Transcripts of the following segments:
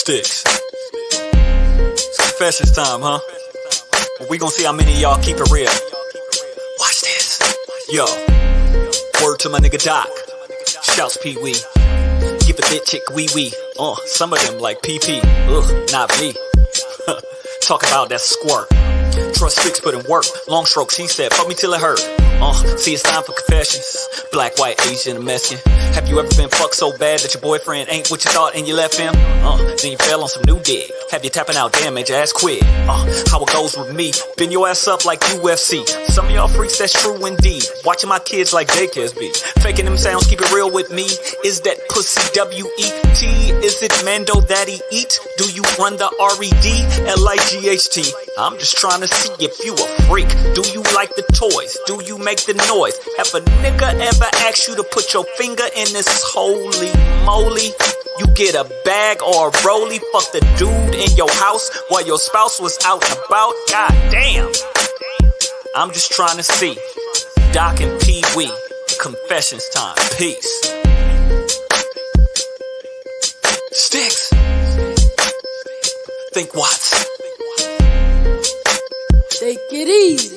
Sticks. It's confessions time, huh? Well, we gon' see how many of y'all keep it real. Watch this. Yo. Word to my nigga Doc. Shouts Pee-wee. Give a bitch chick wee-wee. Some of them like PP. Ugh, not me. Talk about that squirt. Trust Sticks put in work. Long strokes, he said, fuck me till it hurt. See, it's time for confessions. Black, white, Asian, and Mexican. Have you ever been fucked so bad that your boyfriend ain't what you thought and you left him? Then you fell on some new dick. Have you tapping out, damn, made your ass quit. How it goes with me. Bend your ass up like UFC. Some of y'all freaks, that's true indeed. Watching my kids like daycares be. Faking them sounds, keep it real with me. Is that pussy W-E-T? Is it Mando that he eat? Do you run the R-E-D-L-I-G-H-T? I'm just trying to see if you a freak. Do you like the toys? Do you make the noise? Have a nigga ever asked you to put your finger in this holy moly? You get a bag or a rollie? Fuck the dude in your house while your spouse was out and about? God damn. I'm just trying to see. Doc and Pee-wee. Confessions time. Peace. Sticks. Think what? Take it easy.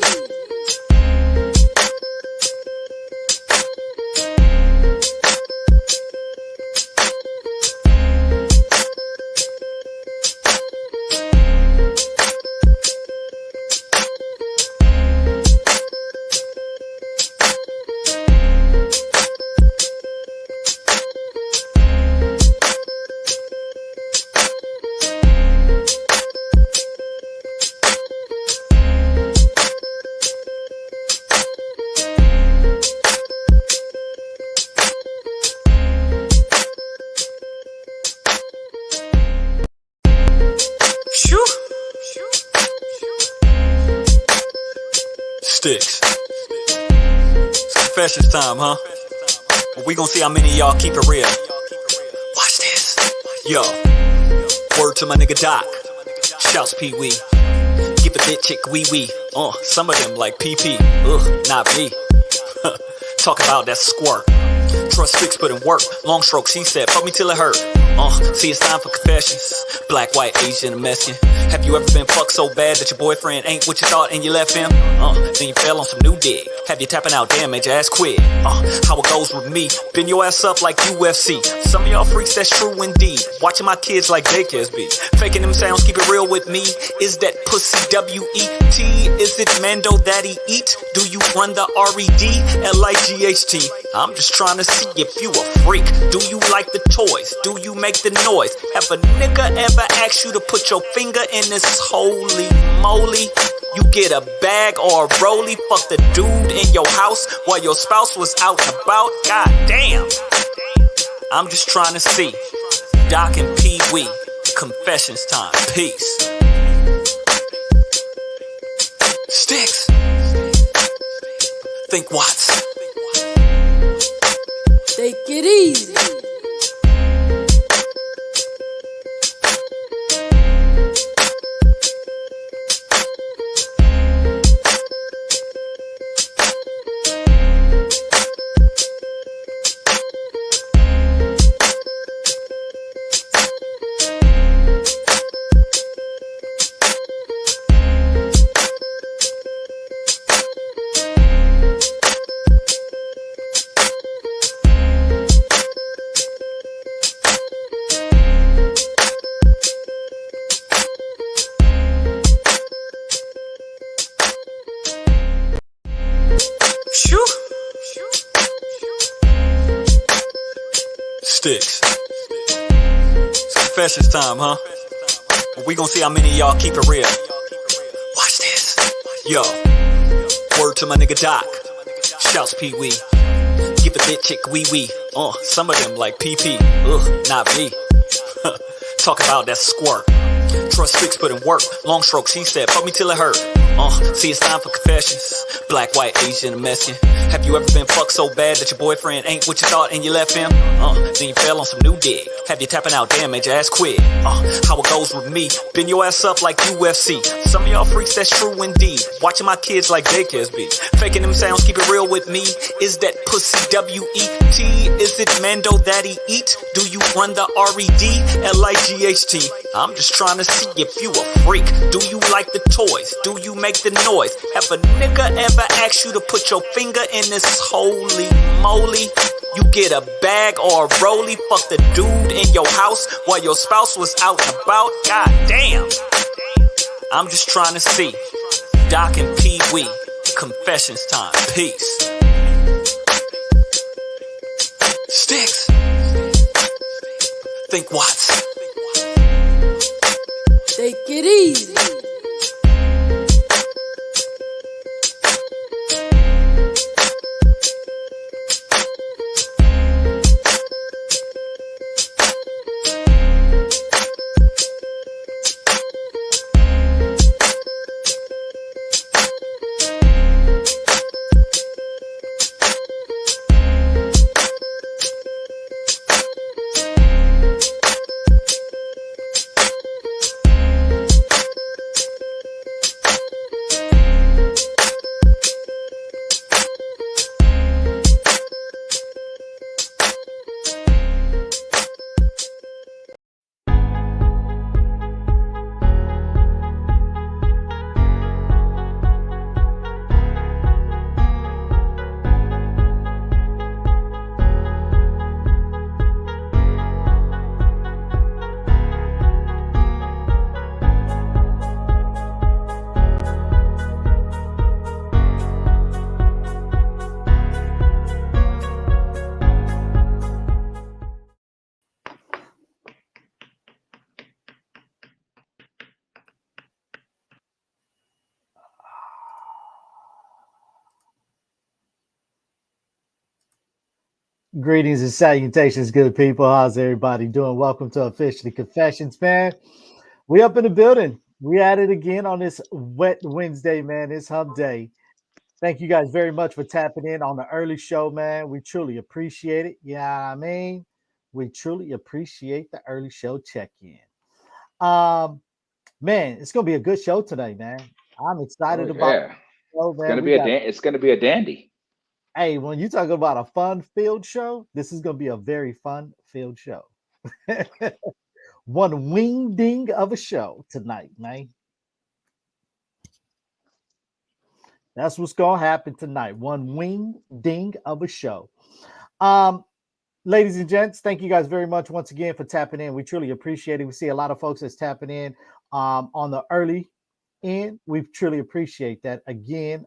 Sticks. It's confessions time, huh? Well, we gon' see how many of y'all keep it real. Watch this. Yo. Word to my nigga Doc. Shouts Pee-wee. Give a bitch chick wee-wee. Some of them like PP. Ugh, not me. Talk about that squirt. Trust Sticks put in work. Long strokes, he said, fuck me till it hurt. See, it's time for confessions. Black, white, Asian, and Mexican. Have you ever been fucked so bad that your boyfriend ain't what you thought and you left him? Then you fell on some new dick. Have you tapping out, damn, made your ass quit. How it goes with me. Bend your ass up like UFC. Some of y'all freaks, that's true indeed. Watching my kids like daycares be. Faking them sounds, keep it real with me. Is that pussy W-E-T? Is it Mando that he eat? Do you run the R-E-D-L-I-G-H-T? I'm just trying to see if you a freak. Do you like the toys? Do you make the noise? Have a nigga ever asked you to put your finger in this holy moly? You get a bag or a rollie? Fuck the dude in your house while your spouse was out and about? God damn. I'm just trying to see. Doc and Pee-wee. Confessions time. Peace. Sticks. Think what? Take it easy. Sticks. It's confessions time, huh? Well, we gon' see how many of y'all keep it real. Watch this. Yo. Word to my nigga Doc. Shouts Pee-wee. Give a bitch chick wee-wee. Some of them like PP. Ugh, not me. Talk about that squirt. Trust Sticks put in work. Long strokes, he said, fuck me till it hurt. See, it's time for confessions. Black, white, Asian, and Mexican. Have you ever been fucked so bad that your boyfriend ain't what you thought and you left him? Then you fell on some new dick. Have you tapping out, damn, made your ass quit. How it goes with me. Bend your ass up like UFC. Some of y'all freaks, that's true indeed. Watching my kids like daycares be. Faking them sounds, keep it real with me. Is that pussy W-E-T? Is it Mando that he eat? Do you run the R-E-D-L-I-G-H-T? I'm just trying to see if you a freak. Do you like the toys? Do you make the noise? Have a nigga ever asked you to put your finger in this holy moly? You get a bag or a rollie? Fuck the dude in your house while your spouse was out and about? God damn. I'm just trying to see. Doc and Pee Wee. Confessions time. Peace. Sticks. Think Watts. Take it easy. Greetings and salutations, good people. How's everybody doing? Welcome to Officially Confessions, man. We up in the building. We at it again on this wet Wednesday, man. It's hump day. Thank you guys very much for tapping in on the early show, man. We truly appreciate it. Yeah, I mean, we truly appreciate the early show check-in. Man, it's gonna be a good show today, man. I'm excited about it. Oh, man. It's gonna be a dandy. Hey, when you talk about a fun-filled show, this is going to be a very fun-filled show. One wing ding of a show tonight, man. That's what's going to happen tonight. One wing ding of a show. Ladies and gents, thank you guys very much once again for tapping in. We truly appreciate it. We see a lot of folks that's tapping in on the early end. We truly appreciate that again.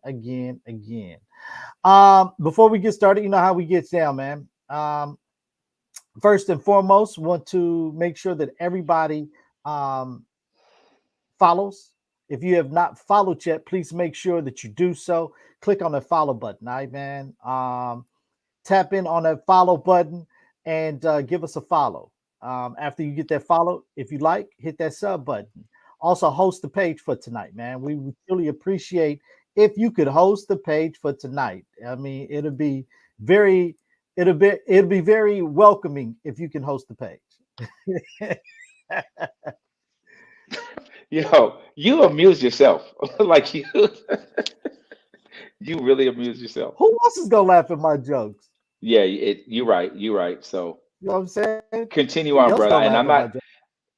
Before we get started, you know how we get down, man. First and foremost, want to make sure that everybody follows. If you have not followed yet, please make sure that you do so. Click on the follow button, all right, man. Tap in on that follow button and give us a follow. After you get that follow, if you like, hit that sub button. Also, host the page for tonight, man. We would really appreciate if you could host the page for tonight. I mean, it'll be very welcoming if you can host the page. Yo, you amuse yourself. Like you really amuse yourself. Who else is gonna laugh at my jokes? Yeah, you're right. So you know what I'm saying? Continue on, brother. And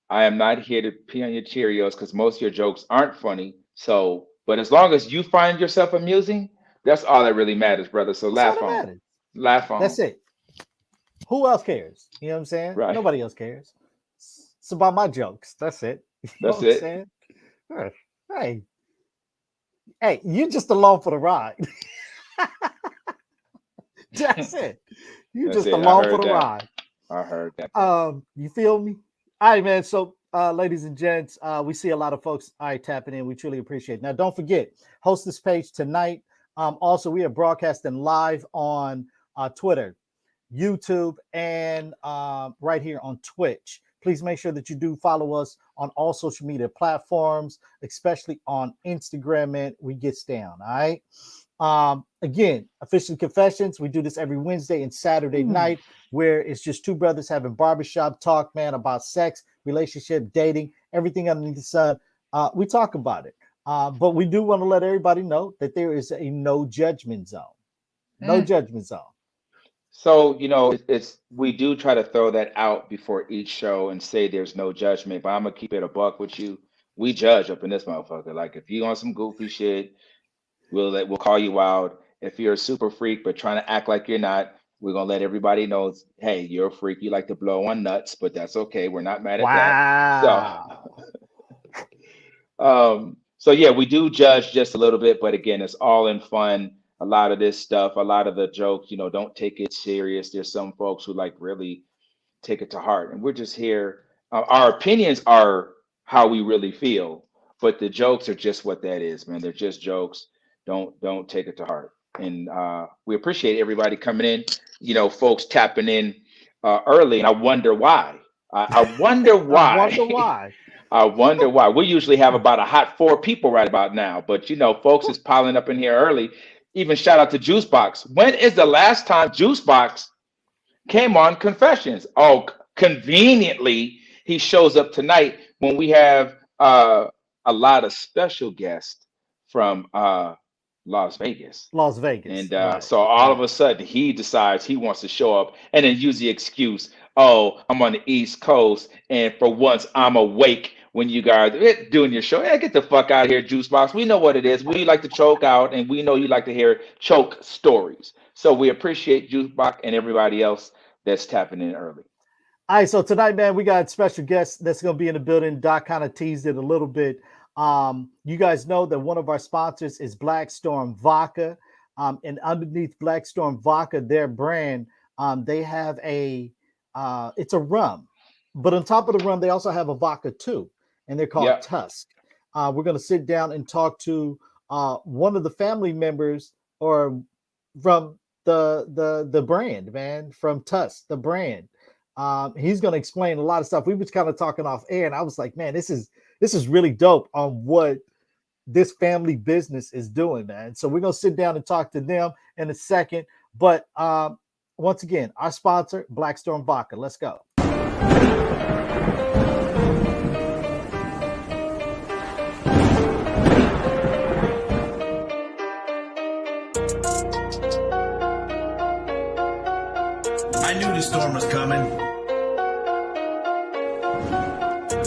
I am not here to pee on your Cheerios because most of your jokes aren't funny. So but as long as you find yourself amusing, that's all that really matters, brother. So laugh on. That's it. Who else cares? You know what I'm saying? Right. Nobody else cares. It's about my jokes. That's it. That's it. Hey, you're just along for the ride. That's it. You're just along for the ride. I heard that. You feel me? All right, man. So ladies and gents, we see a lot of folks tapping in. We truly appreciate it. Now, don't forget, host this page tonight. Also, we are broadcasting live on Twitter, YouTube, and right here on Twitch. please make sure that you do follow us on all social media platforms, especially on Instagram, man. We gets down, all right? Again, Officially Confessions. We do this every Wednesday and Saturday night, where it's just two brothers having barbershop talk, man, about sex, relationship, dating, everything underneath the sun. We talk about it. But we do want to let everybody know that there is a no judgment zone. No judgment zone. So, it's we do try to throw that out before each show and say there's no judgment, but I'm gonna keep it a buck with you. We judge up in this motherfucker. Like if you on some goofy shit, we'll call you out. If you're a super freak but trying to act like you're not, we're gonna let everybody know, hey, you're a freak. You like to blow on nuts, but that's okay. We're not mad at that. So yeah, we do judge just a little bit, but again, it's all in fun. A lot of this stuff, a lot of the jokes, don't take it serious. There's some folks who like really take it to heart, and we're just here. Our opinions are how we really feel, but the jokes are just what that is, man. They're just jokes. Don't take it to heart. And we appreciate everybody coming in. Folks tapping in early, and I wonder why. I wonder why. I wonder why. I wonder why. We usually have about a hot 4 people right about now, but folks is piling up in here early. Even shout out to Juicebox. When is the last time Juicebox came on Confessions? Oh, conveniently, he shows up tonight when we have a lot of special guests from Las Vegas. And right. So all of a sudden he decides he wants to show up and then use the excuse, oh, I'm on the East Coast, and for once I'm awake when you guys are doing your show. Get the fuck out of here, Juicebox. We know what it is. We like to choke out, and we know you like to hear choke stories. So we appreciate Juicebox and everybody else that's tapping in early. All right, so tonight, man, we got a special guest that's going to be in the building. Doc kind of teased it a little bit. You guys know that one of our sponsors is Black Storm Vodka. And underneath Black Storm Vodka, their brand, they have it's a rum. But on top of the rum, they also have a vodka too. And they're called Tusk. We're going to sit down and talk to one of the family members or from the brand, man, from Tusk, the brand. He's going to explain a lot of stuff. We was kind of talking off air, and I was like, man, this is really dope on what this family business is doing, man. So we're going to sit down and talk to them in a second. But once again, our sponsor, Black Storm Vodka. Let's go. I knew the storm was coming.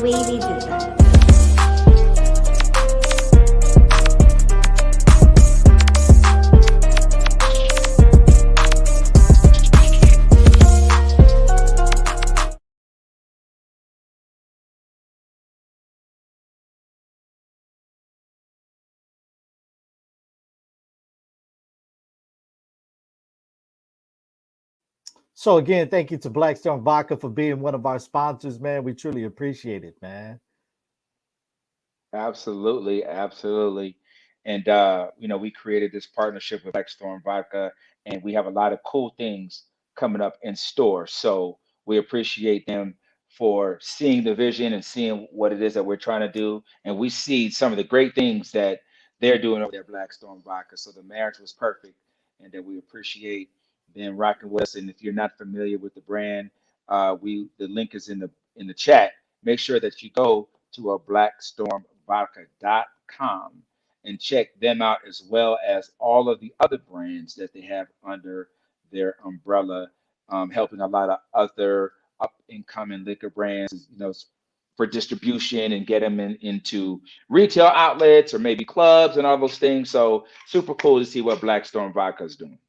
Wavy Diva. So again, thank you to Black Storm Vodka for being one of our sponsors, man. We truly appreciate it, man. Absolutely. And we created this partnership with Black Storm Vodka, and we have a lot of cool things coming up in store. So we appreciate them for seeing the vision and seeing what it is that we're trying to do. And we see some of the great things that they're doing over there at Black Storm Vodka. So the marriage was perfect, and that we appreciate them rocking with us. And if you're not familiar with the brand, the link is in the chat. Make sure that you go to blackstormvodka.com and check them out, as well as all of the other brands that they have under their umbrella, helping a lot of other up and coming liquor brands, for distribution and get them into retail outlets or maybe clubs and all those things. So super cool to see what Black Storm Vodka is doing.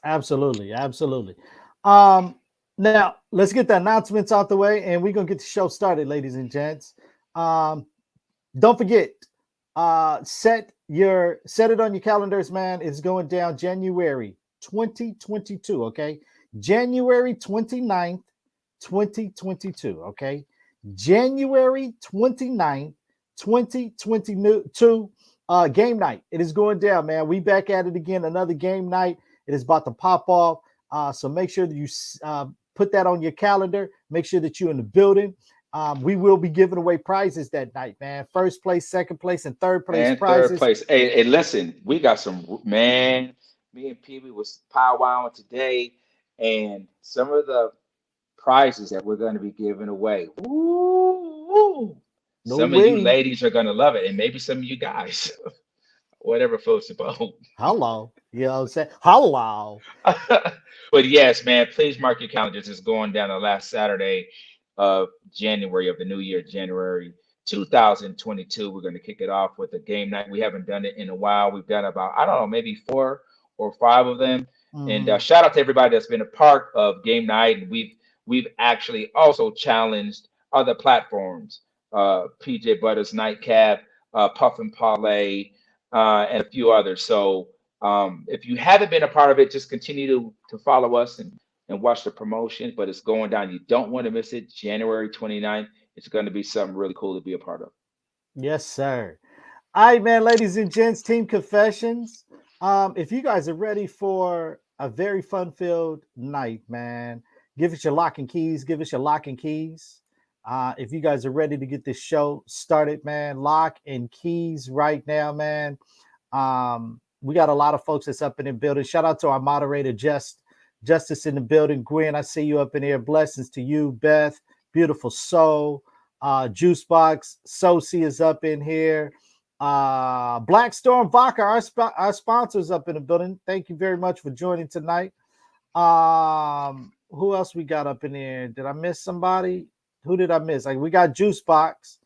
Absolutely. Now let's get the announcements out the way, and we're gonna get the show started, ladies and gents. Don't forget, set it on your calendars, man. It's going down January 2022. Okay, January 29th, 2022. Okay, January 29th, 2022. Game night. It is going down, man. We back at it again. Another game night. It is about to pop off. So make sure that you put that on your calendar. Make sure that you're in the building. We will be giving away prizes that night, man. First place, second place, and third place And prizes. third place. Hey, listen, we got some, man. Me and Pee Wee was powwowing today, and some of the prizes that we're going to be giving away. Ooh, No some way. of you ladies are going to love it, and maybe some of you guys, whatever floats your boat. Hello. You know what I'm saying? Hello. But yes, man, please mark your calendars. It's going down the last Saturday of January of the new year, January 2022. We're going to kick it off with a game night. We haven't done it in a while. We've done about, I don't know, maybe 4 or 5 of them. And shout out to everybody that's been a part of game night. And we've actually also challenged other platforms, PJ Butters Nightcap, Puff and Parlay, and a few others. So if you haven't been a part of it, just continue to follow us and watch the promotion. But it's going down. You don't want to miss it. January 29th. It's going to be something really cool to be a part of. Yes, sir. All right, man, ladies and gents, Team Confessions. If you guys are ready for a very fun-filled night, man, give us your lock and keys. Give us your lock and keys. If you guys are ready to get this show started, man, lock and keys right now, man. We got a lot of folks that's up in the building. Shout out to our moderator, Justice in the building. Gwen, I see you up in here. Blessings to you, Beth. Beautiful soul. Juicebox. Soci is up in here. Black Storm Vodka, our sponsors up in the building. Thank you very much for joining tonight. Who else we got up in here? Did I miss somebody? Who did I miss? Like, we got Juicebox.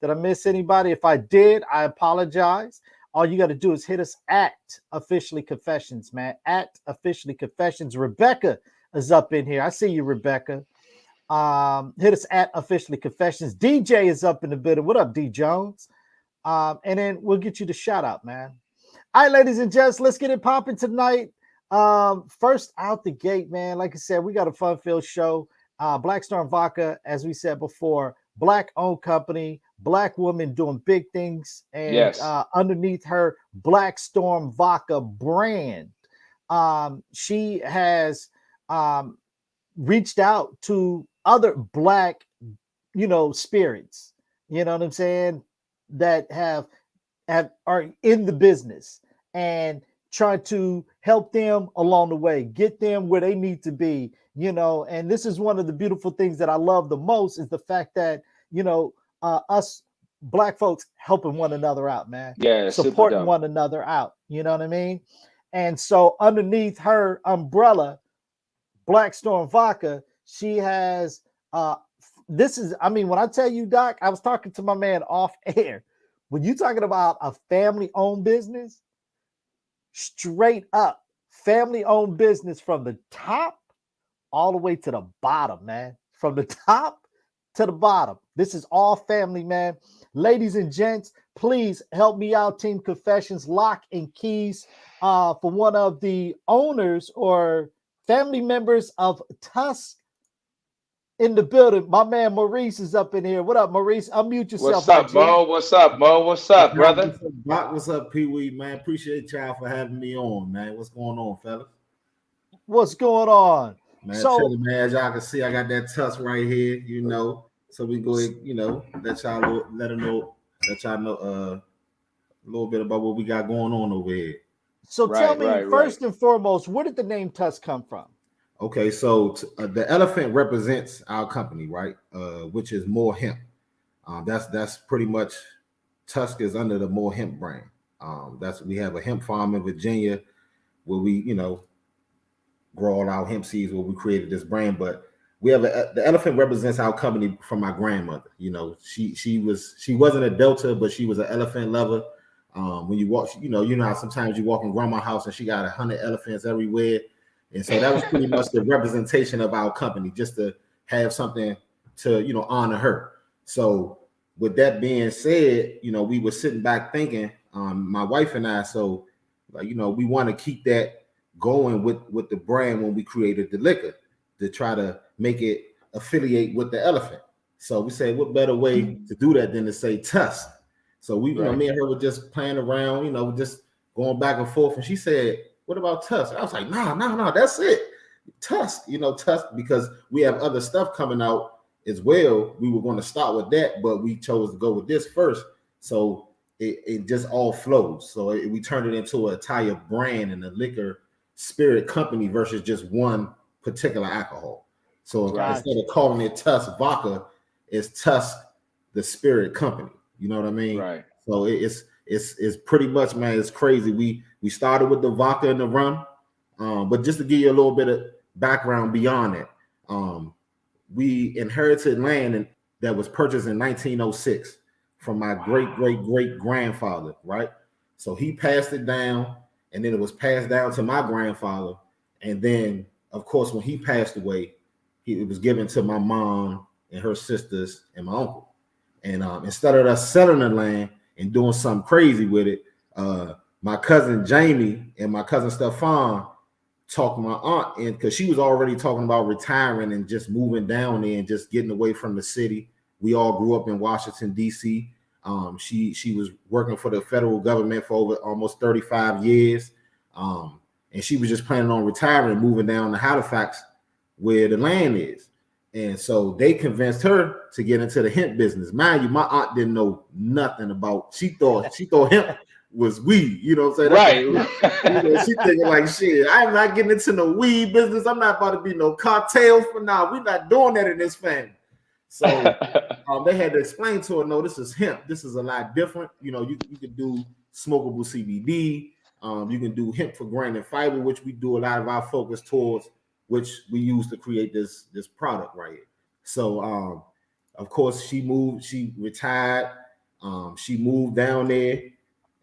Did I miss anybody? If I did, I apologize. All you got to do is hit us at Officially Confessions, man. At Officially Confessions. Rebecca is up in here. I see you, Rebecca. Hit us at Officially Confessions. DJ is up in the building. What up, D Jones? And then we'll get you the shout out, man. All right, ladies and gents, let's get it popping tonight. First out the gate, man. Like I said, we got a fun-filled show. Black Storm Vodka, as we said before, Black-owned company, Black woman doing big things, and Yes. Underneath her Black Storm Vodka brand, she has reached out to other Black, spirits. You know what I'm saying? That are in the business and try to help them along the way, get them where they need to be. And this is one of the beautiful things that I love the most is the fact that, us Black folks helping one another out, man. Yeah, supporting one another out. You know what I mean? And so underneath her umbrella, Black Storm Vodka, she has, when I tell you, Doc, I was talking to my man off air. When you're talking about a family-owned business, straight up family-owned business from the top all the way to the bottom, man. From the top to the bottom. This is all family, man. Ladies and gents, please help me out, Team Confessions, lock and keys for one of the owners or family members of Tusk in the building. My man Maurice is up in here. What up, Maurice? Unmute yourself. What's up, Mo? What's up, Mo? What's up, brother? What's up, Pee Wee, man? Appreciate y'all for having me on, man. What's going on, fellas? What's going on? Man, chilling, man. As y'all can see, I got that Tusk right here, So we go ahead, let y'all know a little bit about what we got going on over here. So tell me, first and foremost, where did the name Tusk come from? Okay, so the elephant represents our company, right? Which is More Hemp. That's pretty much Tusk is under the More Hemp brand. We have a hemp farm in Virginia where we, grow all our hemp seeds where we created this brand. But we have the elephant represents our company from my grandmother. She wasn't a Delta, but she was an elephant lover. When you walk, how sometimes you walk in grandma's house and she got 100 elephants everywhere. And so that was pretty much the representation of our company, just to have something to, honor her. So with that being said, we were sitting back thinking, my wife and I, we want to keep that going with the brand when we created the liquor to try to make it affiliate with the elephant. So we said, what better way to do that than to say Tusk? So we, me and her were just playing around, just going back and forth. And she said, what about Tusk? I was like, no, that's it. Tusk, Tusk, because we have other stuff coming out as well. We were going to start with that, but we chose to go with this first. So it just all flows. So we turned it into an entire brand and a liquor spirit company versus just one particular alcohol. So instead of calling it Tusk Vodka, it's Tusk the Spirit Company. You know what I mean? Right. So it's pretty much, man, it's crazy. We started with the vodka and the rum, but just to give you a little bit of background beyond that, we inherited land that was purchased in 1906 from my great grandfather, right? So he passed it down, and then it was passed down to my grandfather, and then, of course, when he passed away, it was given to my mom and her sisters and my uncle. And instead of us selling the land and doing something crazy with it, my cousin Jamie and my cousin Stefan talked to my aunt, and because she was already talking about retiring and just moving down there and just getting away from the city. We all grew up in Washington, D.C. She was working for the federal government for over almost 35 years. And she was just planning on retiring and moving down to Halifax where the land is. And so they convinced her to get into the hemp business. Mind you, my aunt didn't know nothing about, she thought hemp was weed, you know what I'm saying? Right. She thinking like, shit, I'm not getting into no weed business. I'm not about to be no cartel for now. We're not doing that in this family. So they had to explain to her, no, this is hemp. This is a lot different. You know, you can do smokable CBD. You can do hemp for grain and fiber, which we do a lot of our focus towards, which we use to create this product right here. So, of course, she retired. She moved down there,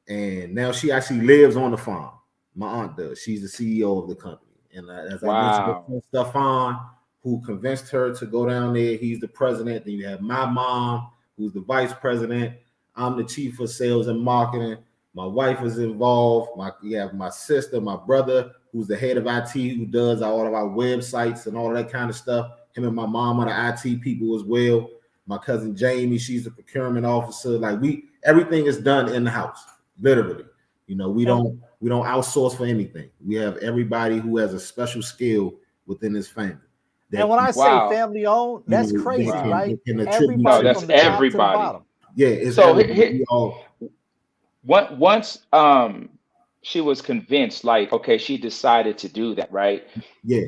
and now she actually lives on the farm. My aunt does. She's the CEO of the company. And as I mentioned, Stefan, who convinced her to go down there, he's the president. Then you have my mom, who's the vice president. I'm the chief of sales and marketing. My wife is involved. You have my sister, my brother, who's the head of IT, who does all of our websites and all that kind of stuff. Him and my mom are the IT people as well. My cousin Jamie, she's the procurement officer. Like everything is done in the house, literally. You know, we don't outsource for anything. We have everybody who has a special skill within this family. And when I say family owned, that's crazy, right? Everybody, that's from the everybody. Top to the bottom. Yeah, it's so once she was convinced, like, okay, she decided to do that, right? Yeah.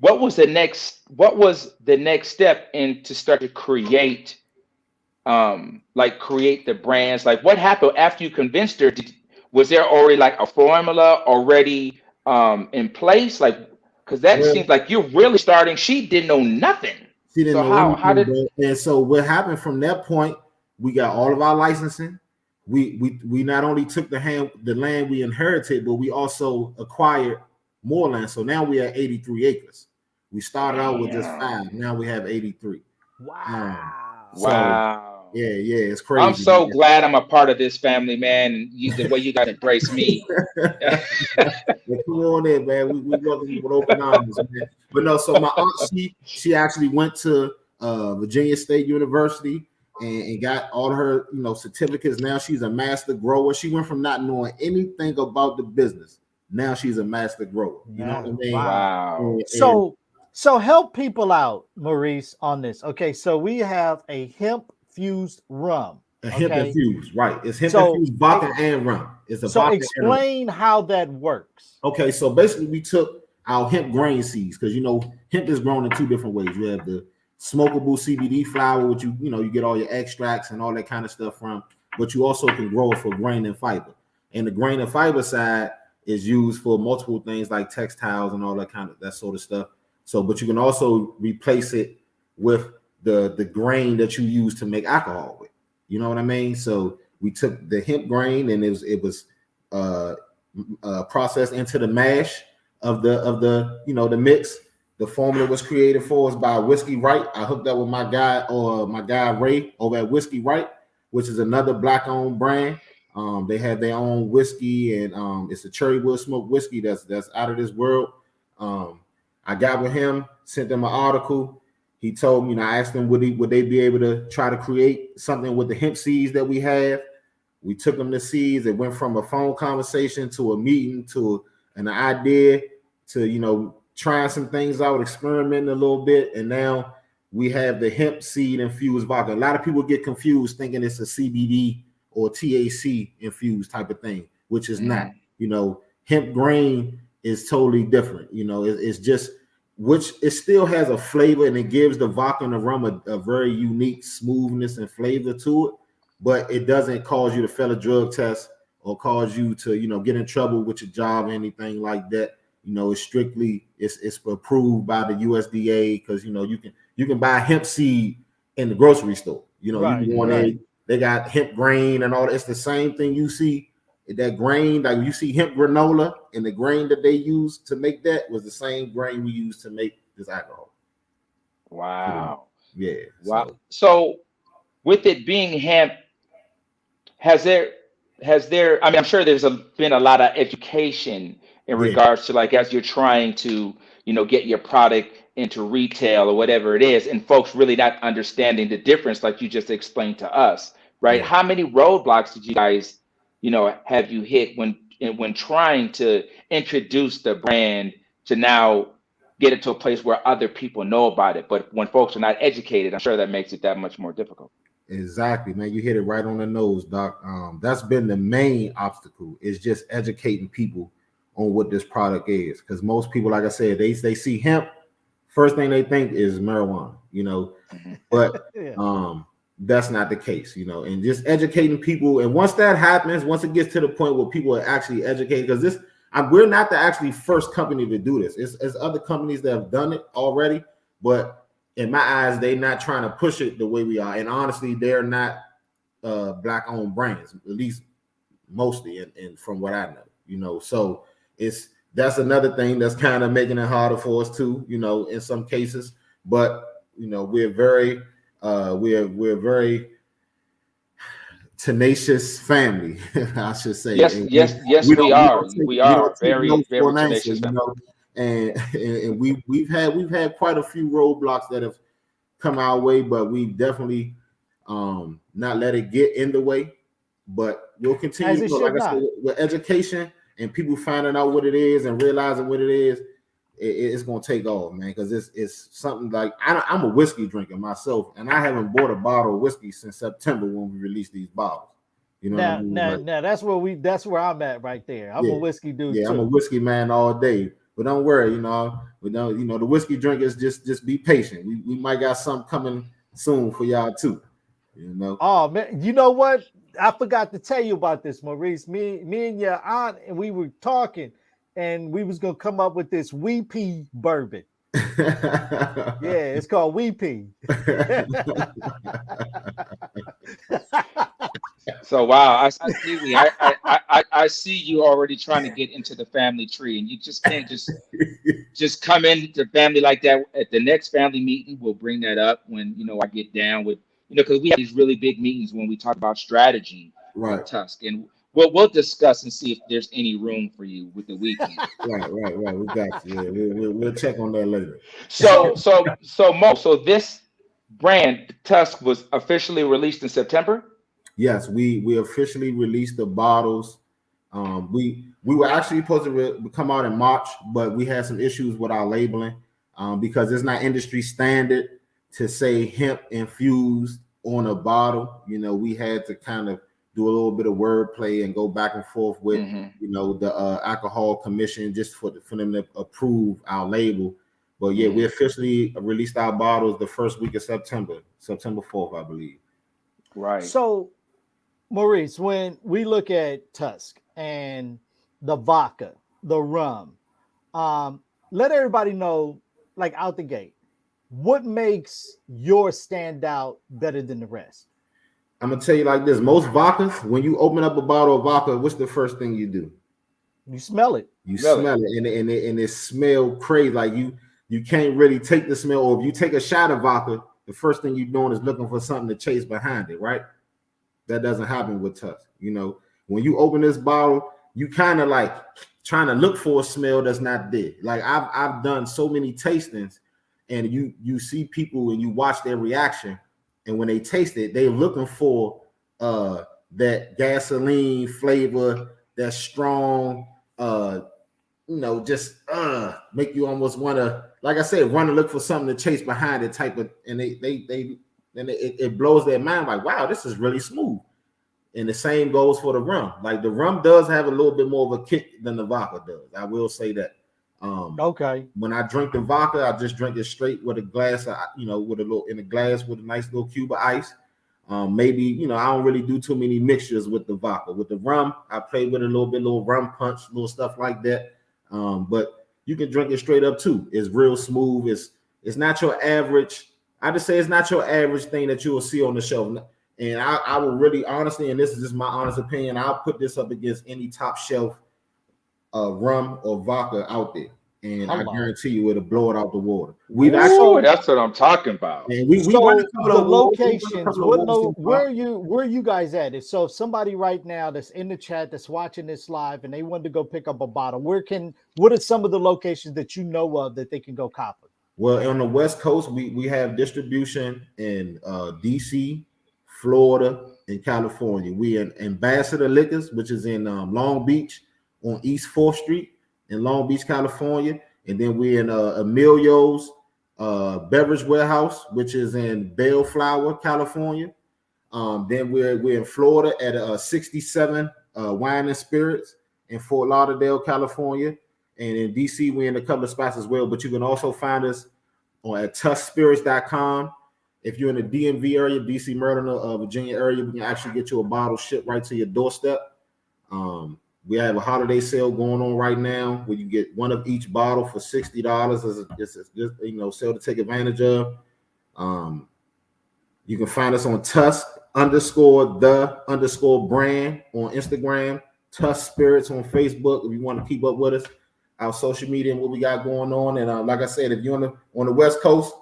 What was the next step in to start to create create the brands? Like, what happened after you convinced her? Was there already like a formula already in place? Like, because that seems like you're really starting. She didn't know nothing. She didn't know how did. And so what happened from that point? We got all of our licensing. We not only took the land we inherited, but we also acquired more land. So now we have 83 acres. We started out with just 5. Now we have 83. Wow. Wow. Yeah, it's crazy. I'm so glad I'm a part of this family, man. The way you guys embrace me. Well, come on in, man. We welcome you with open arms, man. But no, so my aunt, she actually went to Virginia State University and got all her, certificates. Now she's a master grower. She went from not knowing anything about the business. Now she's a master grower. You know what I mean? Wow. So help people out, Maurice, on this. Okay, so we have a hemp fused rum. Hemp infused, right? It's hemp infused vodka and rum. So explain how that works. Okay, so basically we took our hemp grain seeds because hemp is grown in 2 different ways. You have the smokable CBD flower, which you get all your extracts and all that kind of stuff from, but you also can grow it for grain and fiber. And the grain and fiber side is used for multiple things like textiles and all that sort of stuff. So, but you can also replace it with the grain that you use to make alcohol with. You know what I mean? So we took the hemp grain and it was processed into the mash of the mix. The formula was created for us by Whiskey Right. I hooked up with my guy Ray over at Whiskey Right, which is another Black-owned brand. They have their own whiskey, and it's a cherry wood smoked whiskey that's out of this world. I got with him, sent them an article. He told me, I asked him would they be able to try to create something with the hemp seeds that we have. We took them the seeds. It went from a phone conversation to a meeting to an idea to trying some things out, experimenting a little bit, and now we have the hemp seed infused vodka. A lot of people get confused thinking it's a CBD or THC infused type of thing, which is not. You know, hemp grain is totally different. You know, it's just, which it still has a flavor and it gives the vodka and the rum a very unique smoothness and flavor to it, but it doesn't cause you to fail a drug test or cause you to, you know, get in trouble with your job or anything like that. You know, it's strictly, it's approved by the USDA, because, you know, you can buy hemp seed in the grocery store. You know, you can go in there, they got hemp grain and all that. It's the same thing you see. That grain, like you see hemp granola, and the grain that they used to make that was the same grain we used to make this alcohol. Wow. Yeah. Wow. So with it being hemp, has there, I mean, I'm sure there's been a lot of education in regards to, like, as you're trying to, you know, get your product into retail or whatever it is, and folks really not understanding the difference, like you just explained to us, right? How many roadblocks did you guys, you know, have you hit when trying to introduce the brand to now get it to a place where other people know about it? But when folks are not educated, I'm sure that makes it that much more difficult. Exactly, man. You hit it right on the nose, Doc. That's been the main obstacle, is just educating people on what this product is. Because most people, like I said, they see hemp, first thing they think is marijuana, you know, but that's not the case, you know, and just educating people. And once that happens, once it gets to the point where people are actually educated, because we're not the actually first company to do this. It's other companies that have done it already, but in my eyes, they're not trying to push it the way we are. And honestly, they're not Black-owned brands, at least mostly, and from what I know, you know. So that's another thing that's kind of making it harder for us too, you know, in some cases. But you know, we're very tenacious family, I should say. Yes, and we are. We are very, very tenacious, you know. And we've had quite a few roadblocks that have come our way, but we definitely not let it get in the way. But we'll continue, like I said, with education and people finding out what it is and realizing what it is. It's gonna take off, man, because it's something like I'm a whiskey drinker myself, and I haven't bought a bottle of whiskey since September when we released these bottles. You know, now that's where I'm at right there. I'm a whiskey dude. Yeah, too. I'm a whiskey man all day. But don't worry, you know, the whiskey drinkers just be patient. We might got something coming soon for y'all too. You know. Oh man, you know what? I forgot to tell you about this, Maurice. Me and your aunt, and we were talking, and we was gonna come up with this Weepy bourbon. Yeah, it's called Weepy. So wow, I see you already trying to get into the family tree, and you just can't just come in the family like that. At the next family meeting, we'll bring that up when, you know, I get down with, you know, because we have these really big meetings when we talk about strategy, right? Tusk, and we'll discuss and see if there's any room for you with the weekend. Right. We got you. Yeah, we'll check on that later. So Mo, so this brand Tusk was officially released in September. Yes, we officially released the bottles. We were actually supposed to come out in March, but we had some issues with our labeling because it's not industry standard to say hemp infused on a bottle. You know, we had to kind of do a little bit of wordplay and go back and forth with you know, the Alcohol Commission just for them to approve our label. But yeah, we officially released our bottles the first week of September 4th, I believe. Right. So, Maurice, when we look at Tusk and the vodka, the rum, let everybody know, like out the gate, what makes yours stand out better than the rest? I'm gonna tell you like this: most vodkas, when you open up a bottle of vodka, what's the first thing you do? You smell it. You smell it, and it smell crazy. Like you can't really take the smell. Or if you take a shot of vodka, the first thing you're doing is looking for something to chase behind it, right? That doesn't happen with Tusk. You know, when you open this bottle, you kind of like trying to look for a smell that's not there. Like I've done so many tastings, and you see people and you watch their reaction, and when they taste it, they're looking for that gasoline flavor, that strong just make you almost want to, like I said, run and look for something to chase behind it type of, and it blows their mind like, wow, this is really smooth. And the same goes for the rum. Like the rum does have a little bit more of a kick than the vodka does. I will say that. Okay. When I drink the vodka, I just drink it straight with a glass, with a little in a glass with a nice little cube of ice. Maybe, I don't really do too many mixtures with the vodka. With the rum, I play with a little rum punch, little stuff like that. But you can drink it straight up too. It's real smooth. It's not your average. I just say it's not your average thing that you will see on the shelf. And I will really honestly, and this is just my honest opinion, I'll put this up against any top shelf rum or vodka out there. And I guarantee you it'll blow it out the water. That's what I'm talking about. And we so went to the locations, where you guys at? If somebody right now that's in the chat that's watching this live and they wanted to go pick up a bottle, what are some of the locations that you know of that they can go cop it? Well, on the West Coast, we have distribution in DC, Florida, and California. We in Ambassador Liquors, which is in Long Beach on East 4th Street in Long Beach, California. And then we're in Emilio's Beverage Warehouse, which is in Bellflower, California. Then we're in Florida at 67 Wine and Spirits in Fort Lauderdale, California. And in DC, we're in a couple of spots as well. But you can also find us at tuskspirits.com. If you're in the DMV area, DC, Maryland, Virginia area, we can actually get you a bottle shipped right to your doorstep. We have a holiday sale going on right now where you get one of each bottle for $60. It's a sale to take advantage of. You can find us on Tusk_the_brand on Instagram, Tusk Spirits on Facebook if you want to keep up with us, our social media and what we got going on. And like I said, if you're on the West Coast,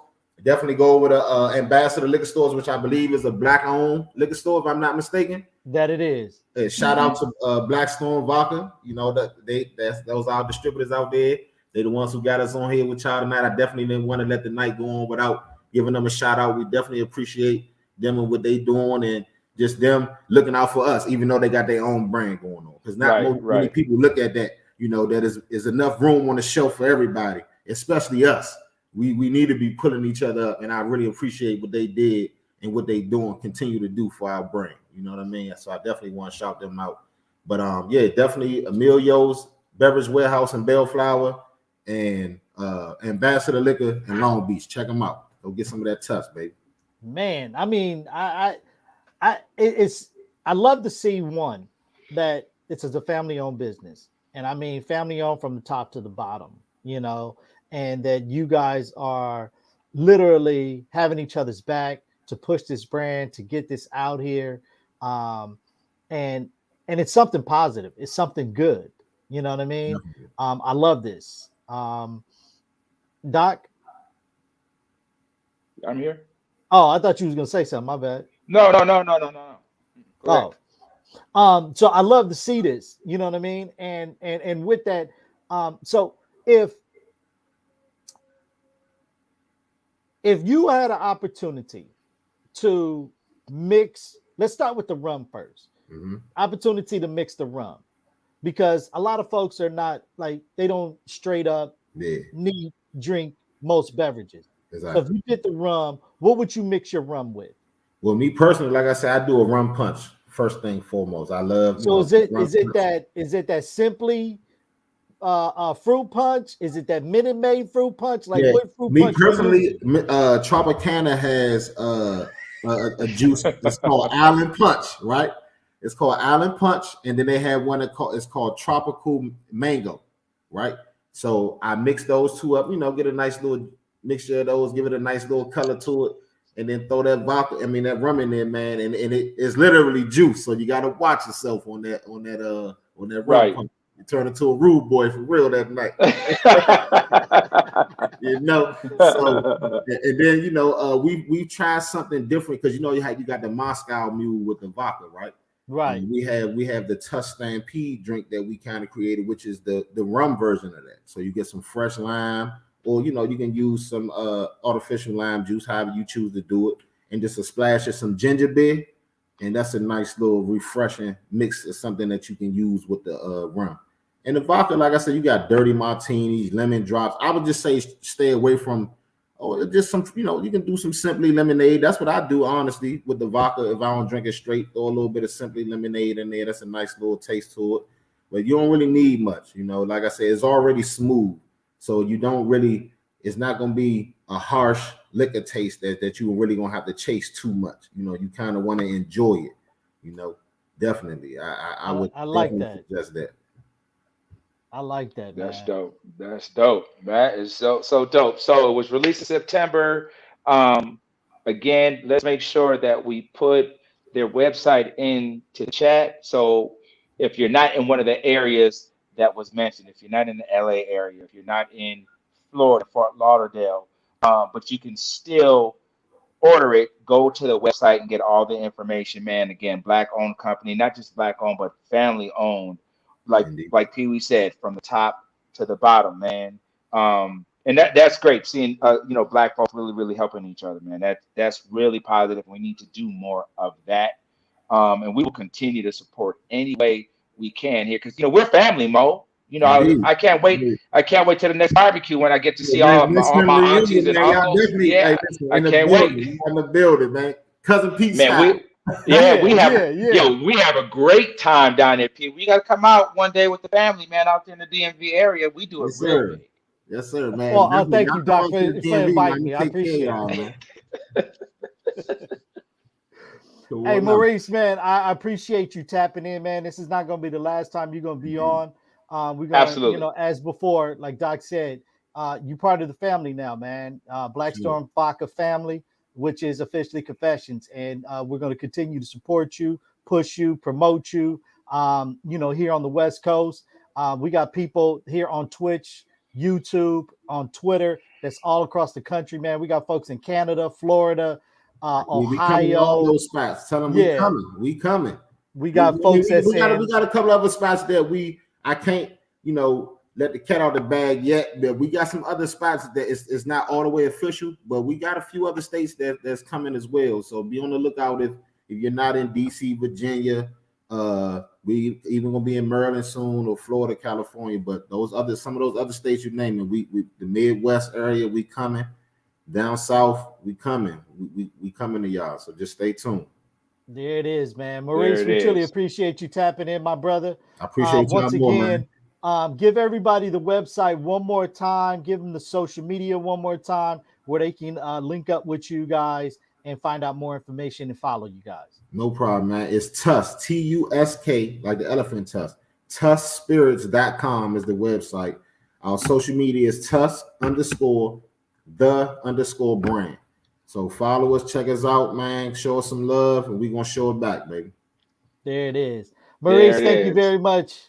definitely go over to Ambassador Liquor Stores, which I believe is a Black-owned liquor store, if I'm not mistaken. That it is. Shout out to Blackstone Vodka. Those are our distributors out there. They're the ones who got us on here with y'all tonight. I definitely didn't want to let the night go on without giving them a shout out. We definitely appreciate them and what they doing and just them looking out for us, even though they got their own brand going on. Because many people look at that. That is enough room on the shelf for everybody, especially us. We need to be pulling each other up, and I really appreciate what they did and what they doing, continue to do for our brand. You know what I mean? So I definitely want to shout them out. But definitely Emilio's Beverage Warehouse in Bellflower and Ambassador Liquor in Long Beach. Check them out. Go get some of that Tusk, baby. Man, I mean, I love to see one that it's a family-owned business, and I mean family-owned from the top to the bottom. And that you guys are literally having each other's back to push this brand, to get this out here. And it's something positive. It's something good. You know what I mean? I love this. Doc? I'm here. Oh, I thought you was going to say something. My bad. No. Oh, so I love to see this, you know what I mean? And with that, so if you had an opportunity to mix, let's start with the rum first. Opportunity to mix the rum, because a lot of folks are not like, they don't straight up need drink most beverages. Exactly. So if you did the rum, what would you mix your rum with? Well, me personally, like I said, I do a rum punch first thing foremost. I love. So is it that simply fruit punch? Is it that Minute Maid fruit punch? Like what fruit me punch? Me personally, Tropicana has a juice that's called Island Punch, right? It's called Island Punch, and then they have one it's called Tropical Mango, right? So I mix those two up, get a nice little mixture of those, give it a nice little color to it, and then throw that that rum in there, man, and it is literally juice. So you got to watch yourself on that rum punch. You turn into a rude boy for real that night. So, and then we tried something different because you got the Moscow Mule with the vodka, right? Right. And we have the Tusk Stampede drink that we kind of created, which is the rum version of that. So you get some fresh lime, or you can use some artificial lime juice, however you choose to do it, and just a splash of some ginger beer, and that's a nice little refreshing mix of something that you can use with the rum. And the vodka, like I said, you got dirty martinis, lemon drops. I would just say stay away from, just some, you can do some Simply lemonade. That's what I do, honestly, with the vodka. If I don't drink it straight, throw a little bit of Simply lemonade in there. That's a nice little taste to it. But you don't really need much, Like I said, it's already smooth. So you don't really, it's not going to be a harsh liquor taste that you really going to have to chase too much. You kind of want to enjoy it, Definitely. I would like that. Suggest that. I like that. That's man. dope. That's dope. That is so dope. So it was released in September. Again, let's make sure that we put their website into chat. So if you're not in one of the areas that was mentioned, if you're not in the LA area, if you're not in Florida, Fort Lauderdale, but you can still order it, go to the website and get all the information, man. Again, Black-owned company, not just Black-owned, but family-owned. Like Pee Wee said, from the top to the bottom, man. And that's great. Seeing Black folks really helping each other, man. That's really positive. We need to do more of that. And we will continue to support any way we can here, because we're family, Mo. I can't wait. I can't wait till the next barbecue when I get to see all my aunties and uncles. Yeah, I can't wait. In the building, man. Cousin Pete, man. We have a great time down there, Pete. We got to come out one day with the family, man, out there in the DMV area. We do it real big. Yes, sir, man. Well, thank you, Doc, for inviting me. I appreciate it. Hey, Maurice, man, I appreciate you tapping in, man. This is not going to be the last time you're going to be on. We're going to, absolutely, as before, like Doc said, you're part of the family now, man. Black Storm Vodka family, which is officially Confessions. And we're going to continue to support you, push you, promote you, here on the West Coast. We got people here on Twitch, YouTube, on Twitter, that's all across the country, man. We got folks in Canada, Florida, Ohio, all those spots. Tell them we coming. We got folks we got a couple other spots that I can't let the cat out of the bag yet, but we got some other spots that it's not all the way official, but we got a few other states that's coming as well. So be on the lookout if you're not in DC, Virginia. We even gonna be in Maryland soon, or Florida, California. But some of those other states you name it, we the Midwest area, we coming. Down south, we coming. We coming to y'all. So just stay tuned. There it is, man. Maurice, we truly appreciate you tapping in, my brother. I appreciate you once again. Give everybody the website one more time. Give them the social media one more time where they can link up with you guys and find out more information and follow you guys. No problem, man. It's Tusk, Tusk, like the elephant tusk. TuskSpirits.com is the website. Our social media is Tusk_the_brand. So follow us, check us out, man. Show us some love, and we're gonna show it back, baby. There it is. Maurice, thank you very much.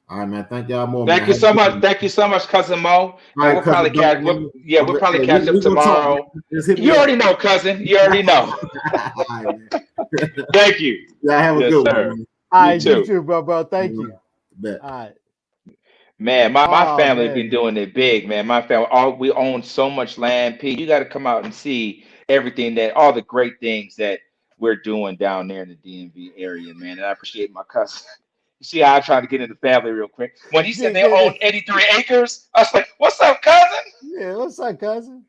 All right, man. Thank y'all more. Thank you so much. Thank you so much, cousin Mo. Right, we'll probably catch. We'll probably catch up tomorrow. You already know, cousin. You already know. Thank you. Yeah, have a good one. All right, you too, bro. Thank you. Bet. All right. Man, my family been doing it big, man. My family, we own so much land. Pete, you got to come out and see all the great things that we're doing down there in the DMV area, man. And I appreciate my cousin. You see how I try to get in the family real quick. When he said they own 83 acres, I was like, "What's up, cousin?" Yeah, what's up, cousin?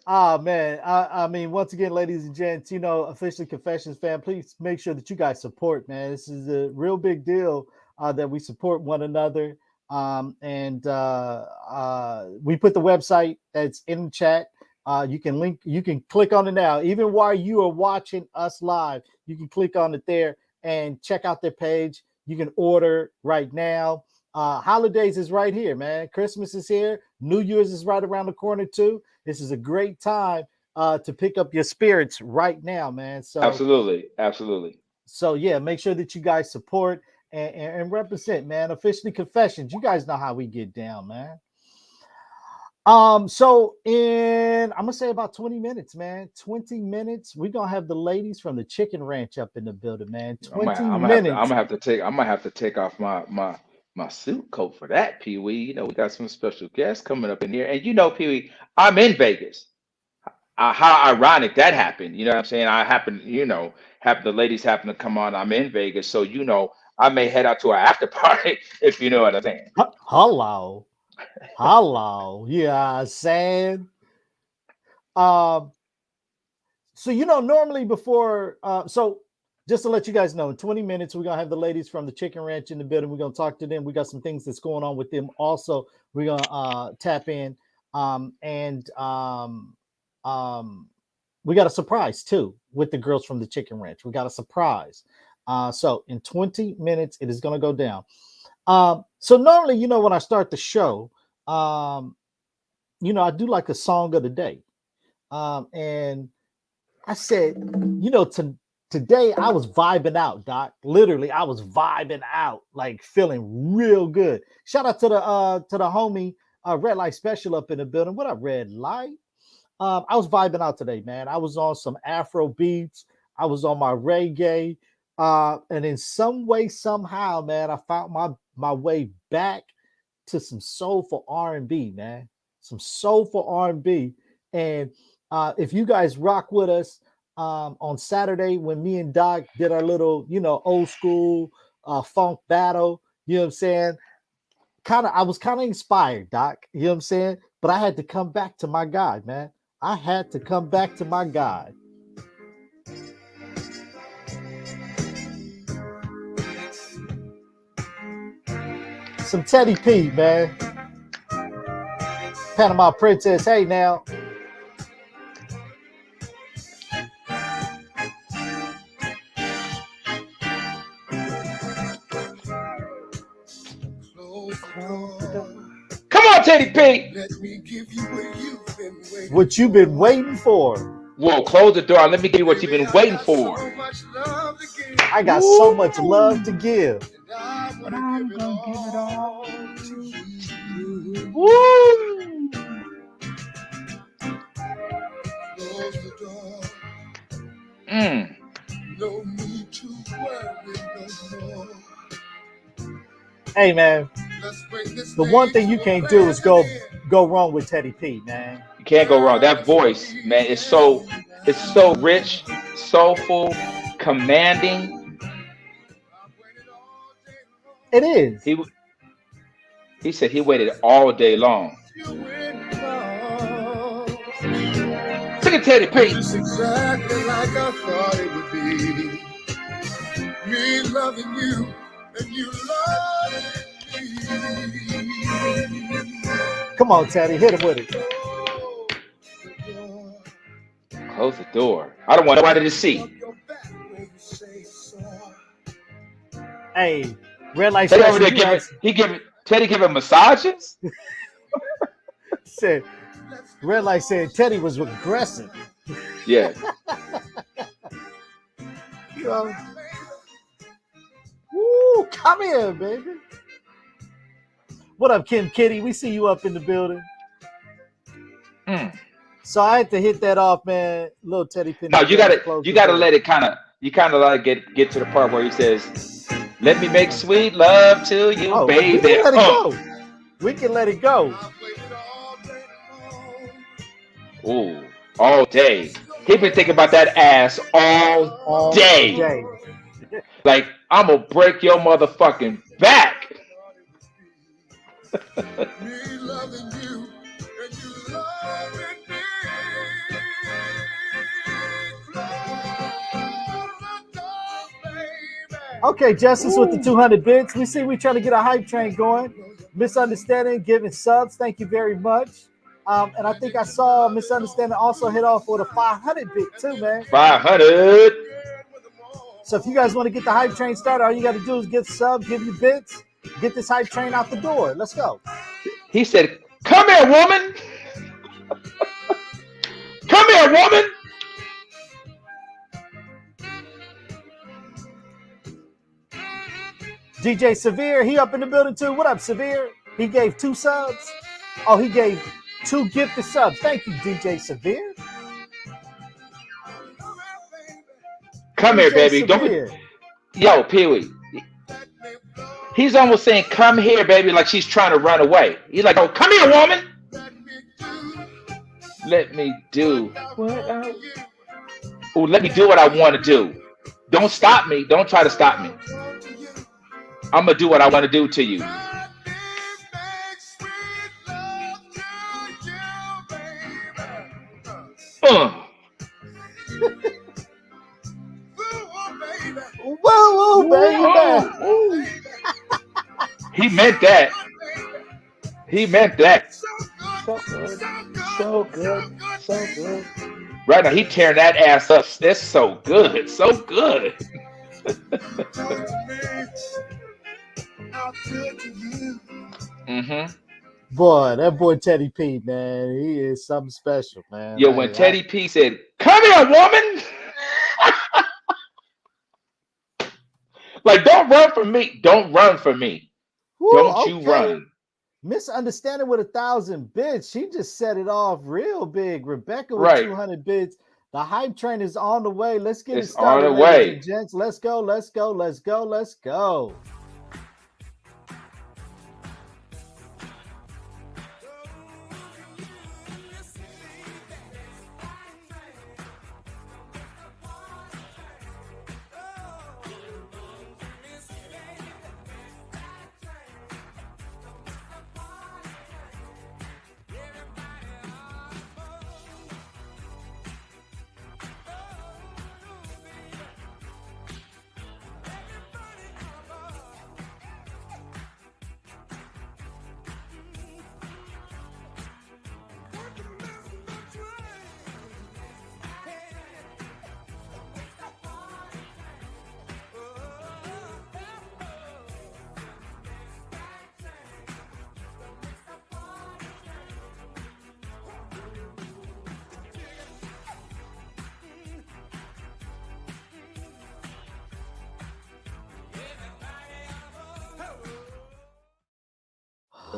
Man. I mean, once again, ladies and gents, officially Confessions fam, please make sure that you guys support, man. This is a real big deal that we support one another. And we put the website that's in the chat. You can click on it now. Even while you are watching us live, you can click on it there and check out their page. You can order right now. Holidays is right here, man. Christmas is here. New Year's is right around the corner too. This is a great time to pick up your spirits right now, man. So absolutely. So yeah, make sure that you guys support and represent, man. Officially Confessions. You guys know how we get down, man. So I'm gonna say about 20 minutes, man. 20 minutes. We're gonna have the ladies from the Chicken Ranch up in the building, man. 20 minutes. I'm gonna have to take off my suit coat for that, Pee Wee. We got some special guests coming up in here. And Pee Wee, I'm in Vegas. How ironic that happened. You know what I'm saying? The ladies happen to come on. I'm in Vegas. So I may head out to our after party if you know what I'm saying. Hello. Yeah, saying. So normally before so just to let you guys know, in 20 minutes we're gonna have the ladies from the Chicken Ranch in the building. We're gonna talk to them. We got some things that's going on with them. Also, we're gonna tap in we got a surprise too with the girls from the Chicken Ranch. We got a surprise. So in 20 minutes it is gonna go down. So normally, when I start the show, I do like a song of the day. And I said, today I was vibing out, Doc. Literally, I was vibing out, like feeling real good. Shout out to the homie Red Light Special up in the building. What up, Red Light? I was vibing out today, man. I was on some Afro beats. I was on my reggae. And in some way, somehow, man, I found my way back to some soulful R&B, man. Some soulful R&B. And if you guys rock with us on Saturday when me and Doc did our little, old school funk battle, you know what I'm saying? I was kind of inspired, Doc, you know what I'm saying? But I had to come back to my God, man. I had to come back to my God. Some Teddy P, man. Panama Princess, hey now. Come on, Teddy P. Let me give you what you've been waiting for. Whoa, close the door. Let me give you what you've been waiting for. I got so much love to give. And I'm gonna give it all to you. Woo! Close the door. No need to worry no more. Hey, man. The one thing you can't do is go wrong with Teddy P, man. You can't go wrong. That voice, man, it's so rich, soulful, commanding. It is. He said he waited all day long. Look at Teddy P. It's exactly like I thought it would be. Me loving you and you loving me. Come on, Teddy, hit him with it. Close the door. I don't want nobody to see. Hey, Red Light Teddy Special. Teddy giving massages? Said Red Light said Teddy was aggressive. Yeah. Woo, come here, baby. What up, Kim Kitty? We see you up in the building. So I had to hit that off, man. Little Teddy P. No, you gotta let it kind of like get to the part where he says, "Let me make sweet love to you, baby." We can let it go. We can let it go. Ooh, all day. He been thinking about that ass all day. Like, I'm gonna break your motherfucking back. Me loving you and you loving me. Okay, Justice with the 200 bits. We trying to get a hype train going. Misunderstanding, giving subs. Thank you very much. And I think I saw Misunderstanding also hit off with a 500 bit too, man. 500. So if you guys want to get the hype train started, all you got to do is give subs, give your bits, get this hype train out the door. Let's go. He said, "Come here, woman. Come here, woman." DJ Severe, he up in the building too. What up, Severe? He gave 2 subs. Oh, he gave 2 gifted subs. Thank you, DJ Severe. Come here, baby. Don't be... Yo, Pee-wee. He's almost saying, "Come here, baby," like she's trying to run away. He's like, "Oh, come here, woman. Let me do what let me do what I want to do. Don't stop me. Don't try to stop me." I'm gonna do what I want to do to you. Whoa, baby. He meant that. He meant that. So good. So good. So good. Right now, he tearing that ass up. That's so good. So good. Mm-hmm. Boy, that boy Teddy P, man, he is something special, man. Yo, when Teddy P said, "Come here, woman," like, don't run from me. Don't run from me. Woo, don't you run. Misunderstanding with 1,000 bits. She just set it off real big. Rebecca with 200 bits. The hype train is on the way. Let's get it started, on the way. And gents. Let's go. Let's go. Let's go. Let's go.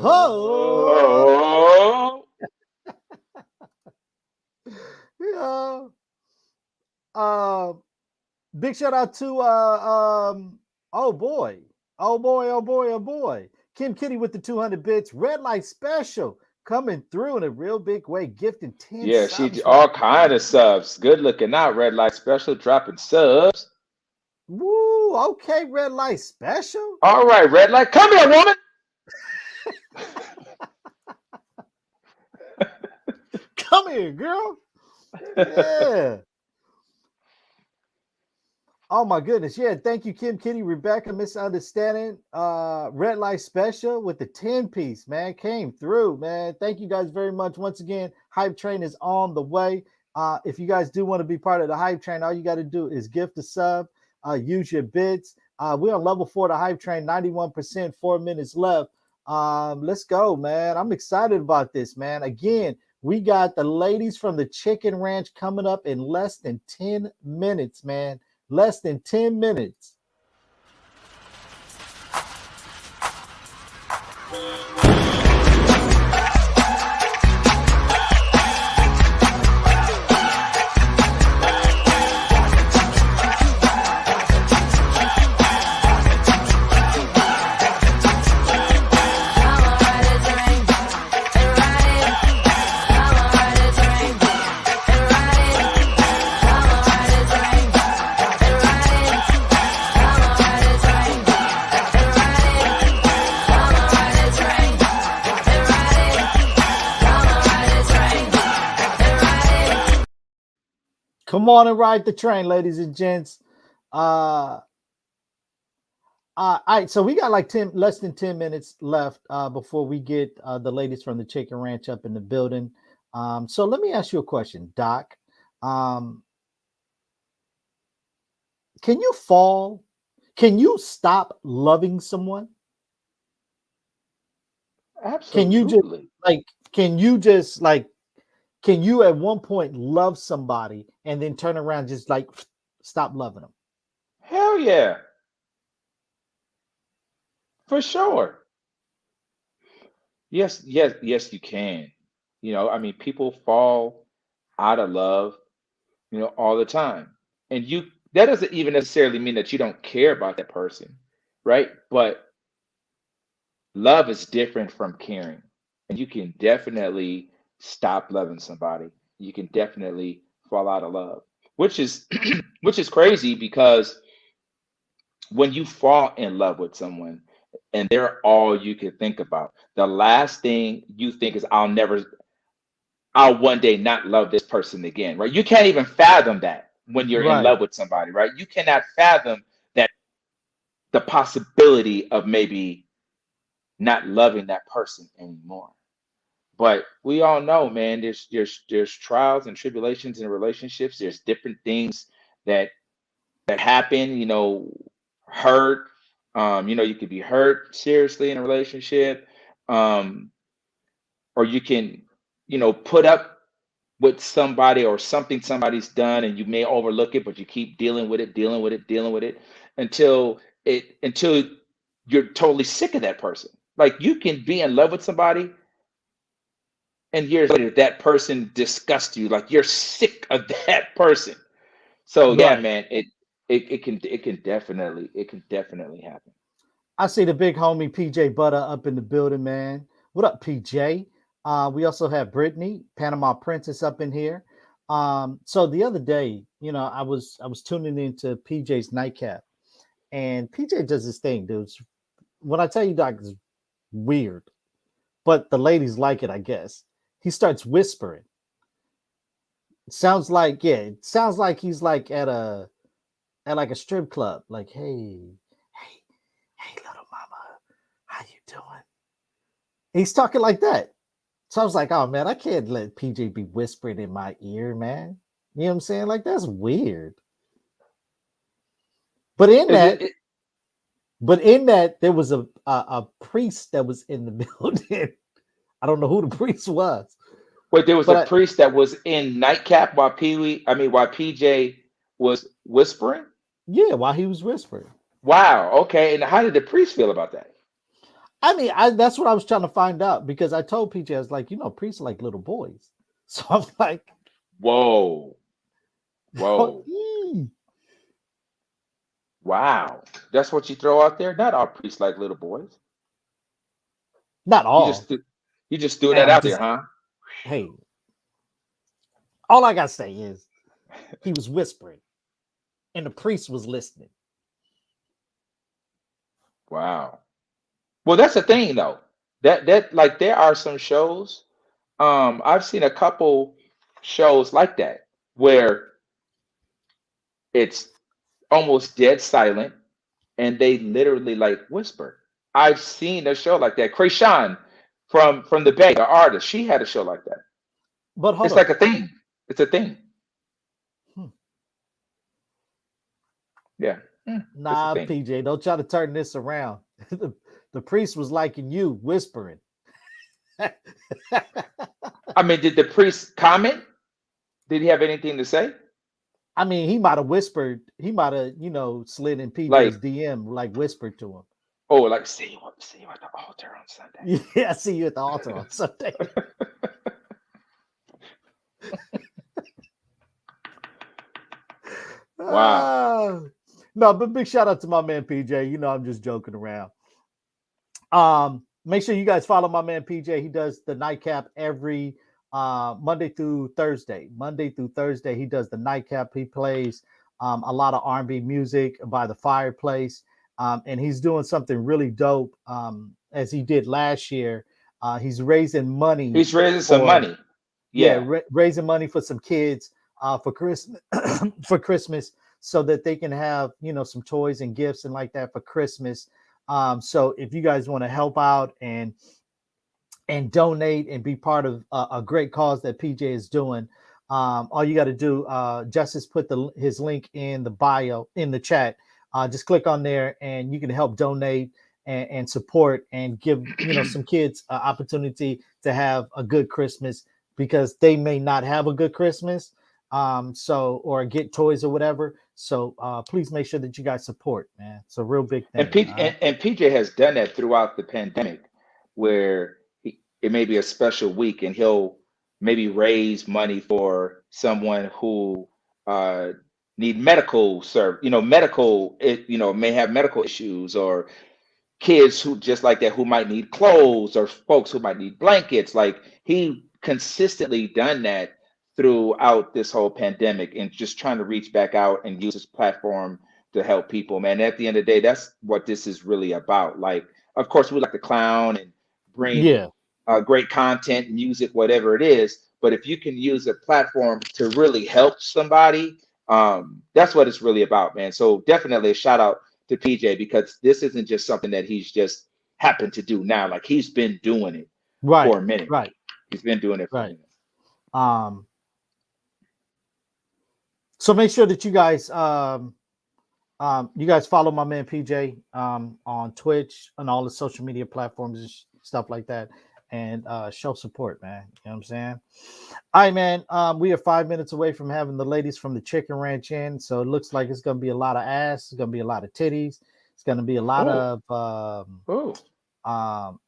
Oh. Yeah. Big shout out to oh boy, Kim Kitty with the 200 bits. Red Light Special coming through in a real big way, gifting 10 Yeah, subs. she all kind of subs. Good looking out. Red Light Special dropping subs. Woo, okay, Red Light Special. All right, Red Light, come here, woman. Come here, girl. Yeah. Oh my goodness. Yeah. Thank you, Kim Kitty, Rebecca, Misunderstanding. Red Light Special with the 10-piece, man. Came through, man. Thank you guys very much. Once again, Hype Train is on the way. If you guys do want to be part of the Hype Train, all you got to do is gift a sub, use your bits. We're on level 4 of the Hype Train, 91%, 4 minutes left. Let's go, man. I'm excited about this, man. Again, we got the ladies from the Chicken Ranch coming up in less than 10 minutes, man. Less than 10 minutes. Come on and ride the train, ladies and gents. All right, so we got like less than 10 minutes left before we get the ladies from the Chicken Ranch up in the building. So let me ask you a question, Doc. Can you fall? Can you stop loving someone? Absolutely. Can you at one point love somebody and then turn around and just like stop loving them? Hell yeah. For sure. Yes, you can. You know, I mean, people fall out of love, you know, all the time. And that doesn't even necessarily mean that you don't care about that person, right? But love is different from caring. And you can definitely stop loving somebody. You can definitely fall out of love, which is which is crazy because when you fall in love with someone and they're all you can think about, the last thing you think is, I'll one day not love this person again, right? You can't even fathom that when you're in Right. love with somebody, right? You cannot fathom that, the possibility of maybe not loving that person anymore. But we all know, man, there's trials and tribulations in relationships. There's different things that happen, hurt. You could be hurt seriously in a relationship. Um, or you can, put up with somebody or something somebody's done, and you may overlook it, but you keep dealing with it, until you're totally sick of that person. Like, you can be in love with somebody, and years later that person disgusts you. Like, you're sick of that person. So yeah, Right. man, it can definitely happen. I see the big homie PJ Butter up in the building, man. What up, PJ? We also have Brittany, Panama Princess, up in here. So the other day, I was tuning into PJ's nightcap, and PJ does this thing, dude. When I tell you, Doc, it's weird, but the ladies like it, I guess. He starts whispering. It sounds like he's like at like a strip club. Like, hey, little mama, how you doing? He's talking like that. So I was like, oh man, I can't let PJ be whispering in my ear, man. You know what I'm saying? Like, that's weird. But in that, there was a priest that was in the building. I don't know who the priest was. Wait, there was a priest that was in nightcap while PJ was whispering? Yeah, while he was whispering. Wow. Okay. And how did the priest feel about that? I mean, that's what I was trying to find out, because I told PJ, I was like, priests are like little boys. So I'm like, whoa. "Ee." Wow. That's what you throw out there? Not all priests like little boys. Not all. You just threw that out there, huh? Hey, all I gotta say is he was whispering and the priest was listening. Wow. Well, that's the thing though. That like, there are some shows. I've seen a couple shows like that where it's almost dead silent and they literally like whisper. I've seen a show like that. Krayshawn from the Bay, the artist, she had a show like that. But hold It's on. like a thing. It's a thing. Yeah. Nah, PJ, don't try to turn this around. The priest was liking you whispering. I mean, did the priest comment? Did he have anything to say? I mean, he might have whispered. He might have, slid in PJ's Like- DM, like whispered to him. Oh, like, see you at the altar on Sunday. Yeah, I see you at the altar on Sunday. Wow. No, but big shout out to my man PJ. I'm just joking around. Make sure you guys follow my man PJ. He does the nightcap every Monday through Thursday. He does the nightcap. He plays a lot of R&B music by the fireplace. And he's doing something really dope, as he did last year. He's raising money. He's raising some money. Yeah. Raising money for some kids for Christmas, so that they can have, some toys and gifts and like that for Christmas. So if you guys want to help out and donate and be part of a great cause that PJ is doing, all you got to do, Justice put his link in the bio, in the chat. Just click on there and you can help donate and support and give, some kids an opportunity to have a good Christmas, because they may not have a good Christmas, or get toys or whatever. So please make sure that you guys support, man. It's a real big thing. And PJ has done that throughout the pandemic, where it may be a special week and he'll maybe raise money for someone who need medical may have medical issues, or kids who just like that who might need clothes, or folks who might need blankets. Like, he consistently done that throughout this whole pandemic, and just trying to reach back out and use his platform to help people, man. At the end of the day, that's what this is really about. Like, of course, we like to clown and bring Yeah. great content, music, whatever it is. But if you can use a platform to really help somebody, that's what it's really about, man. So definitely a shout out to PJ, because this isn't just something that he's just happened to do now. Like, he's been doing it for a minute. Right. He's been doing it for a minute. So make sure that you guys follow my man PJ on Twitch and all the social media platforms and stuff like that, and show support, man. You know what I'm saying? All right, man. We are 5 minutes away from having the ladies from the Chicken Ranch in, so it looks like it's gonna be a lot of ass. It's gonna be a lot of titties. It's gonna be a lot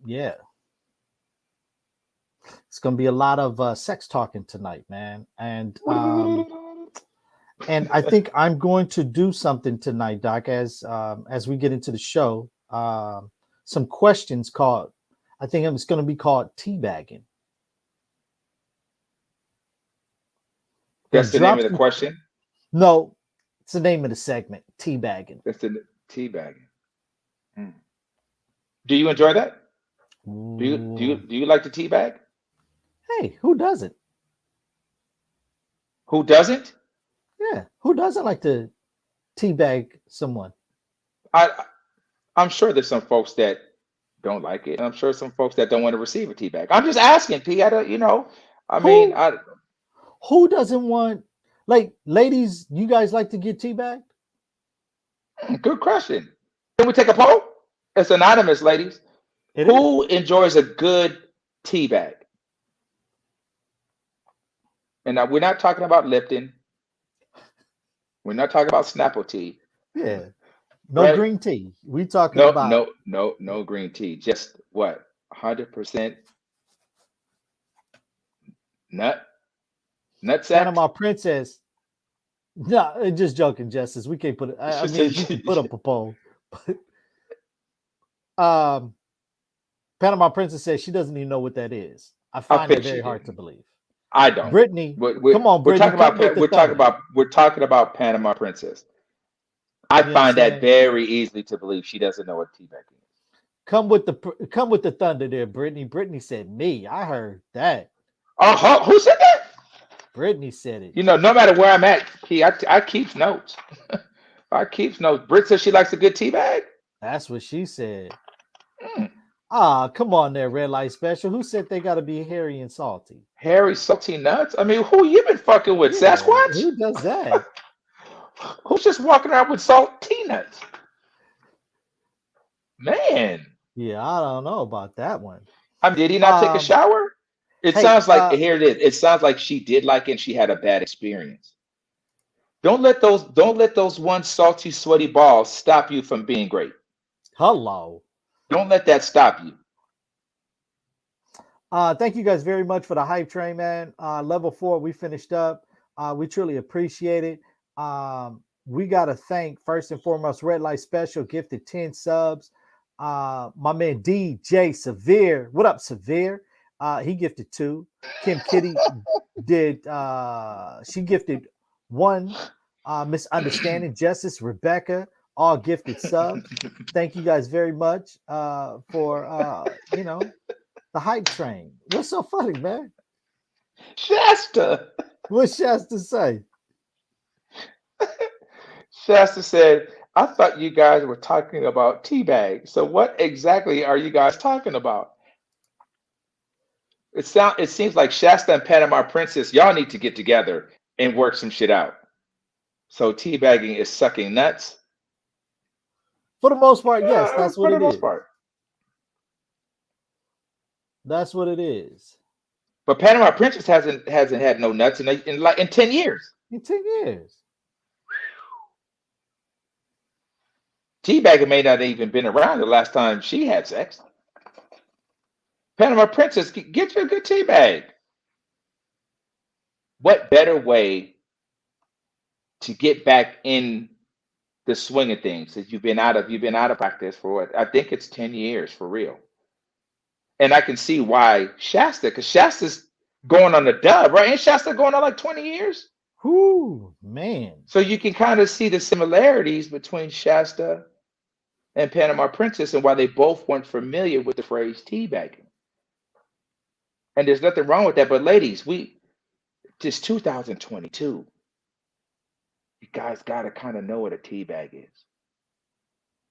yeah. It's gonna be a lot of sex talking tonight, man. And I think I'm going to do something tonight, Doc, as we get into the show. Some questions called, I think it's going to be called teabagging. That's the name of the question? No, it's the name of the segment, teabagging. That's the teabagging. Do you enjoy that? Do you like to teabag? Hey, who doesn't? Who doesn't? Yeah, who doesn't like to teabag someone? I'm sure there's some folks that don't like it. I'm sure some folks that don't want to receive a teabag. I'm just asking, P. I don't, who doesn't want, like, ladies, you guys like to get teabagged? Good question. Can we take a poll? It's anonymous, ladies. Who enjoys a good teabag? And now we're not talking about Lipton. We're not talking about Snapple tea. Yeah. No green tea. We talking about no green tea. Just what? 100% nut sack? Panama Princess. No, just joking, Justice. We can't put it. I mean, you can put up a poll. But Panama Princess says she doesn't even know what that is. I find it very hard to believe. I don't. Brittany, come on, Brittany. We're talking about Panama Princess. I find that very easily to believe she doesn't know what teabagging is. Come with the thunder there, Brittany. Brittany said me. I heard that. Who said that? Brittany said it. You know, no matter where I'm at, I keep notes. I keep notes. Britt says she likes a good teabag. That's what she said. Come on there, Red Light Special. Who said they got to be hairy and salty? Hairy, salty nuts? I mean, who you been fucking with? Yeah, Sasquatch? Who does that? Who's just walking around with salty nuts? Man. Yeah, I don't know about that one. Did he not take a shower? It sounds like, here it is. It sounds like she did like it and she had a bad experience. Don't let those one salty, sweaty balls stop you from being great. Hello. Don't let that stop you. Thank you guys very much for the hype train, man. Level 4, we finished up. We truly appreciate it. We got to thank, first and foremost, Red Light Special, gifted 10 subs. My man DJ Severe. What up, Severe? He gifted 2. Kim Kitty did, she gifted 1. Misunderstanding Justice, Rebecca, all gifted subs. Thank you guys very much for the hype train. What's so funny, man? Shasta. What's Shasta say? Shasta said, I thought you guys were talking about teabag. So what exactly are you guys talking about? It seems like Shasta and Panama Princess, y'all need to get together and work some shit out. So teabagging is sucking nuts. For the most part, yes, that's what it is. For the most part. That's what it is. But Panama Princess hasn't had no nuts in 10 years. In 10 years. Teabagging may not have even been around the last time she had sex. Panama Princess, get you a good teabag. What better way to get back in the swing of things that you've been out of practice for what? I think it's 10 years for real. And I can see why Shasta, because Shasta's going on the dub, right? Ain't Shasta going on like 20 years? Whoo, man. So you can kind of see the similarities between Shasta and Panama Princess and why they both weren't familiar with the phrase teabagging. And there's nothing wrong with that. But ladies, it's 2022. You guys got to kind of know what a teabag is.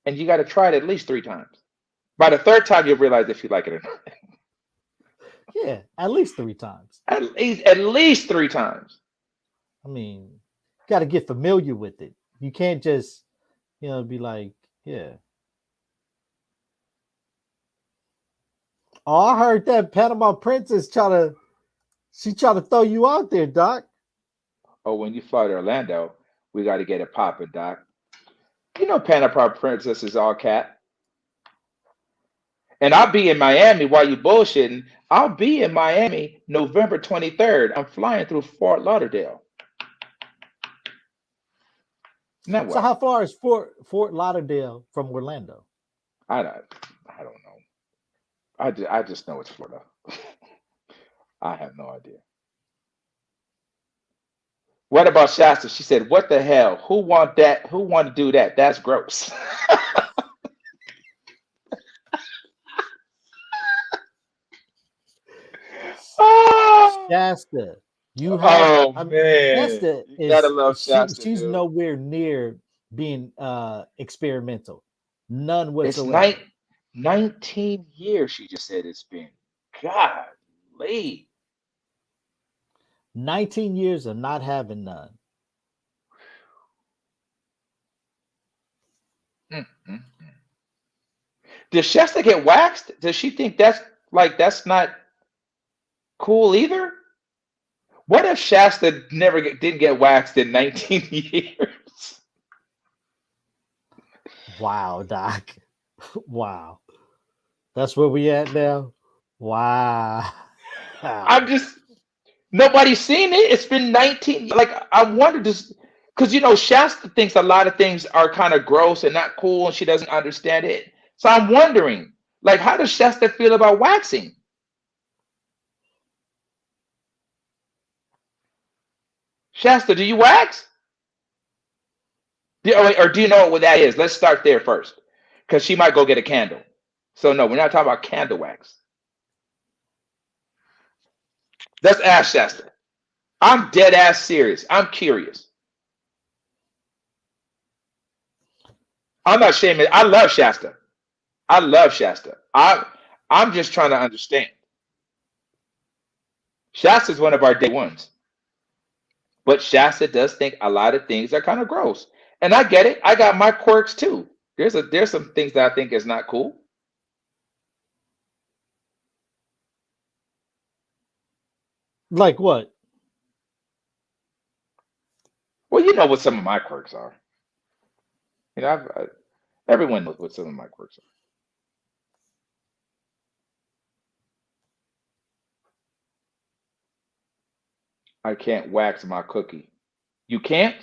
And you got to try it at least 3 times. By the third time, you'll realize if you like it or not. Yeah, at least 3 times. At least 3 times. I mean, got to get familiar with it. You can't just, be like, yeah. Oh, I heard that Panama Princess try to throw you out there, Doc. Oh, when you fly to Orlando, we got to get it popping, Doc. You know Panama Princess is all cat. And I'll be in Miami while you bullshitting. I'll be in Miami November 23rd. I'm flying through Fort Lauderdale. Now So how far is Fort Lauderdale from Orlando? I don't know. I just know it's Florida. I have no idea. What about Shasta? She said, "What the hell? Who want that? Who want to do that? That's gross." Shasta, you have. Man, Shasta you gotta love Shasta. She's dude. nowhere near being experimental, none whatsoever. It's 19 years. She just said it's been. Golly. 19 years of not having none. Mm-hmm. Does Shasta get waxed? Does she think that's not cool either? What if Shasta didn't get waxed in 19 years? Wow, Doc. Wow. That's where we at now. Wow. Nobody's seen it. It's been 19. Like, I wonder because Shasta thinks a lot of things are kind of gross and not cool, and she doesn't understand it. So I'm wondering, like, how does Shasta feel about waxing? Shasta, do you wax? Or do you know what that is? Let's start there first, because she might go get a candle. So no, we're not talking about candle wax. Let's ask Shasta. I'm dead ass serious. I'm curious. I'm not shaming. I love Shasta. I'm just trying to understand. Shasta's one of our day ones. But Shasta does think a lot of things are kind of gross. And I get it. I got my quirks too. There's some things that I think is not cool. Like what? Well, you know what some of my quirks are. Everyone knows what some of my quirks are. I can't wax my cookie. You can't?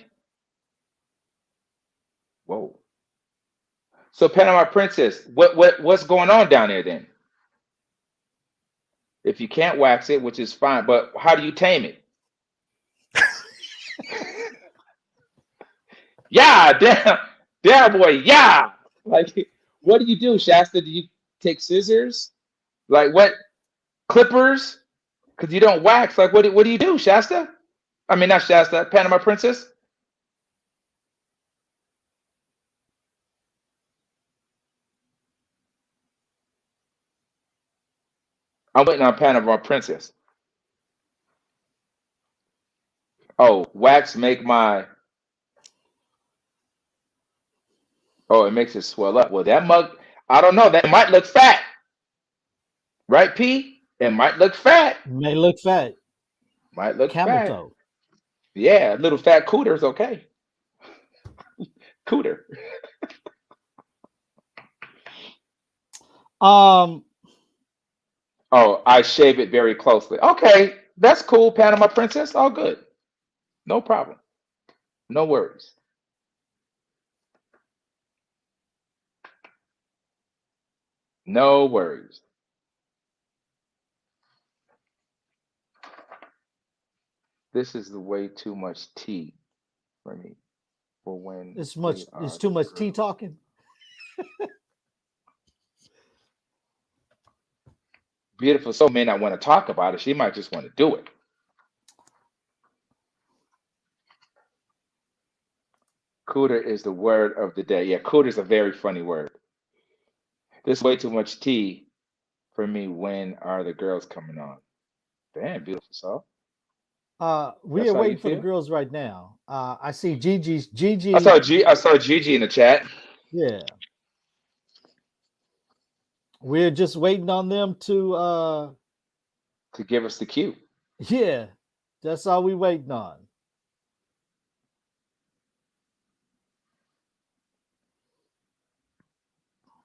Whoa. So Panama Princess, what's going on down there then? If you can't wax it, which is fine, but how do you tame it? Yeah, damn boy, yeah. Like, what do you do, Shasta? Do you take scissors? Like what? Clippers? Because you don't wax. Like what do you do, Shasta? I mean, not Shasta, Panama Princess. I'm waiting on Panama Princess. Oh, wax make my. Oh, it makes it swell up. Well, that mug, I don't know. That might look fat. Right, P? It might look fat. May look fat. Might look Camel fat. toe. Yeah, little fat cooter's okay. Cooter. Um. Oh, I shave it very closely. Okay, that's cool, Panama Princess. All good. No problem. No worries. No worries. This is the way too much tea for me. For when It's they much. It's are too the much tea girls. talking. Beautiful soul may not want to talk about it. She might just want to do it. Cooter is the word of the day. Yeah, cooter is a very funny word. There's way too much tea for me. When are the girls coming on? Damn, beautiful soul. We That's are how you waiting for the feel? girls right now. I see I Gigi. saw I saw Gigi in the chat Yeah, we're just waiting on them to. to give us the cue. Yeah, that's all we waiting on.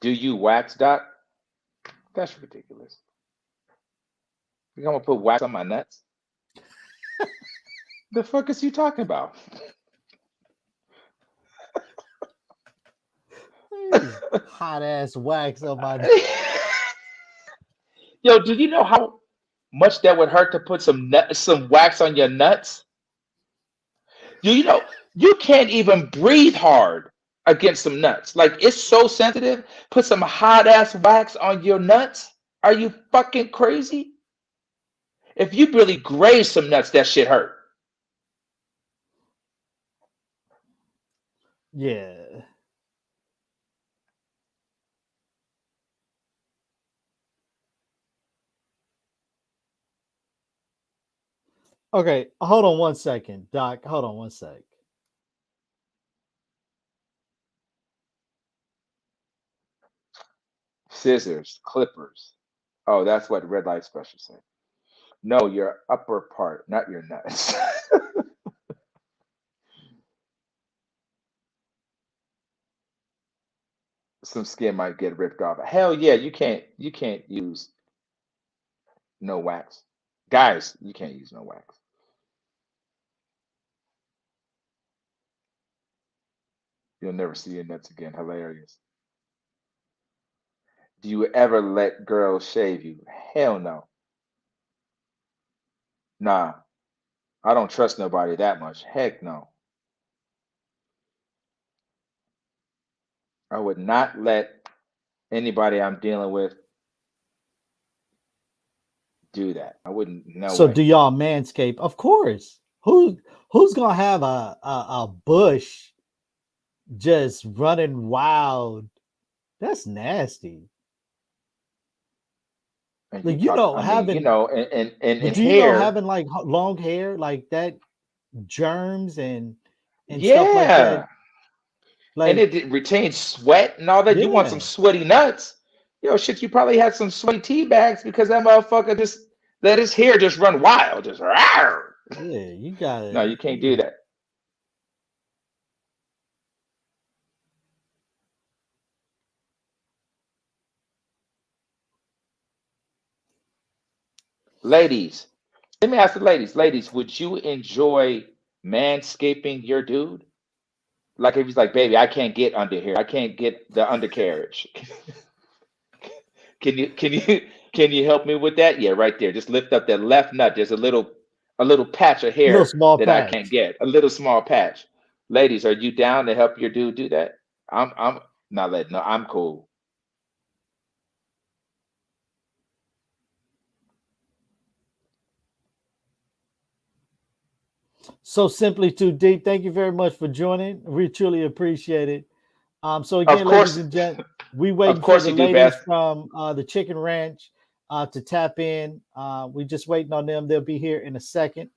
Do you wax, Doc? That's ridiculous. You gonna put wax on my nuts? The fuck is you talking about? Hot ass wax on my. Yo, do you know how much that would hurt to put some wax on your nuts? Do you know you can't even breathe hard against some nuts? Like it's so sensitive. Put some hot ass wax on your nuts? Are you fucking crazy? If you really graze some nuts, that shit hurt. Yeah. Okay, hold on one second, Doc. Hold on one sec. Scissors, clippers. Oh, that's what red light special said. No, your upper part, not your nuts. Some skin might get ripped off. Hell yeah, you can't use no wax. Guys, you can't use no wax. You'll never see your nuts again. Hilarious. Do you ever let girls shave you? Hell no. Nah, I don't trust nobody that much. Heck no. I would not let anybody I'm dealing with do that. I wouldn't. No So way. do y'all manscape? Of course. Who's gonna have a bush just running wild? That's nasty. And you Like you talk. know I mean, having, and but do you know hair. having like long hair like that, germs and stuff like that? Yeah, and Like it retains sweat and all that. You want some yeah, sweaty nuts? Yo, shit. You probably had some sweaty tea bags because that motherfucker just let his hair just run wild. Just rawr. yeah, you No, gotta. you can't do that. Ladies, let me ask the ladies. Ladies, would you enjoy manscaping your dude? Like if he's like, baby, I can't get under here. I can't get the undercarriage. Can you can you help me with that? Yeah, right there. Just lift up that left nut. There's a little patch of Little hair small that I can't patch. get. A little small patch. Ladies, are you down to help your dude do that? I'm not letting no, I'm cool. So simply too deep. Thank you very much for joining. We truly appreciate it. So Of again, ladies course, and gents, we of waiting for course the you do, ladies Beth. from the Chicken Ranch to tap in. We just waiting on them. They'll be here in a second.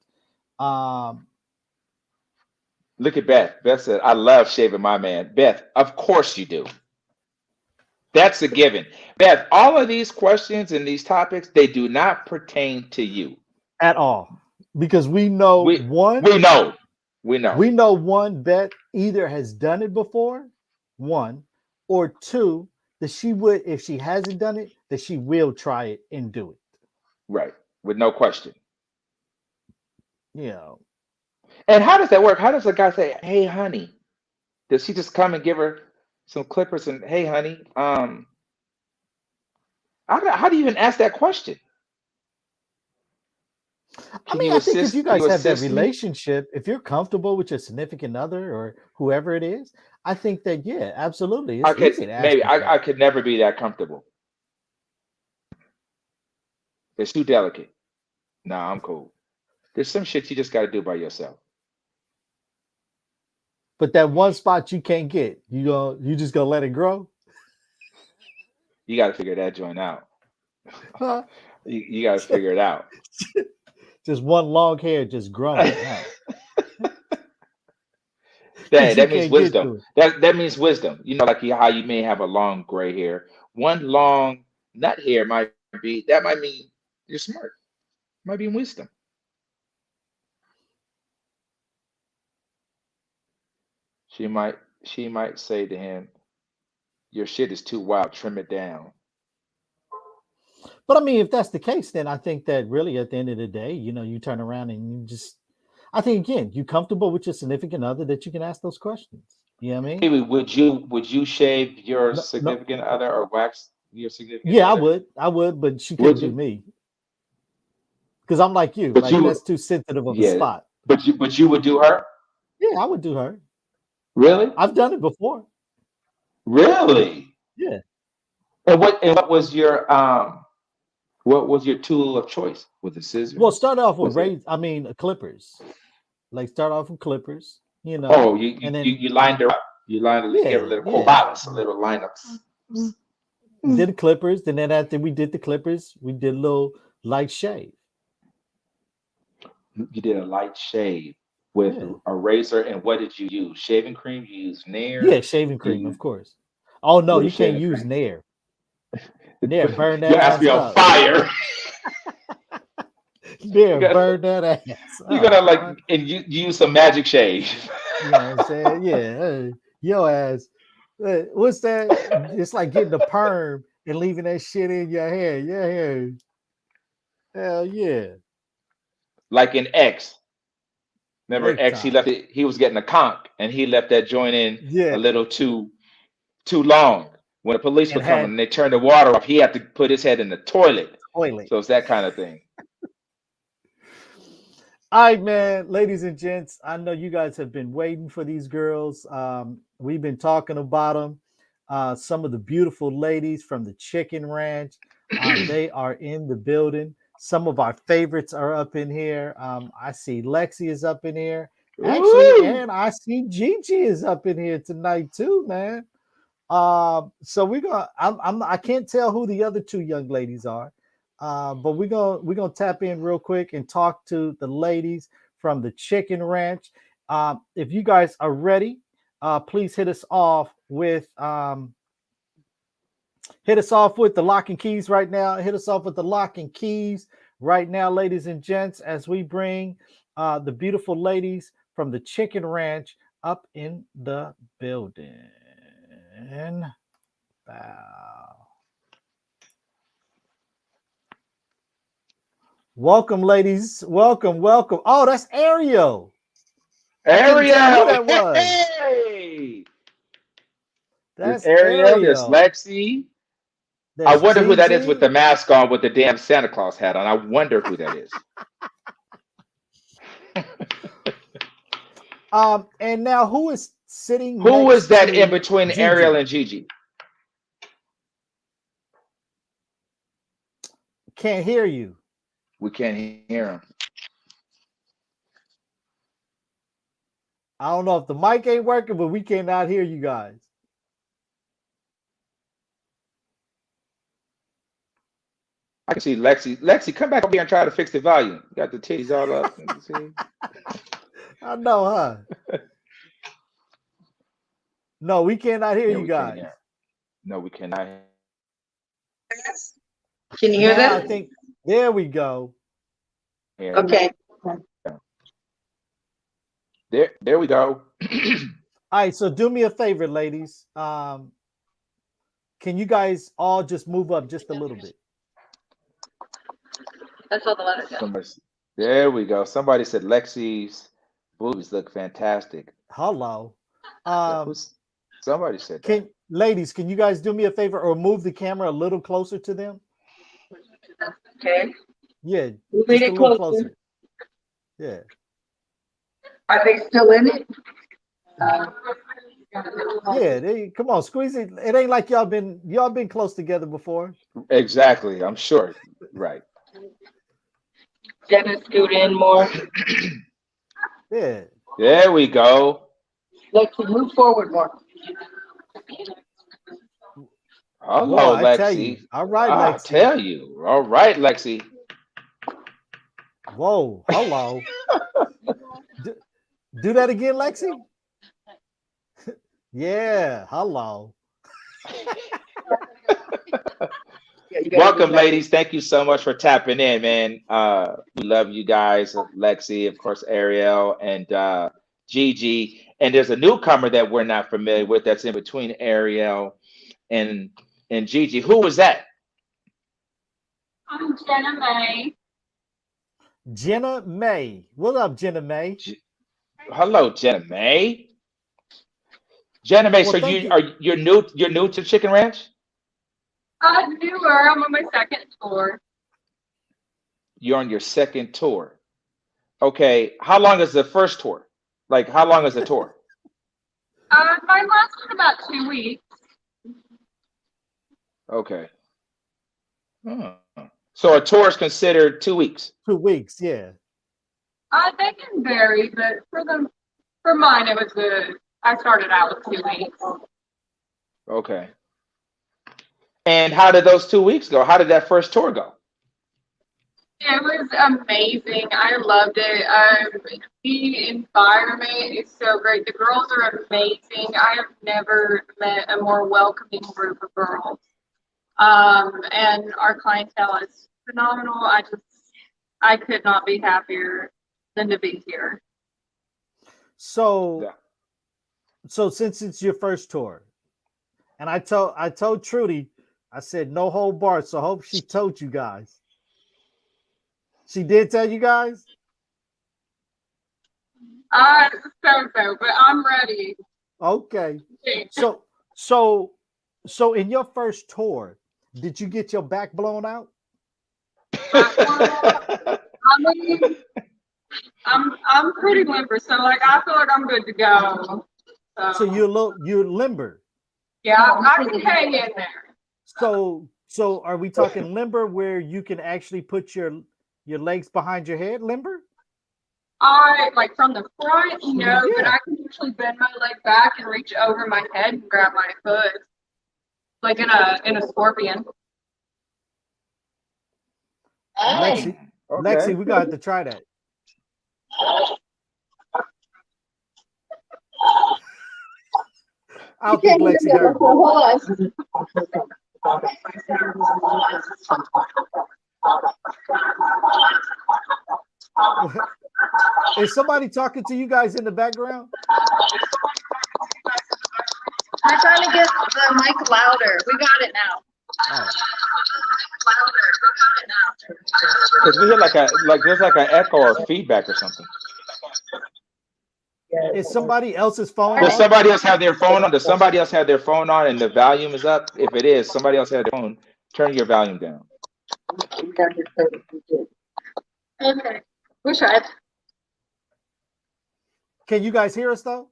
Um, Look at Beth. Beth said, I love shaving my man. Beth, of course you do. That's a given. Beth, all of these questions and these topics, they do not pertain to you. at all, because we know We one, we know. We know. we know one Beth either has done it before, one, or two, that she would, if she hasn't done it, that she will try it and do it. Right. With no question. You know, And how does that work? How does a guy say, "Hey, honey"? Does he just come and give her some clippers and, "Hey, honey"? How do you even ask that question? I mean, I think if you guys have that relationship, if you're comfortable with your significant other or whoever it is, I think that yeah, absolutely. I could never be that comfortable. It's too delicate. Nah, I'm cool. There's some shit you just got to do by yourself. But that one spot you can't get, you just gonna let it grow. You got to figure that joint out. You got to figure it out. Just one long hair just growing. That means wisdom. That means wisdom. You know, like how you may have a long gray hair. One long nut hair might mean you're smart. Might be wisdom. She might say to him, "Your shit is too wild. Trim it down." But I mean, if that's the case, then I think that really at the end of the day, you turn around and I think again, you comfortable with your significant other that you can ask those questions. You know what I mean? Hey, would you shave your significant other or wax your significant yeah, other? I would, but she couldn't do me. Because I'm like you. But that's too sensitive of a spot. But you would do her? Yeah, I would do her. Really? I've done it before. Really? Yeah. And what was your tool of choice? Was it scissors? Well, start off with clippers. Like start off with clippers, Oh, you lined her up. You lined her, give her a little cobalt, a little lineups. Did the clippers, then after we did the clippers, we did a little light shave. You did a light shave with a razor, and what did you use? Shaving cream? You used Nair? Yeah, shaving cream, of course. Oh no, you can't use Nair. Nair, burn that ass on fire. Nair, burn that ass. You gotta and you use some magic shave. You know what I'm saying? Yeah, your ass. What's that? It's like getting a perm and leaving that shit in your hair. Your hair. Hell yeah. Like in X. Remember X? He left it. He was getting a conch, and he left that joint in a little too long. When the police were coming and they turned the water off, he had to put his head in the toilet. So it's that kind of thing. All right, man, ladies and gents, I know you guys have been waiting for these girls. We've been talking about them. Some of the beautiful ladies from the Chicken Ranch, they are in the building. Some of our favorites are up in here. I see Lexi is up in here. Actually, and I see Gigi is up in here tonight too, man. So we're gonna. I can't tell who the other two young ladies are, but we're gonna tap in real quick and talk to the ladies from the Chicken Ranch. If you guys are ready, please hit us off with the lock and keys right now. Hit us off with the lock and keys right now, ladies and gents, as we bring the beautiful ladies from the Chicken Ranch up in the building. Bow. Welcome, ladies. Welcome. Oh, that's Ariel. Ariel. That was. Hey. That's Ariel. There's Lexi. I wonder who that is with the mask on with the damn Santa Claus hat on. I wonder who that is. And now who is sitting? Who is that in between Gigi? Ariel and Gigi? Can't hear you. We can't hear him. I don't know if the mic ain't working, but we cannot hear you guys. I can see Lexi. Lexi, come back over here and try to fix the volume. You got the titties all up. I know, huh? No, we cannot hear you guys. No, we cannot. Can you hear that? I think there we go. Okay. There we go. All right, so do me a favor, ladies. Can you guys all just move up just a little bit? That's all the letters. There we go. Somebody said Lexi's boobs look fantastic. Hello. Somebody said that. Ladies, can you guys do me a favor or move the camera a little closer to them? Okay. Yeah. Bring it closer. Yeah. Are they still in it? Yeah, come on, squeeze it. It ain't like y'all been close together before. Exactly. I'm sure. Right. Dennis scoot in more. Yeah. There we go. Let's move forward more. Hello, Boy, I tell you. Lexi. All right, I Lexi. tell you. All right, Lexi. Whoa, hello. Do that again, Lexi. Yeah, hello. Welcome, ladies. Thank you so much for tapping in, man. We love you guys, Lexi, of course, Ariel, and Gigi. And there's a newcomer that we're not familiar with that's in between Ariel and Gigi. Who was that? I'm Jenna May. Jenna May. What up, Jenna May? Hello, Jenna May. Jenna May, Well, so you're new to Chicken Ranch? Newer. I'm on my second tour. You're on your second tour. Okay. How long is the first tour? Like, how long is the tour? Mine lasted about 2 weeks. Okay. So a tour is considered 2 weeks. 2 weeks, yeah. They can vary, but for mine it was good. I started out with 2 weeks. Okay. And how did those 2 weeks go? How did that first tour go? It was amazing. I loved it. The environment is so great. The girls are amazing. I have never met a more welcoming group of girls. And our clientele is phenomenal. I could not be happier than to be here. So since it's your first tour, and I told Trudy, I said no hold barred. So I hope she told you guys. She did tell you guys? But I'm ready. Okay. So in your first tour, did you get your back blown out? I mean, I'm pretty limber, so like I feel like I'm good to go. So you're limber. Yeah, I can hang in there. So are we talking limber where you can actually put your legs behind your head, limber? Like from the front, no, but I can actually bend my leg back and reach over my head and grab my foot, like in a scorpion. Lexi, Okay. Lexi, we got to try that. I don't think Lexi heard me. Is somebody talking to you guys in the background? We're trying to get the mic louder. We got it now. Oh. Because we hear there's like an echo or feedback or something. Is somebody else's phone Does on? somebody else have their phone on? Does somebody else have their phone on and the volume is up? If it is, somebody else had their phone. Turn your volume down. Okay. We tried. Can you guys hear us though?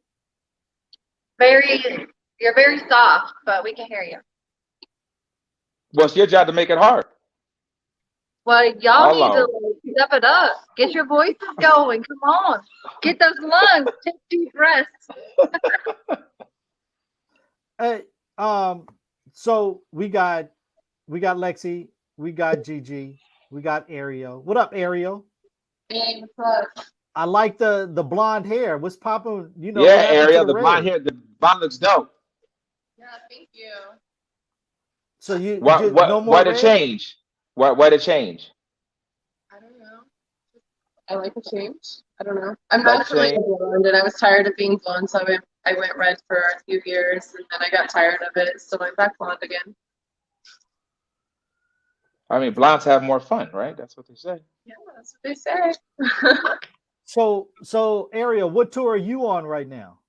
You're very soft, but we can hear you. Well, it's your job to make it hard. Well, y'all Hello. need to step it up. Get your voices going. Come on. Get those lungs. Take deep breaths. Hey, so we got Lexi, we got Gigi, we got Ariel. What up, Ariel? Hey, what's up? I like the blonde hair. What's popping? You know, Yeah, what happened to Ariel, the the blonde red? hair, the blonde looks dope. Yeah, thank you. So you What no more why the red? change? Why the change? I don't know. I like a change. I don't know. I'm Like naturally change? blonde, and I was tired of being blonde, so I went red for a few years, and then I got tired of it, so I went back blonde again. I mean, blondes have more fun, right? That's what they say. Yeah, that's what they say. So Ariel, what tour are you on right now?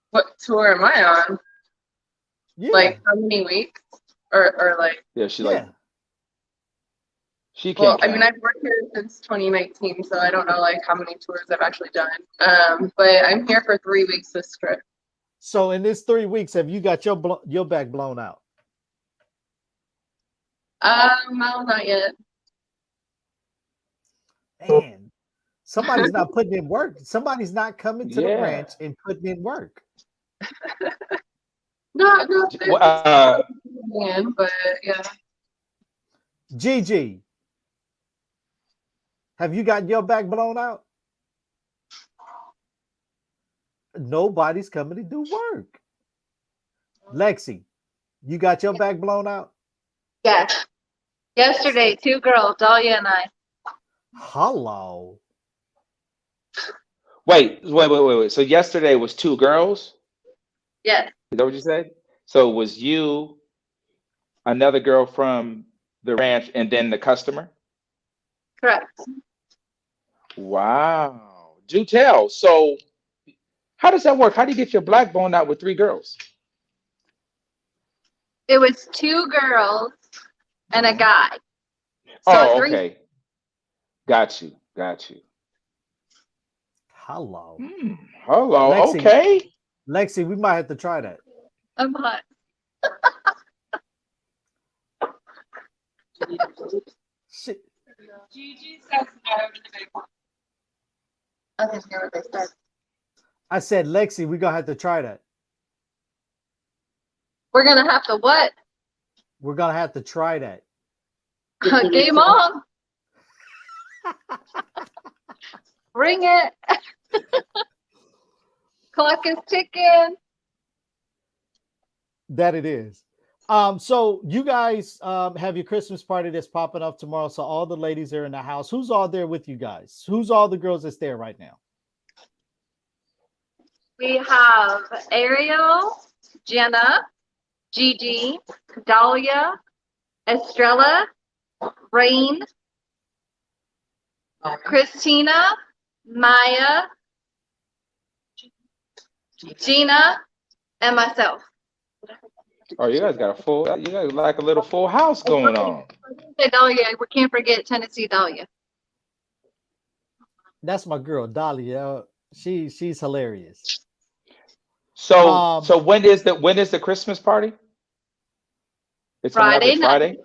What tour am I on? Yeah. Like how many weeks? Or like Yeah, she yeah. She Well, can't I mean, count. I've worked here since 2019, so I don't know like how many tours I've actually done. But I'm here for 3 weeks this trip. So in this 3 weeks, have you got your back blown out? No, not yet. Man, somebody's not putting in work. Somebody's not coming to the Yeah. ranch and putting in work. No, but yeah. Gigi, have you got your back blown out? Nobody's coming to do work. Lexi, you got your back blown out? Yes. Yesterday, 2 girls, Dahlia and I. Hello. Wait. So yesterday was 2 girls? Yes. Is that what you said? So it was you, another girl from the ranch, and then the customer? Correct. Wow. Do tell. So how does that work? How do you get your black bone out with 3 girls? It was 2 girls and a guy. So Oh, 3. okay. Got you. Hello. Hello. Lexi. Okay. Lexi, we might have to try that. I'm hot. Shit. Gigi says no to the big one. I didn't hear what they said. I said, Lexi, we're gonna have to try that. We're gonna have to what? We're gonna have to try that. Game on. Bring it. Clock is ticking. That it is. So you guys have your Christmas party that's popping up tomorrow. So all the ladies are in the house. Who's all there with you guys? Who's all the girls that's there right now? We have Ariel, Jenna, Gigi, Dahlia, Estrella, Rain, Christina, Maya, Gina, and myself. Oh, you guys got like a little full house going on. Say Dahlia, we can't forget Tennessee Dahlia. That's my girl, Dahlia. She's hilarious. So when is the Christmas party? It's Friday Friday.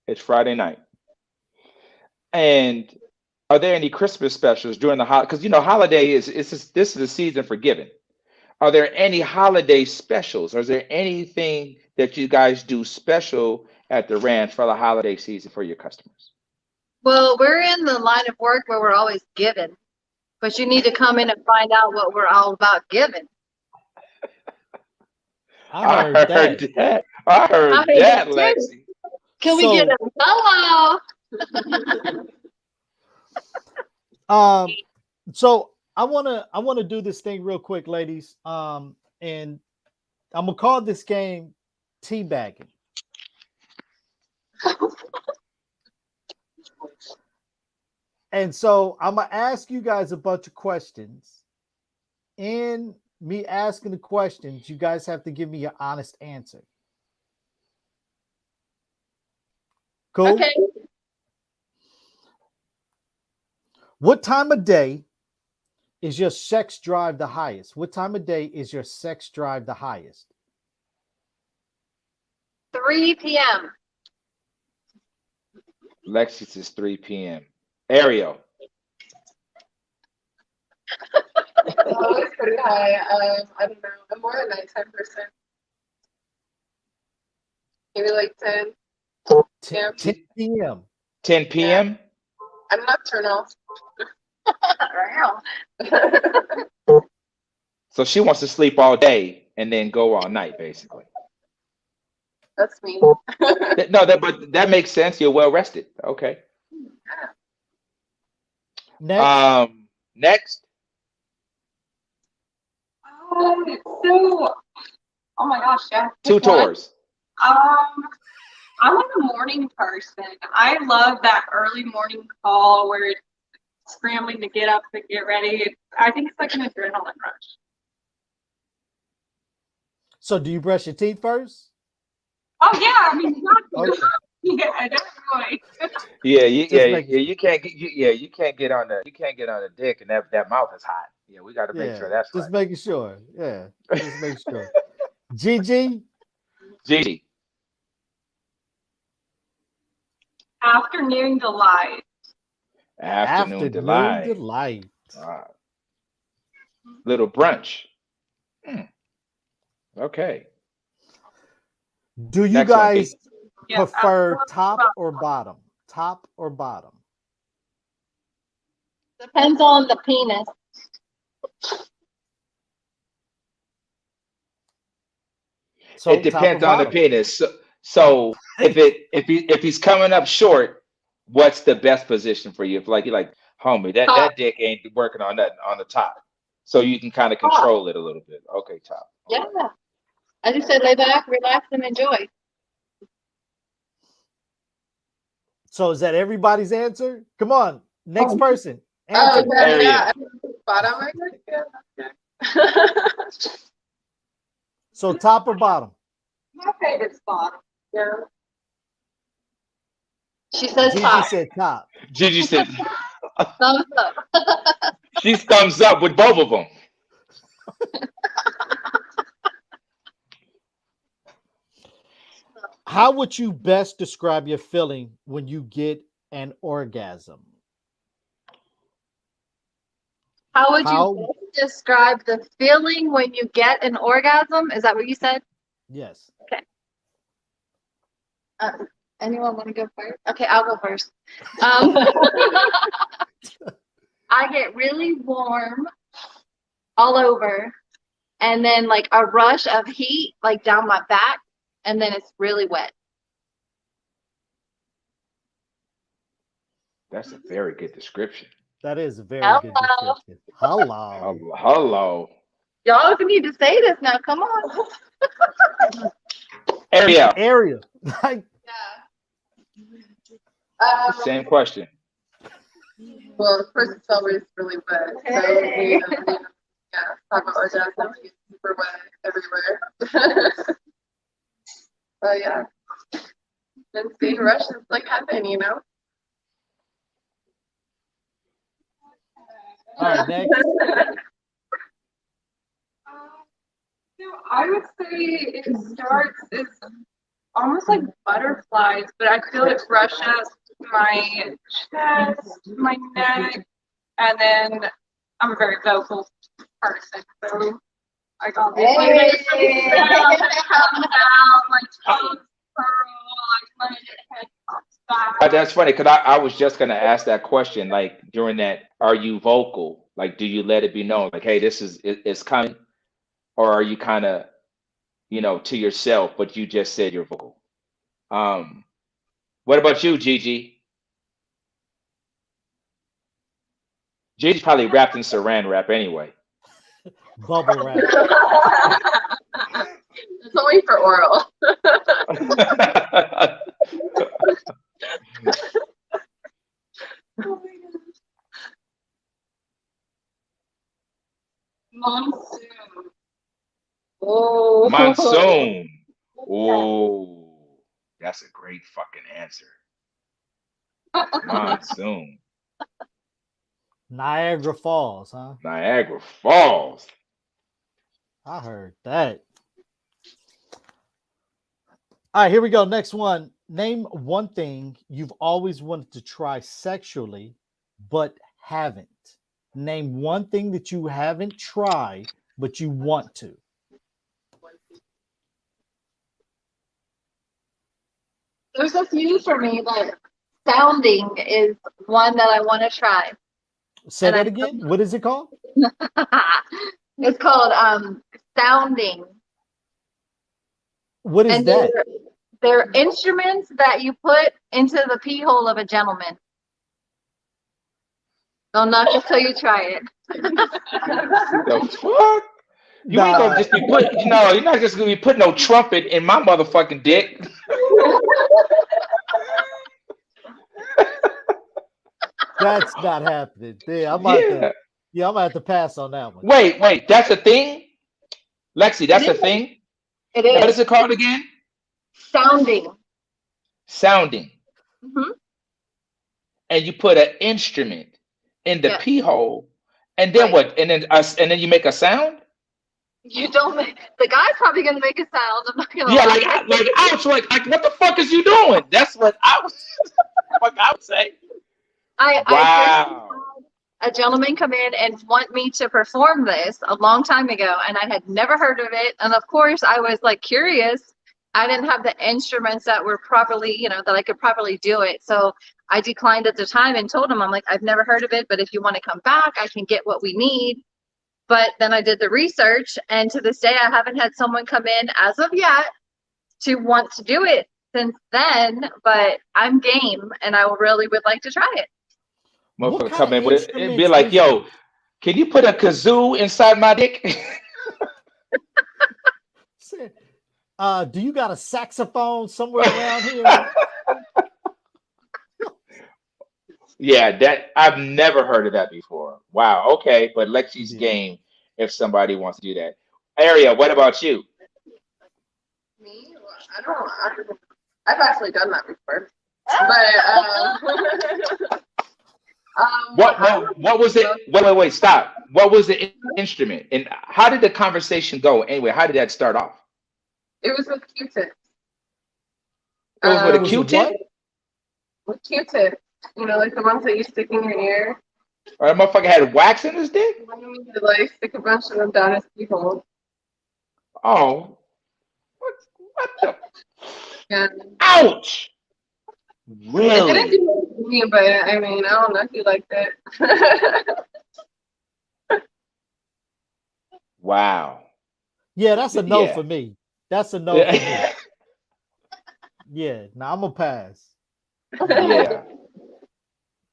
It's Friday night. And are there any Christmas specials during the holiday? Because holiday this is the season for giving. Are there any holiday specials? Or is there anything that you guys do special at the ranch for the holiday season for your customers? Well, we're in the line of work where we're always giving, but you need to come in and find out what we're all about giving. I heard that. I heard that, Lexi. Can we get a hello? So I wanna do this thing real quick, ladies. And I'm gonna call this game teabagging. And so I'm gonna ask you guys a bunch of questions. In me asking the questions, you guys have to give me your honest answer. Cool. Okay. What time of day is your sex drive the highest? What time of day is your sex drive the highest? 3 p.m. Lexi says 3 p.m. Ariel. Oh, it's pretty high. I don't know. I'm more than 10%. Maybe like 10. 10 p.m. 10 p.m. I'm nocturnal. So she wants to sleep all day and then go all night, basically. That's me. No, but that makes sense. You're well rested. Okay. Next. Next. So, oh my gosh, yeah. 2 tours. I'm like a morning person. I love that early morning call where it's scrambling to get up and get ready. I think it's like an adrenaline rush. So do you brush your teeth first? Oh yeah, I mean, Okay. Yeah, definitely. You can't get you can't get on the dick and that mouth is hot. Yeah, we got to make sure that's just right. making sure. Yeah, just make sure. Gigi, Gigi, Afternoon delight. afternoon delight. delight. Little brunch. Okay. Do you Next one, guys Pete. Yeah, prefer afternoon top delight. or bottom? Top or bottom? Depends on the penis. So It top or depends on the bottom? penis. So if he's coming up short, what's the best position for you? If you're like, homie, that dick ain't working on nothing on the top. So you can kind of control it a little bit. Okay, top. Yeah. I just said lay back, relax, and enjoy. So is that everybody's answer? Come on, next person. Answer. Yeah. Bottom, I guess. Yeah. So top or bottom? My favorite's bottom. Yeah. She says Gigi top. said top. Gigi said Thumbs up. she's thumbs up with both of them. How would you best describe your feeling when you get an orgasm? How would you describe the feeling when you get an orgasm? Is that what you said? Yes. Okay. Anyone want to go first? Okay, I'll go first. I get really warm all over, and then like a rush of heat like down my back, and then it's really wet. That's a very good description. That is a very Hello. good description. Hello. Hello. Y'all need to say this now. Come on. Ariel. Area. Like, Same question. Well, first it's always really wet. So we talk about orgasm, it's super wet everywhere. But yeah. Then seeing rushes like heaven, you know? all right, next. So I would say it starts, it's almost like butterflies, but I feel it rushes my chest, my neck, and then I'm a very vocal person, so I got this come down, my toes curl, like my head pops back. That's funny because I was just gonna ask that question. Like during that, are you vocal? Like, do you let it be known? Like, hey, this is it's coming, or are you kind of, to yourself? But you just said you're vocal. What about you, Gigi? Gigi's probably wrapped in saran wrap anyway. Bubble wrap. It's only for oral. Monsoon. Oh. Monsoon. Oh, that's a great fucking answer. Monsoon. Niagara Falls, huh? Niagara Falls. I heard that. All right, here we go. Next one. Name one thing you've always wanted to try sexually, but haven't. Name one thing that you haven't tried, but you want to. There's a few for me, but sounding is one that I want to try. Say that again. What is it called? It's called sounding. What is that? They're instruments that you put into the pee hole of a gentleman. Don't knock it till you try it. The fuck? You ain't gonna just be putting, you're not just gonna be putting no trumpet in my motherfucking dick. That's not happening. Yeah, I'm gonna have to pass on that one. Wait, that's a thing? Lexi, that's a thing? It is. What is it called again? Sounding. sounding, Mhm. and you put an instrument in the Yeah. pee hole, and then Right. what? And then you make a sound? You don't make the guy's probably gonna make a sound. I'm not gonna Yeah, lie. like ouch, like what the fuck is you doing? That's what I was what I would say. I just Wow. had a gentleman come in and want me to perform this a long time ago, and I had never heard of it. And of course, I was like curious. I didn't have the instruments that were properly, that I could properly do it. So I declined at the time and told him, I'm like, I've never heard of it, but if you want to come back, I can get what we need. But then I did the research, and to this day, I haven't had someone come in as of yet to want to do it since then. But I'm game, and I really would like to try it. What Motherfucker kind come of in with it. It'd be instruments like, is yo, can you put a kazoo inside my dick? do you got a saxophone somewhere around here? Yeah, that I've never heard of that before. Wow. Okay, but Lexi's game if somebody wants to do that. Aria, what about you? Me? I've actually done that before. But What was it? Wait, stop. What was the instrument? And how did the conversation go? Anyway, how did that start off? it was with Q-tips. It was with a was a Q-tip? With Q-tips. Like the ones that you stick in your ear. Or that motherfucker had wax in his dick? And then you could like stick a bunch of them down his pee hole. Oh. What the? Yeah. Ouch! It didn't Really? do it to me, but I mean, I don't know if you liked it. Wow. Yeah, that's a no Yeah. for me. That's a no for me. Yeah, now I'm gonna pass. Yeah.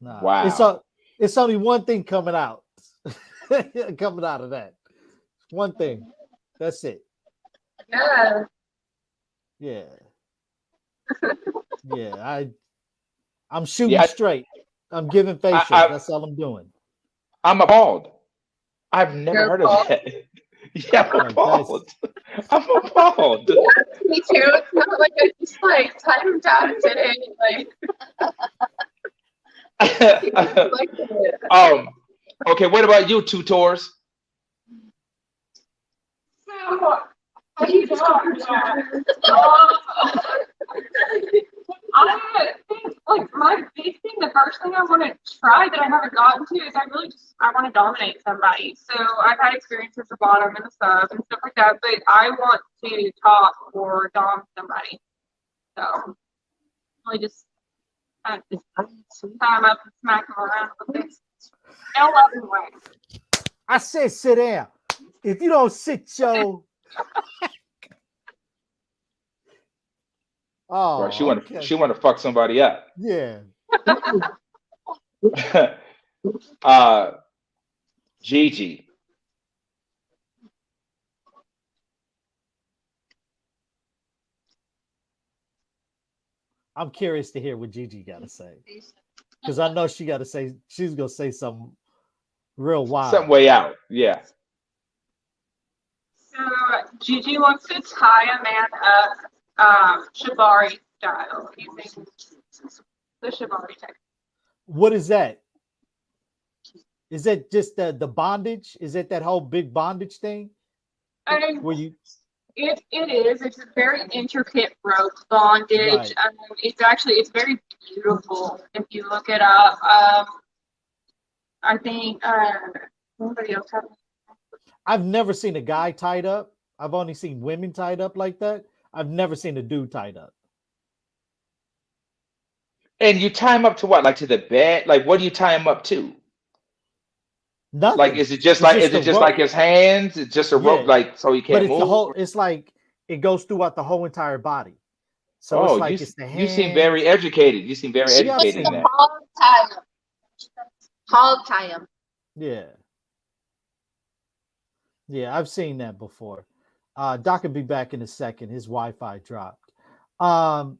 Nah, Wow. it's only one thing coming out, coming out of that. One thing. That's it. Yeah. Yeah. Yeah, I'm shooting Yeah, straight. I'm giving facials. That's all I'm doing. I'm appalled. I've never You're heard appalled? of that. Yeah, I'm Like, appalled. I'm appalled. Me too. It's not like I just like tied him down and did it. Like it. Okay, what about you, two tours? What do you do? I think like my big thing, the first thing I want to try that I haven't gotten to is I want to dominate somebody. So I've had experience with the bottom and the sub and stuff like that, but I want to top or dom somebody. So really just kind of tie them up and smack them around a little bit. In a loving way. I said sit down. If you don't sit your oh, Right, she okay. want to fuck somebody up. Yeah. Gigi. I'm curious to hear what Gigi got to say, because I know she's gonna say something real wild. Something way out. Yeah. So Gigi wants to tie a man up shibari style using the shibari technique. What is that? Is that just the bondage? Is it that whole big bondage thing? Where you It is. It's a very intricate rope bondage. Right. It's very beautiful if you look it up. I think somebody else had. I've never seen a guy tied up. I've only seen women tied up like that. I've never seen a dude tied up. And you tie him up to what? Like to the bed? Like what do you tie him up to? Nothing. Like is it just like his hands? It's just a rope, like so he can't but it's move? the whole. It's like it goes throughout the whole entire body. So it's like it's the hands. You seem very educated. You seem very educated in that. Hog tie him. Yeah. Yeah, I've seen that before. Doc will be back in a second. His Wi-Fi dropped. All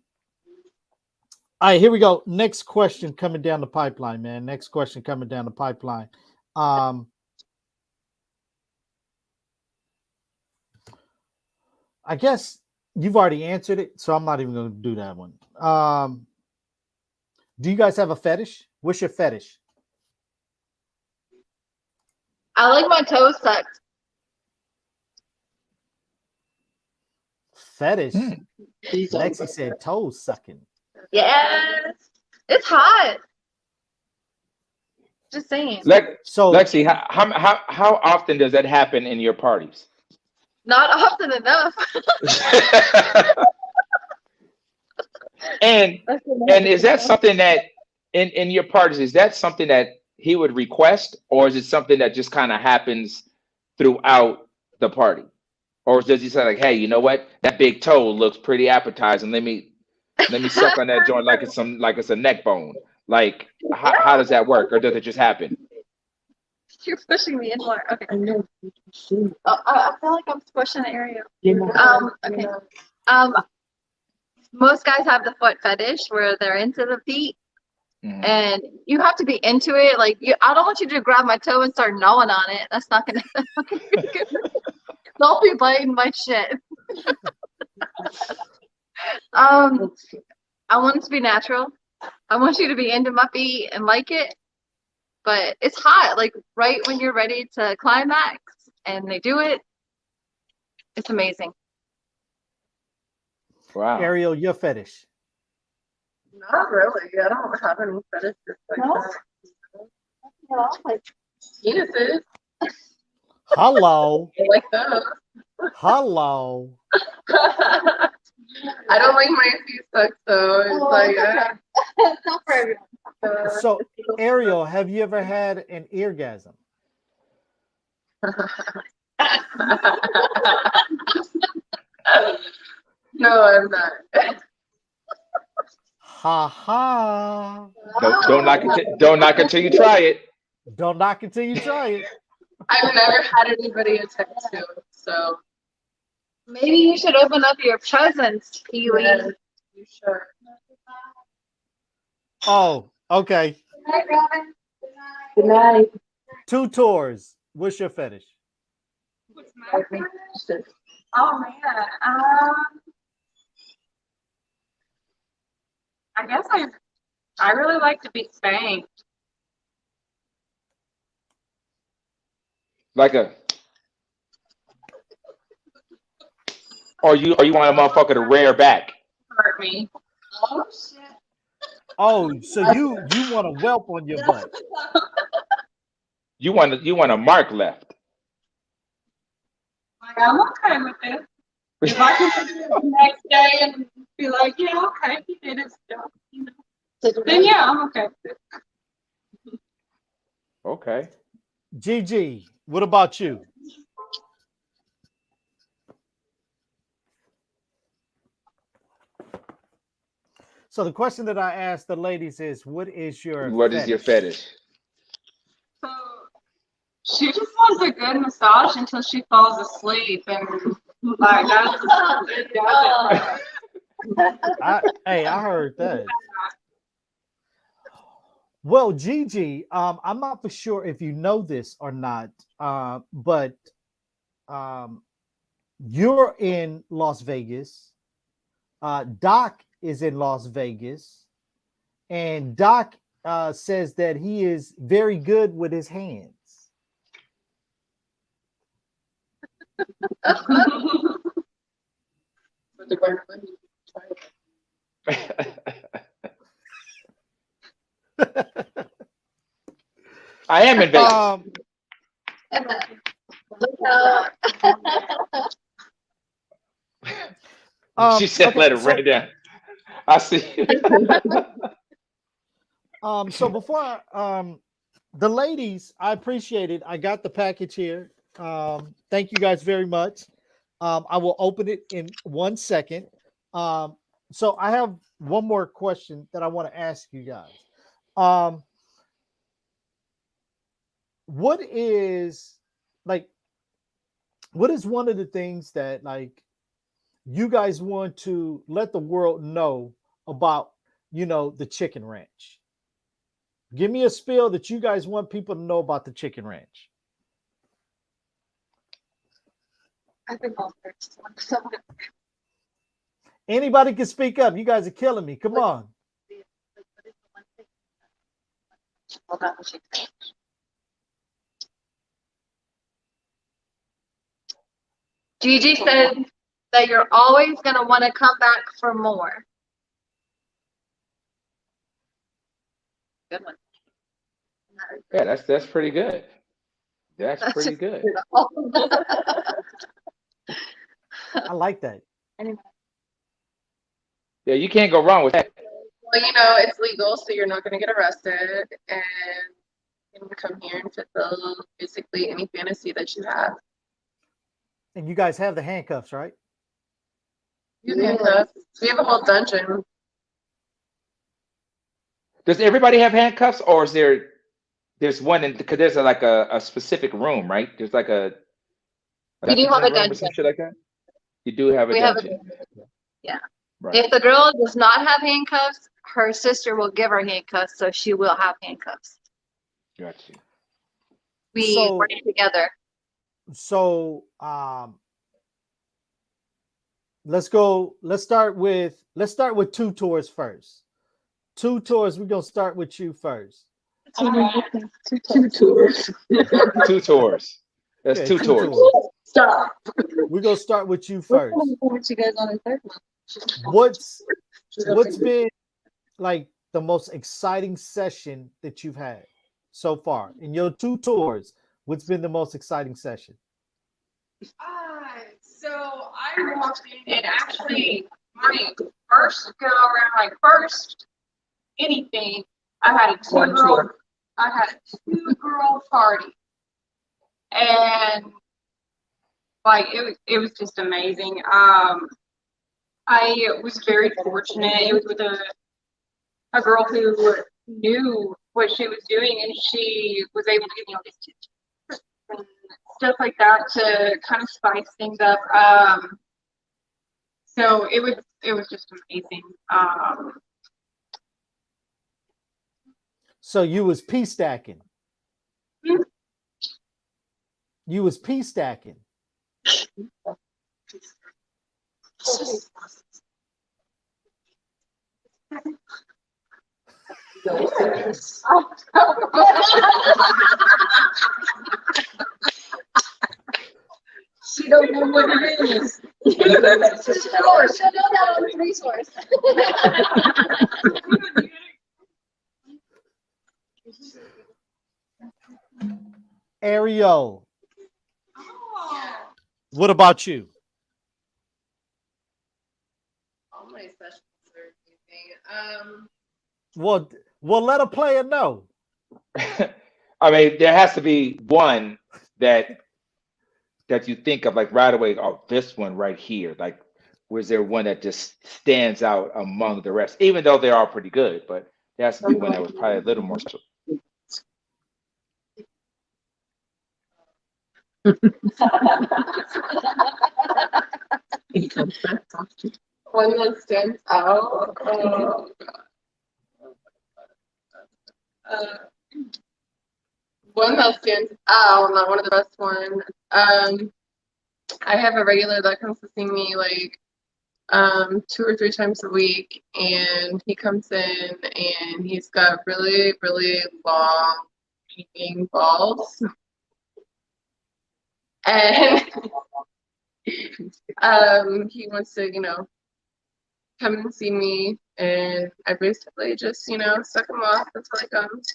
right, here we go. Next question coming down the pipeline, man. Next question coming down the pipeline. I guess You've already answered it, so I'm not even going to do that one. Do you guys have a fetish? What's your fetish? I like my toes sucked. Fetish. Lexi said toes sucking. Yes. It's hot. Just saying. So Lexi, how often does that happen in your parties? Not often enough. and is that something that in your parties, is that something that he would request, or is it something that just kind of happens throughout the party? Or does he say like, hey, you know what? That big toe looks pretty appetizing. Let me suck on that joint like it's a neck bone. Like how does that work? Or does it just happen? You're pushing me in more. Okay. I know. I feel like I'm squishing the area. Okay. Most guys have the foot fetish where they're into the feet. And you have to be into it. Like I don't want you to grab my toe and start gnawing on it. That's not gonna be good. Don't be biting my shit. I want it to be natural. I want you to be into my feet and like it. But it's hot, like right when you're ready to climax, and they do it. It's amazing. Wow. Ariel, your fetish? Not really. I don't have any fetishes like that. No, like Penises. Hello. I like those. Hello. I don't like my feet sucked, so it's like. It's not for everyone. So, Ariel, have you ever had an eargasm? No, I'm not. Ha ha. Don't knock it till you try it. Don't knock it till you try it. I've never had anybody attempt to, so. Maybe you should open up your presents, Kiwi. Yeah, you should. Oh, okay. Good night, Robin. Good night. 2 tours. What's your fetish? What's my fetish? Oh man. I guess I really like to be spanked. Or you want a motherfucker to rear back? Hurt me. Oh shit. Oh, so you want a whelp on your butt? You want a mark left? Like, I'm okay with it. If I can do it the next day and be like, yeah, okay, he did his job, you know. Then yeah, I'm okay with it. Okay. Gigi, what about you? So the question that I asked the ladies is, what is your fetish? So she just wants a good massage until she falls asleep, and like that's I heard that. Well, Gigi, I'm not for sure if you know this or not, but you're in Las Vegas. Doc is in Las Vegas, and Doc says that he is very good with his hands. I am in Vegas. She said, okay, "Let it rain down." I see. So before the ladies, I appreciate it. I got the package here. Thank you guys very much. I will open it in 1 second. So I have one more question that I want to ask you guys. What is one of the things that you guys want to let the world know about, the Chicken Ranch? Give me a spiel that you guys want people to know about the Chicken Ranch. I think I'll first. Anybody can speak up. You guys are killing me. Come on. Hold on. Gigi said that you're always going to want to come back for more. Good one. Yeah, that's pretty good. That's pretty good. I like that. Yeah, you can't go wrong with that. Well, you know, it's legal, so you're not going to get arrested, and you can come here and fulfill basically any fantasy that you have. And you guys have the handcuffs, right? You handcuffs. We have a whole dungeon. Does everybody have handcuffs, or is there's one in because there's like a specific room, right? There's like We do have a room or dungeon. some shit like that. You do have a We have a dungeon. Yeah. Right. If the girl does not have handcuffs, her sister will give her handcuffs, so she will have handcuffs. Gotcha. We So- work together. So let's start with Two Tours first. Two Tours, we're gonna start with you first. Two tours. 2 tours. That's Yeah, 2 two tours. Stop. We're gonna start with you first. What you guys on the third one? What's been like the most exciting session that you've had so far in your 2 tours? What's been the most exciting session? So I walked in, and actually my first go around, my first anything, I had a two-girl party, and like it was just amazing. I was very fortunate. It was with a girl who knew what she was doing, and she was able to give me all these tips and stuff like that to kind of spice things up. So it was just amazing. So you was P stacking. Hmm. You was P stacking. She don't know what it is. She'll know that on the resource. Ariel, what about you? All my sessions are amazing. Well, let a player know. I mean, there has to be one that you think of like right away. Oh, this one right here. Like, was there one that just stands out among the rest? Even though they're all pretty good, but there has to be one that was probably a little more special. One that stands out. One that stands out, not one of the best ones. I have a regular that comes to see me like 2 or 3 times a week, and he comes in and he's got really, really long peeping balls. And he wants to, come and see me, and I basically just, suck him off until he comes.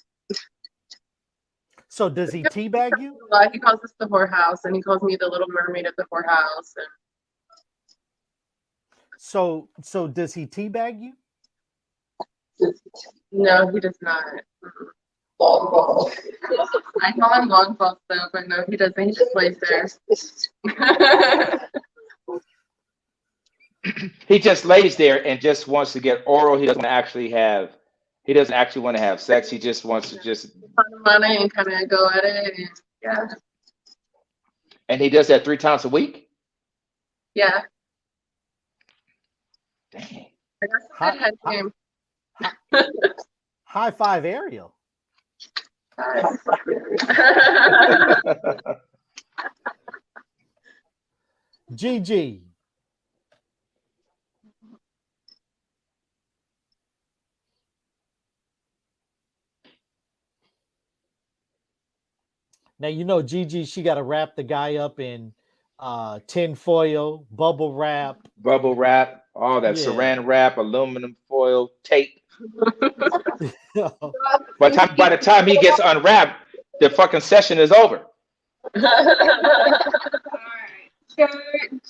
So does he teabag you? He calls us the whorehouse, and he calls me the little mermaid of the whorehouse. So does he teabag you? No, he does not. Long balls. I call him long balls though, but no, he doesn't. He just lays there. He just lays there and just wants to get oral. He doesn't actually want to have sex. He just wants to just money and kind of go at it, and yeah. And he does that 3 times a week? Yeah. Dang. I got some good head game. High five, Ariel. Gigi. Now you know Gigi, she got to wrap the guy up in tin foil, bubble wrap, all that yeah. saran wrap, aluminum foil, tape. By the time he gets unwrapped, the fucking session is over. So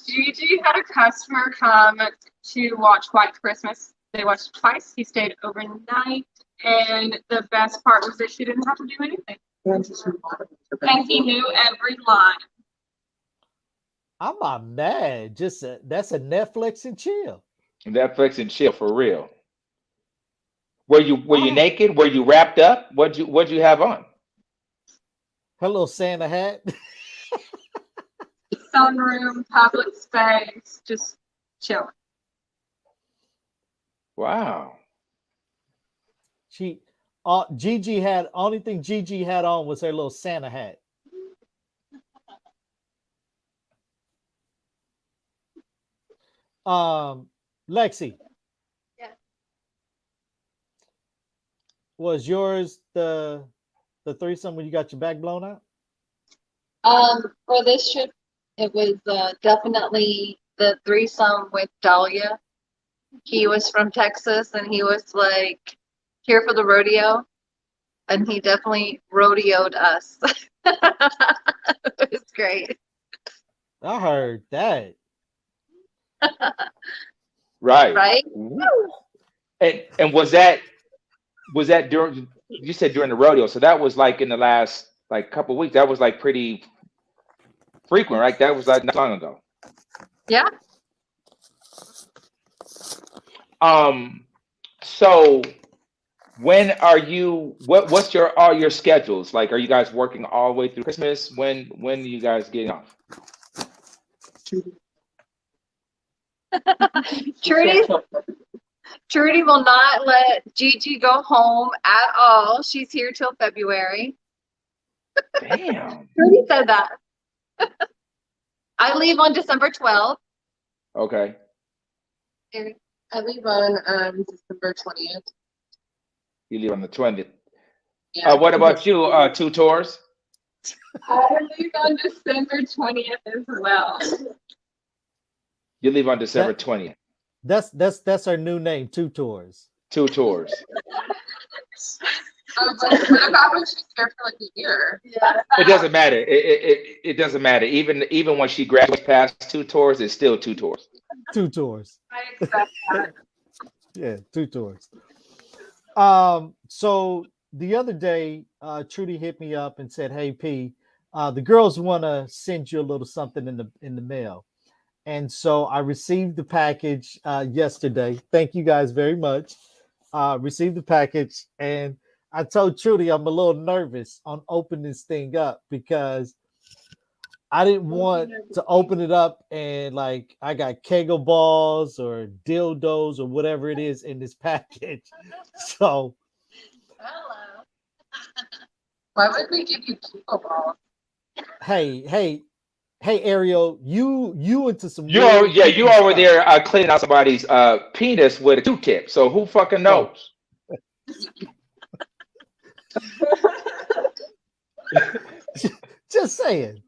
Gigi had a customer come to watch White Christmas. They watched it twice. He stayed overnight, and the best part was that she didn't have to do anything. And he knew every line. I'm not mad. Just that's a Netflix and chill. Netflix and chill for real. Were you naked? Were you wrapped up? What'd you have on? Hello, Santa hat. Sunroom, public space, just chilling. Wow. Gigi had only thing Gigi had on was her little Santa hat. Lexi. Yeah. Was yours the threesome when you got your back blown out? For this trip, it was definitely the threesome with Dahlia. He was from Texas, and he was like here for the rodeo, and he definitely rodeoed us. It was great. I heard that. Right. Right? And was that during, you said during the rodeo, so that was like in the last like couple weeks. That was like pretty frequent, right? That was like not long ago. Yeah. So when are you, what's all your schedules? Like, are you guys working all the way through Christmas? When are you guys getting off? Trudy will not let Gigi go home at all. She's here till February. Damn. Trudy said that. I leave on December 12th. Okay. I leave on December 20th. You leave on the 20th. Yeah. What about you, Two Tours? I leave on December 20th as well. You leave on December 20th. That's our new name, Two Tours. Two Tours. What about when she's here for like a year? Yeah. It doesn't matter. It doesn't matter. Even when she graduates past Two Tours, it's still Two Tours. Two Tours. I accept that. Yeah, Two Tours. So the other day, Trudy hit me up and said, "Hey P, the girls want to send you a little something in the mail." And so I received the package yesterday. Thank you guys very much. Received the package, and I told Trudy I'm a little nervous on opening this thing up because I didn't want to open it up and like I got Kegel balls or dildos or whatever it is in this package. So Hello. Why would we give you Kegel balls? hey, Ariel, you into some You over there cleaning out somebody's penis with a Q-tip. So who fucking knows? Just saying.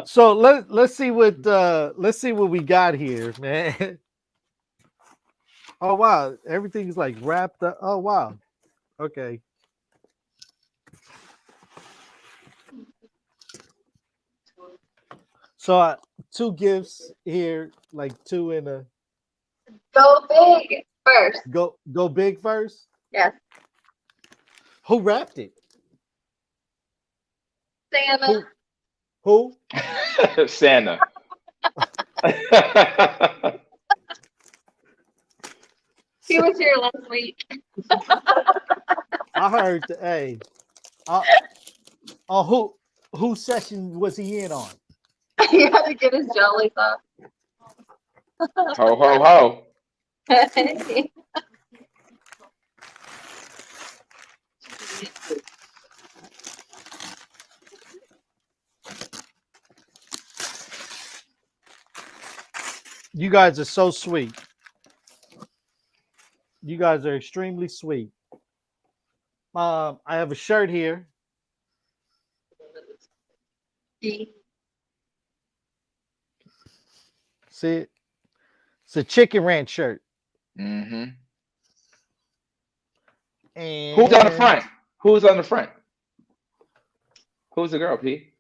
So let's see what we got here, man. Oh wow, everything's like wrapped up. Oh wow. Okay. So two gifts here, like two in a. Go big first. Go big first. Yes. Who wrapped it? Santa. Who? Santa. He was here last week. I heard. Hey. Whose session was he in on? He had to get his jollies off. Ho ho ho. You guys are so sweet. You guys are extremely sweet. I have a shirt here See it? It's a Chicken Ranch shirt. Mm-hmm. And who's on the front? Who's on the front? Who's the girl, P?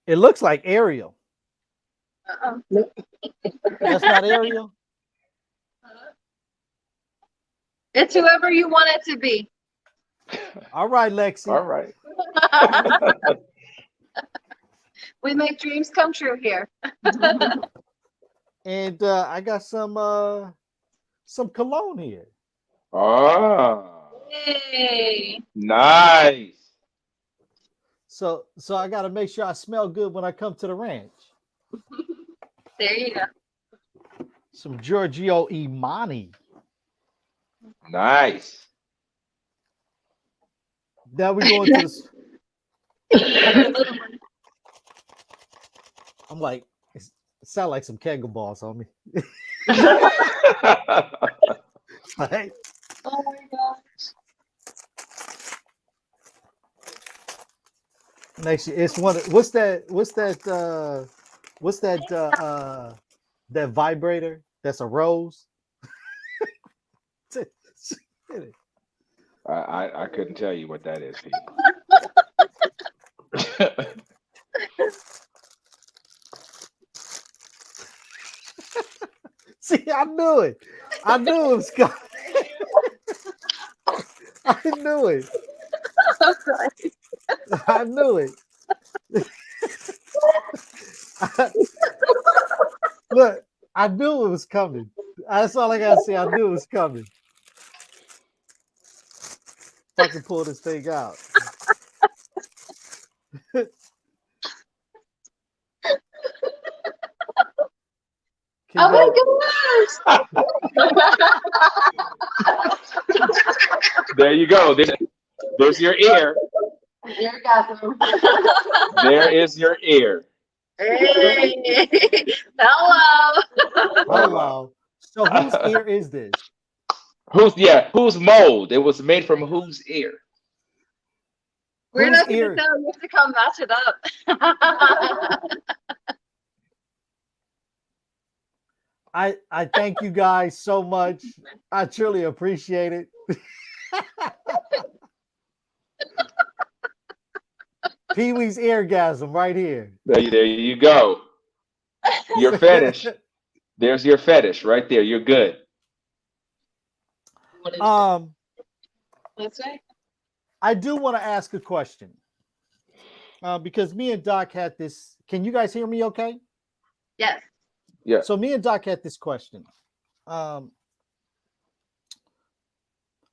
It looks like Ariel. That's not Ariel. It's whoever you want it to be. All right, Lexi. All right. We make dreams come true here. And I got some cologne here. Oh, Hey. nice. So I got to make sure I smell good when I come to the ranch. There you go. Some Giorgio Imani. Nice. Now we go into this. I'm like, it sounds like some Kegel balls on me. Right? Oh my gosh. Next, it's one. What's that vibrator? That's a rose. I couldn't tell you what that is, P. See, I knew it. I knew it was coming. I knew it. I knew it. Look, I knew it was coming. That's all I gotta say. I knew it was coming. If I can pull this thing out. Oh my gosh! There you go. There's your ear. Orgasm. There is your ear. Hey. Hello. Hello. So whose ear is this? Whose mold? It was made from whose ear? We're Whose not going ear? to tell. You have to come match it up. I thank you guys so much. I truly appreciate it. Pee-wee's eargasm right here. There you go. Your fetish. There's your fetish right there. You're good. Let's say. I do want to ask a question. Because me and Doc had this. Can you guys hear me okay? Yes. Yeah. So me and Doc had this question.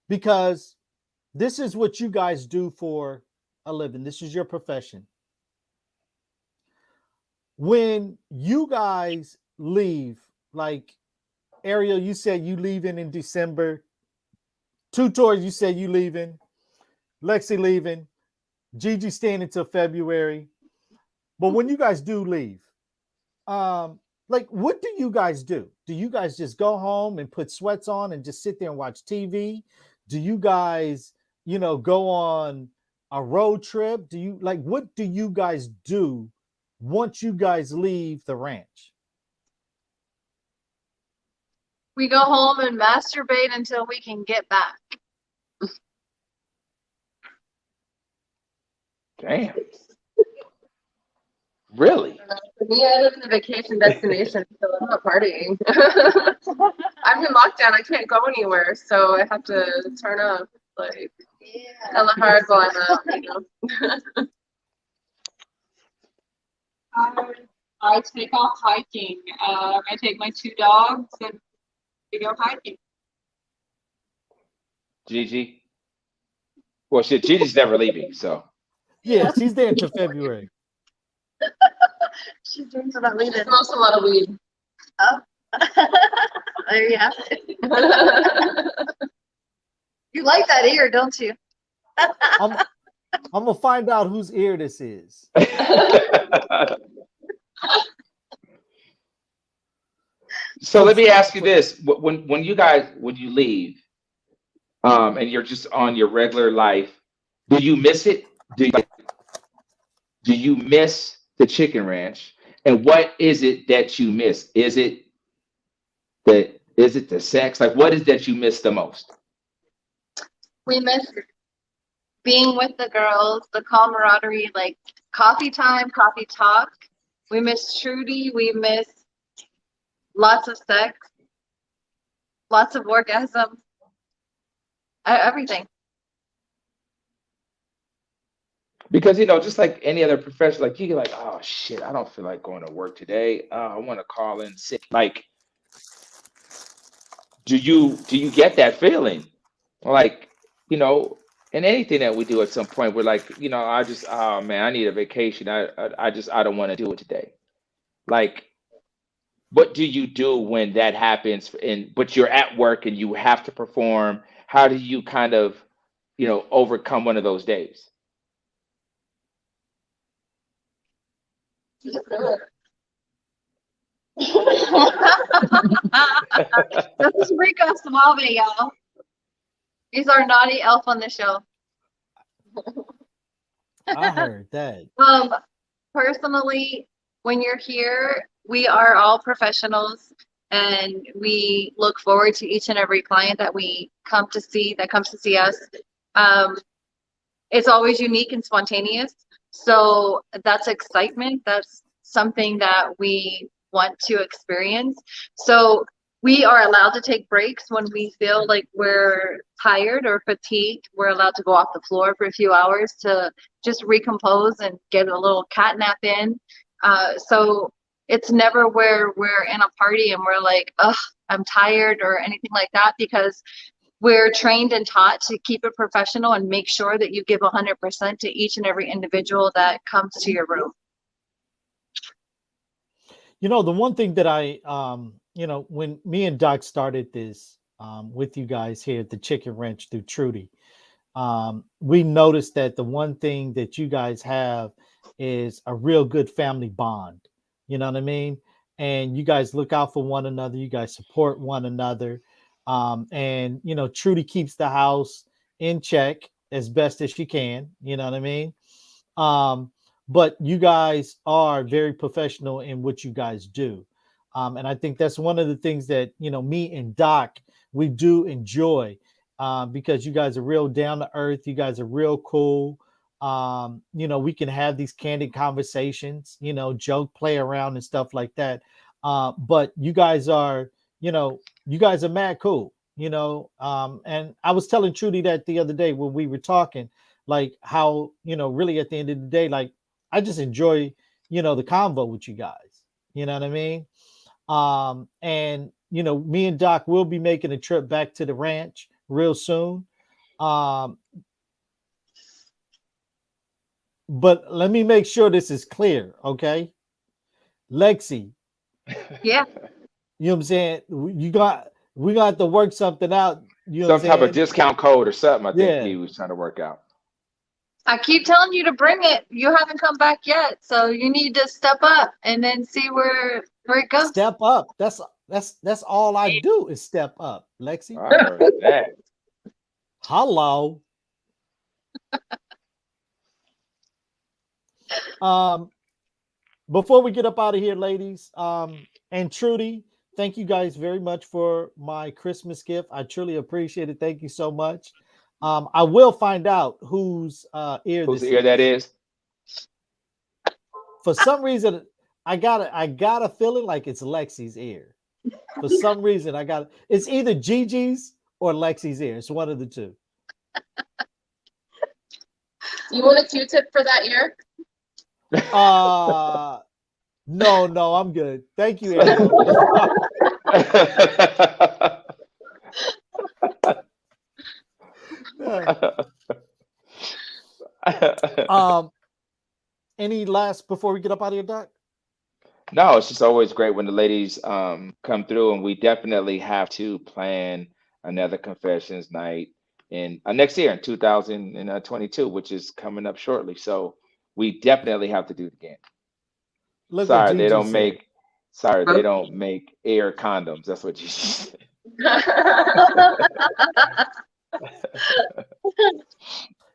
Because this is what you guys do for a living. This is your profession. When you guys leave, like Ariel, you said you leaving in December. Two Tours, you said you leaving. Lexi leaving. Gigi staying until February. But when you guys do leave, like, what do you guys do? Do you guys just go home and put sweats on and just sit there and watch TV? Do you guys, go on a road trip? Do you what do you guys do once you guys leave the ranch? We go home and masturbate until we can get back. Damn. Really? For me, I live in a vacation destination, so I'm not partying. I'm in lockdown. I can't go anywhere, so I have to turn up hella hard while I'm out. I take off hiking. I take my 2 dogs and we go hiking. Gigi? Well, shit, Gigi's never leaving, so. Yeah, she's there until February. She drinks without leaving. She smokes a lot of weed. Oh. There you have it. You like that ear, don't you? I'm gonna find out whose ear this is. So let me ask you this: when you leave, and you're just on your regular life, do you miss it? Do do you miss the Chicken Ranch? And what is it that you miss? Is it the sex? Like, what is that you miss the most? We miss being with the girls, the camaraderie, like coffee time, coffee talk. We miss Trudy. We miss lots of sex, lots of orgasm, everything. Because, you know, just like any other profession, like you get like, oh shit, I don't feel like going to work today. I want to call in sick. Like, do you get that feeling? Like, you know, in anything that we do at some point, we're like, you know, oh man, I need a vacation. I don't want to do it today. Like, what do you do when that happens but you're at work and you have to perform? How do you kind of, you know, overcome one of those days? This is Rico Suave, y'all. He's our naughty elf on the show. I heard that. Personally, when you're here, we are all professionals, and we look forward to each and every client that we come to see, that comes to see us. It's always unique and spontaneous. So that's excitement. That's something that we want to experience. So we are allowed to take breaks when we feel like we're tired or fatigued. We're allowed to go off the floor for a few hours to just recompose and get a little cat nap in. So it's never where we're in a party and we're like, ugh, I'm tired or anything like that, because we're trained and taught to keep it professional and make sure that you give 100% to each and every individual that comes to your room. You know, the one thing that I, you know, when me and Doc started this with you guys here at the Chicken Ranch through Trudy, we noticed that the one thing that you guys have is a real good family bond. You know what I mean? And you guys look out for one another. You guys support one another. And, you know, Trudy keeps the house in check as best as she can. You know what I mean? But you guys are very professional in what you guys do. And I think that's one of the things that, you know, me and Doc, we do enjoy because you guys are real down to earth. You guys are real cool. You know, we can have these candid conversations, you know, joke, play around and stuff like that. But you guys are, you know, you guys are mad cool, you know. And I was telling Trudy that the other day when we were talking, like how, you know, really at the end of the day, like I just enjoy, you know, the convo with you guys. You know what I mean? And, you know, me and Doc will be making a trip back to the ranch real soon. But let me make sure this is clear, okay? Lexi. Yeah. You know what I'm saying? We got to work something out. You know Some type of discount code or something, I think he was trying to work out. I keep telling you to bring it. You haven't come back yet. So you need to step up and then see where it goes. Step up. That's all I do is step up, Lexi. I heard that. Hello. Before we get up out of here, ladies, and Trudy, thank you guys very much for my Christmas gift. I truly appreciate it. Thank you so much. I will find out whose ear that is. For some reason, I got a feeling like it's Lexi's ear. For some reason, it's either Gigi's or Lexi's ear. It's one of the two. You want a Q-tip for that ear? No, I'm good. Thank you. Any last before we get up out of here, Doc? No, it's just always great when the ladies come through, and we definitely have to plan another confessions night in next year in 2022, which is coming up shortly. So we definitely have to do it again. Sorry, they don't make air condoms. That's what you said.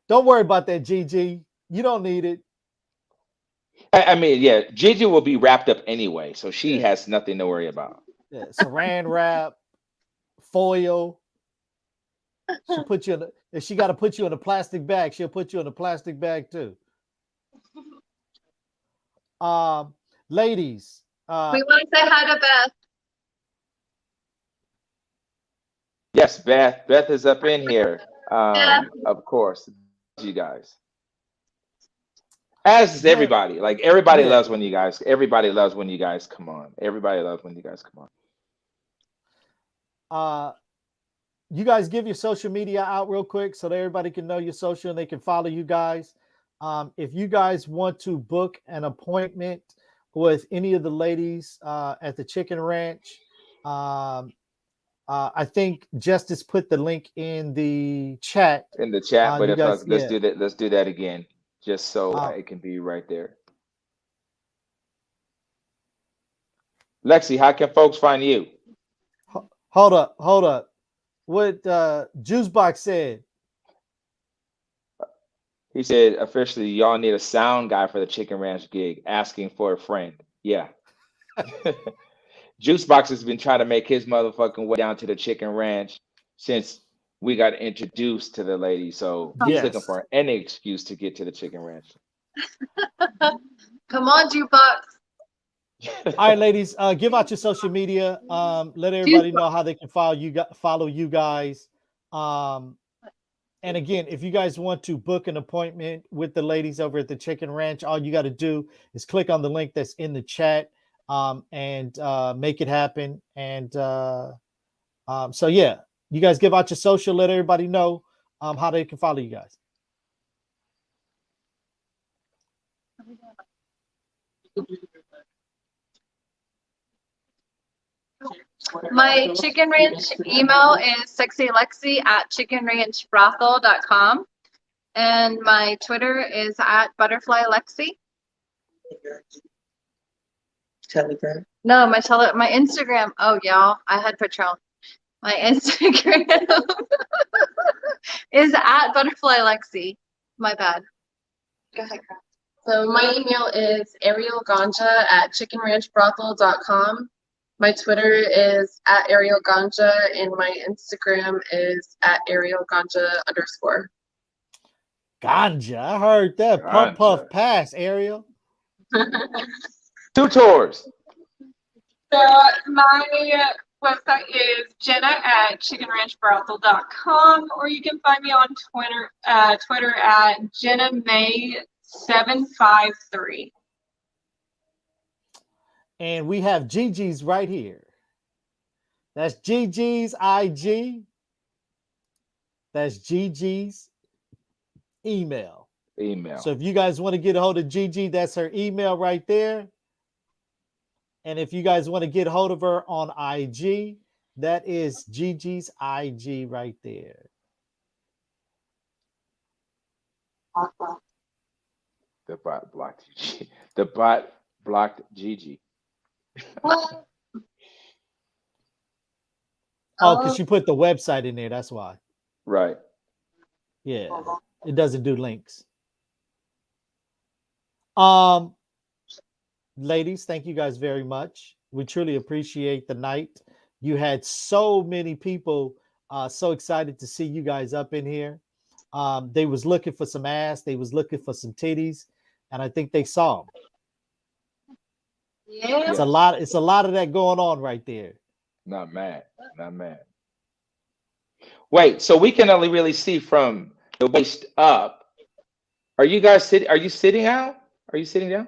Don't worry about that, Gigi. You don't need it. I mean, yeah, Gigi will be wrapped up anyway, so she has nothing to worry about. Yeah, saran wrap, foil. She'll put you in. If she got to put you in a plastic bag, she'll put you in a plastic bag too. Ladies, we want to say hi to Beth. Yes, Beth. Beth is up in here. Of course, you guys. As is everybody. Like everybody loves when you guys. Everybody loves when you guys come on. Everybody loves when you guys come on. You guys give your social media out real quick so that everybody can know your social and they can follow you guys. If you guys want to book an appointment with any of the ladies at the Chicken Ranch, I think Justice put the link in the chat. But if guys, let's do that. Let's do that again, just so it can be right there. Lexi, how can folks find you? Hold up. What Juicebox said. He said, officially, y'all need a sound guy for the Chicken Ranch gig, asking for a friend. Yeah. Juicebox has been trying to make his motherfucking way down to the Chicken Ranch since we got introduced to the lady. So he's looking for any excuse to get to the Chicken Ranch. Come on, Jukebox. All right, ladies, give out your social media. Let everybody know how they can follow you guys. And again, if you guys want to book an appointment with the ladies over at the Chicken Ranch, all you got to do is click on the link that's in the chat and make it happen. And so, yeah, you guys give out your social, let everybody know how they can follow you guys. My Chicken Ranch email is sexylexi@chickenranchbrothel.com. And my Twitter is @butterflylexi. Telegram. No, my Instagram. Oh, y'all, I had Patron. My Instagram is @butterflylexi. My bad. Go ahead. So my email is arielganja@chickenranchbrothel.com. My Twitter is @arielganja, and my Instagram is @arielganja_. Ganja, I heard that. Puff puff pass, Ariel. 2 tours. So my website is jenna@chickenranchbrothel.com, or you can find me on Twitter JennaMay753. And we have Gigi's right here. That's Gigi's IG. That's Gigi's email. So if you guys want to get a hold of Gigi, that's her email right there. And if you guys want to get a hold of her on IG, that is Gigi's IG right there. The bot blocked Gigi. The bot blocked Gigi. Oh, because she put the website in there. That's why. Right. Yeah. It doesn't do links. Ladies, thank you guys very much. We truly appreciate the night. You had so many people so excited to see you guys up in here. They was looking for some ass. They was looking for some titties. And I think they saw them. Yeah. It's a lot of that going on right there. Not mad. Wait, so we can only really see from the waist up. Are you guys sitting? Are you sitting out? Are you sitting down?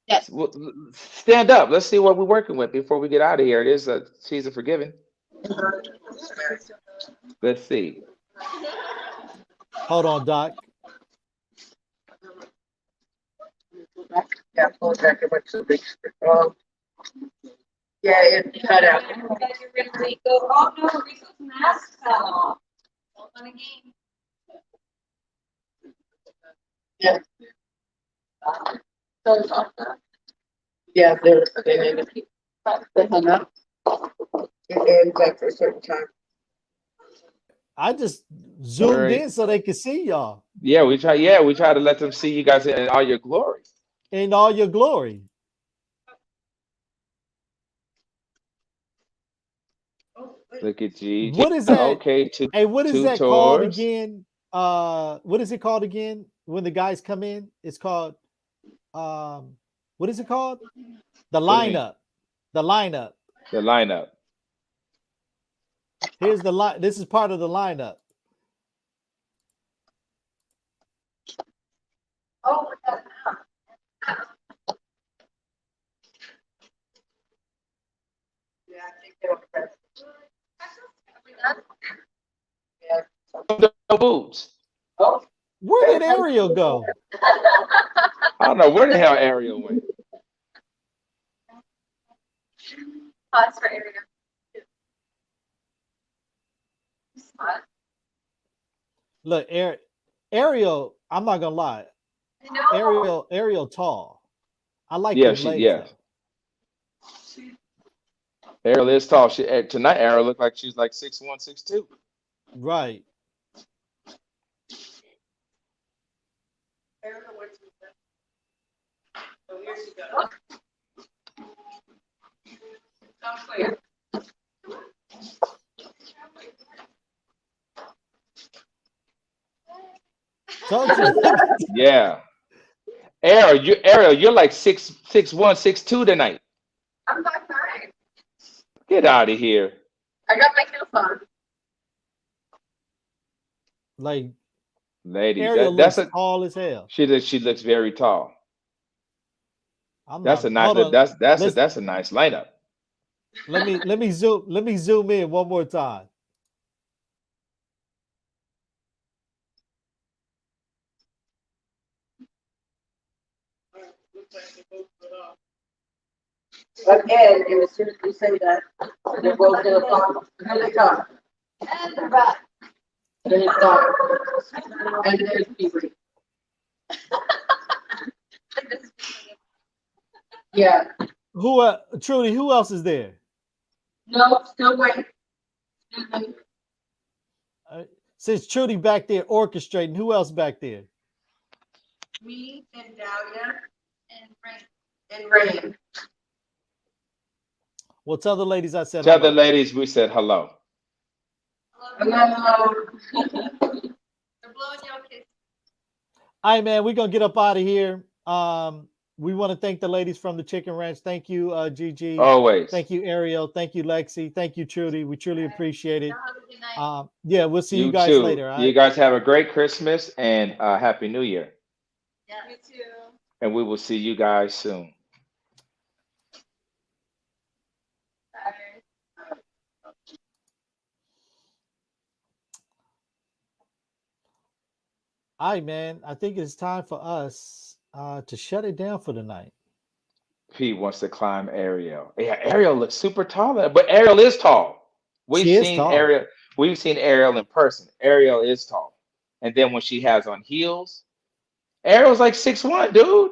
Yes. Well, stand up. Let's see what we're working with before we get out of here. It is a season forgiven. Let's see. Hold on, Doc. Yeah, pull it back. It went too big. Yeah, it cut out. Oh no, Rico's mask fell off. On a game. Yeah. Yeah, they hung up. It back for a certain time. I just zoomed in so they could see y'all. Yeah, we try to let them see you guys in all your glory. in all your glory. Look at G. What is that? Okay, Hey, what is two that called tours. again? What is it called again when the guys come in? It's called what is it called? The What do you mean? lineup. The lineup. The lineup. Here's the line. This is part of the lineup. Oh, yeah, I think they were present. No boobs. Oh, Where did Ariel go? I don't know where the hell Ariel went. Pause for area. Spot. Look, Ariel, I'm not gonna lie. No. Ariel tall. I like Yeah, them legs, yeah. Ariel is tall. Tonight Ariel looked like she's like 6'1", 6'2". though. Right. so here she goes. I'm clear. Don't you? Yeah. Ariel, you're like 6'1", 6'2" tonight. I'm 5'9". Get out of here. I got my heels on. Like Ladies, Ariel that's looks tall as hell. she looks very tall. That's a nice hold on. that's a nice lineup. Let me zoom in one more time. Again, and as soon as we say that, they're both gonna talk. And they talk. And they're back. Then it's dark. And there's people. Yeah. Trudy, who else is there? No, still waiting. Since Trudy back there orchestrating, who else back there? Me and Dahlia and Rain. Well, tell the ladies I said Tell hello. the ladies we said hello. Hello. They're blowing your kiss. All right, man, we're gonna get up out of here. We want to thank the ladies from the Chicken Ranch. Thank you, Gigi. Always. Thank you, Ariel. Thank you, Lexi. Thank you, Trudy. We truly appreciate it. Y'all have a good night. Yeah, we'll see you guys too. later. All right? You guys have a great Christmas and Happy New Year. Yeah. You too. And we will see you guys soon. Bye. All right, man. I think it's time for us to shut it down for the night. Pete wants to climb Ariel. Yeah, Ariel looks super tall, but Ariel is tall. We've seen Ariel. We've seen Ariel in person. Ariel is tall, and then when she has on heels, Ariel's like 6'1", dude.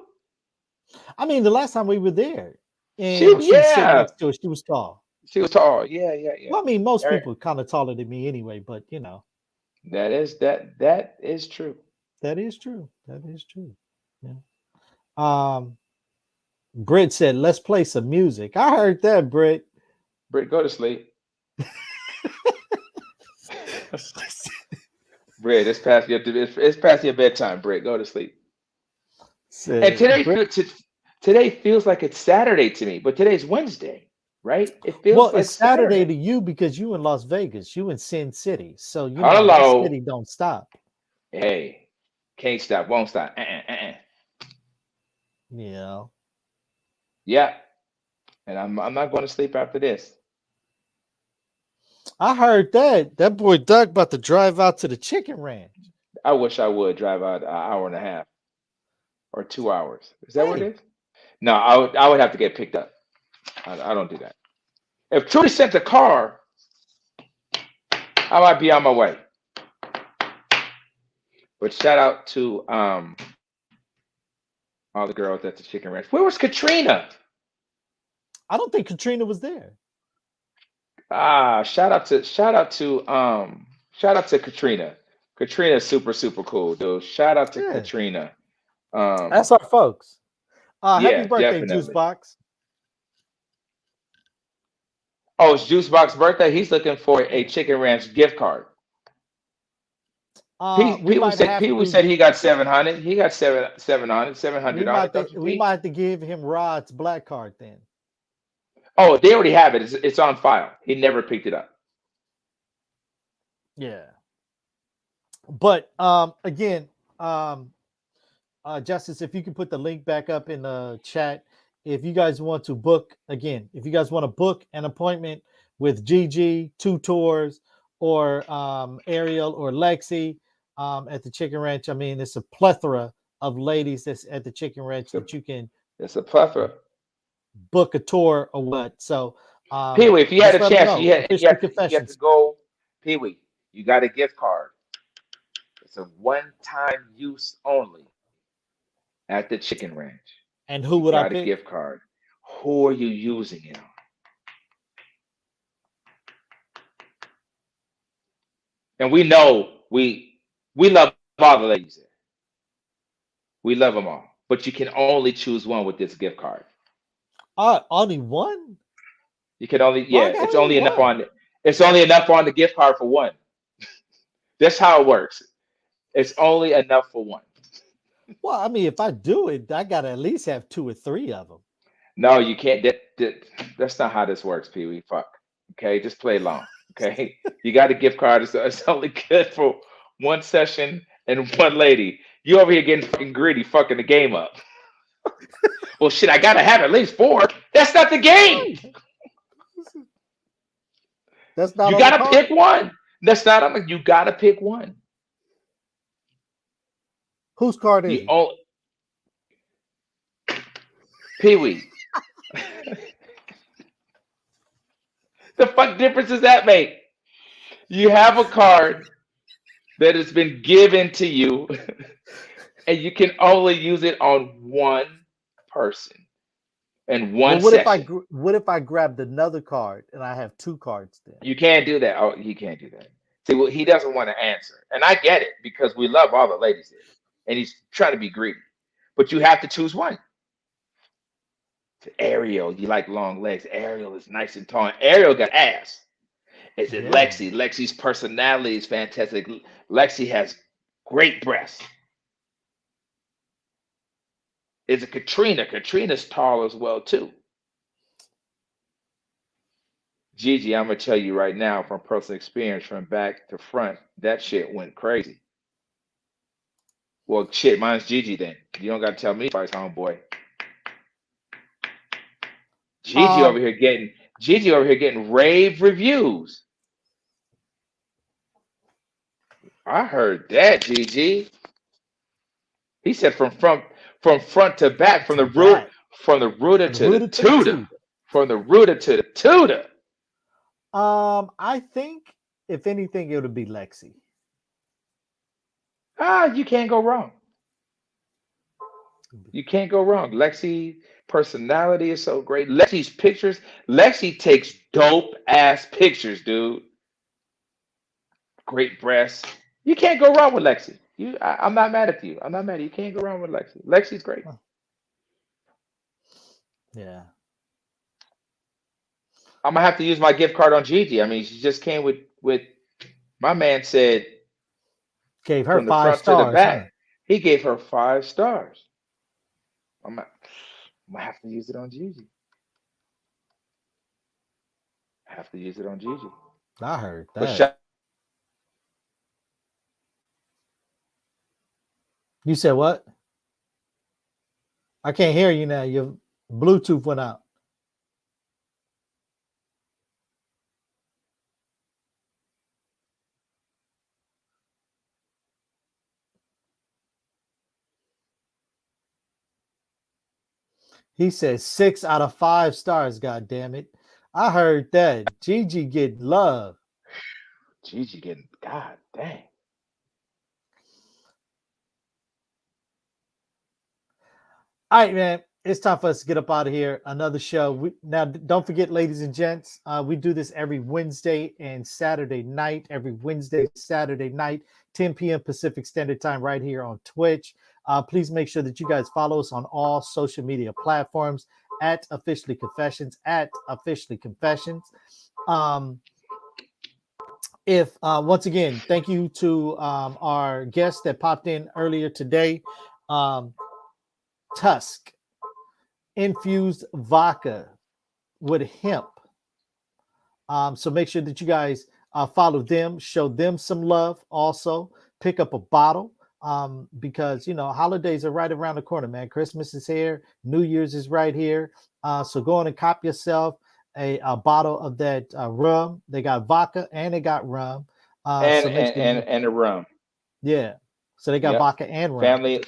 I mean, the last time we were there, and She she was sitting yeah, next to her, she was tall. she was tall. Yeah. Well, I mean, most Ari- people kind of taller than me anyway, but you know, That is true. that is true. That is true. Yeah. Britt said, "Let's play some music." I heard that, Britt. Britt, go to sleep. Britt, it's past your bedtime. Britt, go to sleep. Said, And Britt, today feels like it's Saturday to me, but today's Wednesday, right? It feels well, like it's Saturday to you because you in Las Vegas, you in Sin City, so you know Hello. the city don't stop. Hey, can't stop, won't stop. Yeah. Yeah, and I'm not going to sleep after this. I heard that boy Doug about to drive out to the Chicken Ranch. I wish I would drive out an hour and a half or 2 hours. Is that what it is? No, I would have to get picked up. I don't do that. If Trudy sent a car, I might be on my way. But shout out to all the girls at the Chicken Ranch. Where was Katrina? I don't think Katrina was there. Shout out to Katrina. Katrina's super cool, dude. Shout out to Katrina. That's our folks. Happy birthday, Juice Box. Oh, it's Juice Box's birthday. He's looking for a Chicken Ranch gift card. Pee Wee said he got 700. He got $700. We might have to give him Rod's black card then. Oh, they already have it. It's on file. He never picked it up. Yeah. But again, Justice, if you can put the link back up in the chat, if you guys want to book an appointment with Gigi, 2 tours, or Ariel or Lexi at the Chicken Ranch, I mean, it's a plethora of ladies that's at the Chicken Ranch that you can. It's a plethora. Book a tour or what? So, Pee Wee, if you had a chance, you had to go. Pee Wee, you got a gift card. It's a one-time use only at the Chicken Ranch. And who would I pick? A gift card. Who are you using it on? And we know we love all the ladies there. We love them all, but you can only choose one with this gift card. Only one? You can only it's only enough on the gift card for one. That's how it works. It's only enough for one. Well, I mean, if I do it, I gotta at least have 2 or 3 of them. No, you can't. That's not how this works, Pee Wee. Fuck. Okay, just play along. Okay, you got a gift card. It's only good for one session and one lady. You over here getting fucking greedy, fucking the game up. Well, shit, I gotta have at least 4. That's not the game. That's not. You gotta pick one. That's not. You gotta pick one. Whose card is it? Pee Wee. The fuck difference does that make? You have a card that has been given to you, and you can only use it on one person and one session. What if I grabbed another card and I have 2 cards then? You can't do that. Oh, he can't do that. See, well, he doesn't want to answer, and I get it because we love all the ladies there, and he's trying to be greedy. But you have to choose one. To Ariel, you like long legs. Ariel is nice and tall. Ariel got ass. Is it Lexi? Lexi's personality is fantastic. Lexi has great breasts. Is it Katrina? Katrina's tall as well, too. Gigi, I'm going to tell you right now from personal experience, from back to front, that shit went crazy. Well, shit, mine's Gigi then. You don't got to tell me twice, homeboy. Gigi over here getting rave reviews. I heard that, Gigi. He said from front to back, from the rooter to the tutor. From the rooter to the tutor. I think if anything, it would be Lexi. You can't go wrong. You can't go wrong. Lexi personality is so great. Lexi's pictures. Lexi takes dope ass pictures, dude. Great breasts. You can't go wrong with Lexi. I'm not mad at you. I'm not mad at you. You can't go wrong with Lexi. Lexi's great. Yeah. I'm gonna have to use my gift card on Gigi. I mean, she just came with my man said gave her from the 5 front stars. to the back. Huh? He gave her 5 stars. I'm gonna have to use it on Gigi. I have to use it on Gigi. I heard But that. You said what? I can't hear you now. Your Bluetooth went out. He says 6 out of 5 stars. God damn it! I heard that. Gigi get love. Gigi getting god dang. All right, man. It's time for us to get up out of here. Another show. Now, don't forget, ladies and gents, we do this every Wednesday and Saturday night. Every Wednesday, Saturday night, 10 p.m. Pacific Standard Time, right here on Twitch. please make sure that you guys follow us on all social media platforms at Officially Confessions, If once again, thank you to our guest that popped in earlier today, Tusk infused vodka with hemp. So make sure that you guys follow them, show them some love. Also, pick up a bottle because holidays are right around the corner, man. Christmas is here, New Year's is right here. So go on and cop yourself a bottle of that rum. They got vodka and they got rum. And a rum. Yeah. So they got vodka and rum.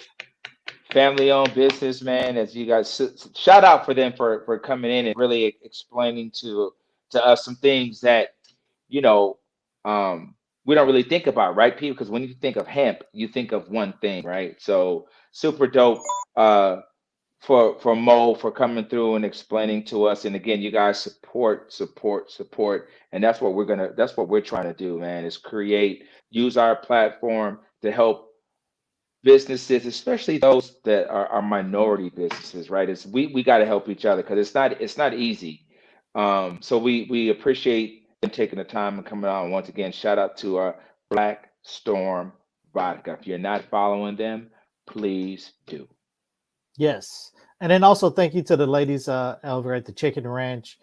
Family-owned business, man. As you guys shout out for them for coming in and really explaining to us some things that we don't really think about, right, people? Because when you think of hemp, you think of one thing, right? So super dope for Mo for coming through and explaining to us. And again, you guys support, and that's what we're trying to do, man. Is use our platform to help businesses, especially those that are minority businesses, right? We got to help each other because it's not easy. So we appreciate them taking the time and coming on. Once again, shout out to our Black Storm Vodka. If you're not following them, please do. Yes. And then also thank you to the ladies over at the Chicken Ranch,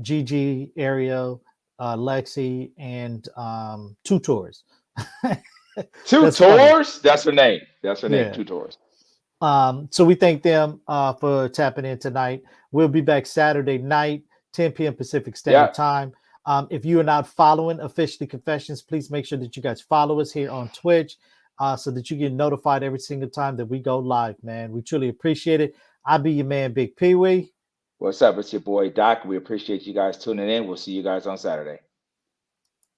Gigi, Ariel, Lexi, and Two Tours. Two Tours? That's her name. Yeah. Two Tours. So we thank them for tapping in tonight. We'll be back Saturday night, 10 p.m. Pacific Standard Time. If you are not following Officially Confessions, please make sure that you guys follow us here on Twitch so that you get notified every single time that we go live, man. We truly appreciate it. I'll be your man, Big Pee Wee. What's up? It's your boy, Doc. We appreciate you guys tuning in. We'll see you guys on Saturday.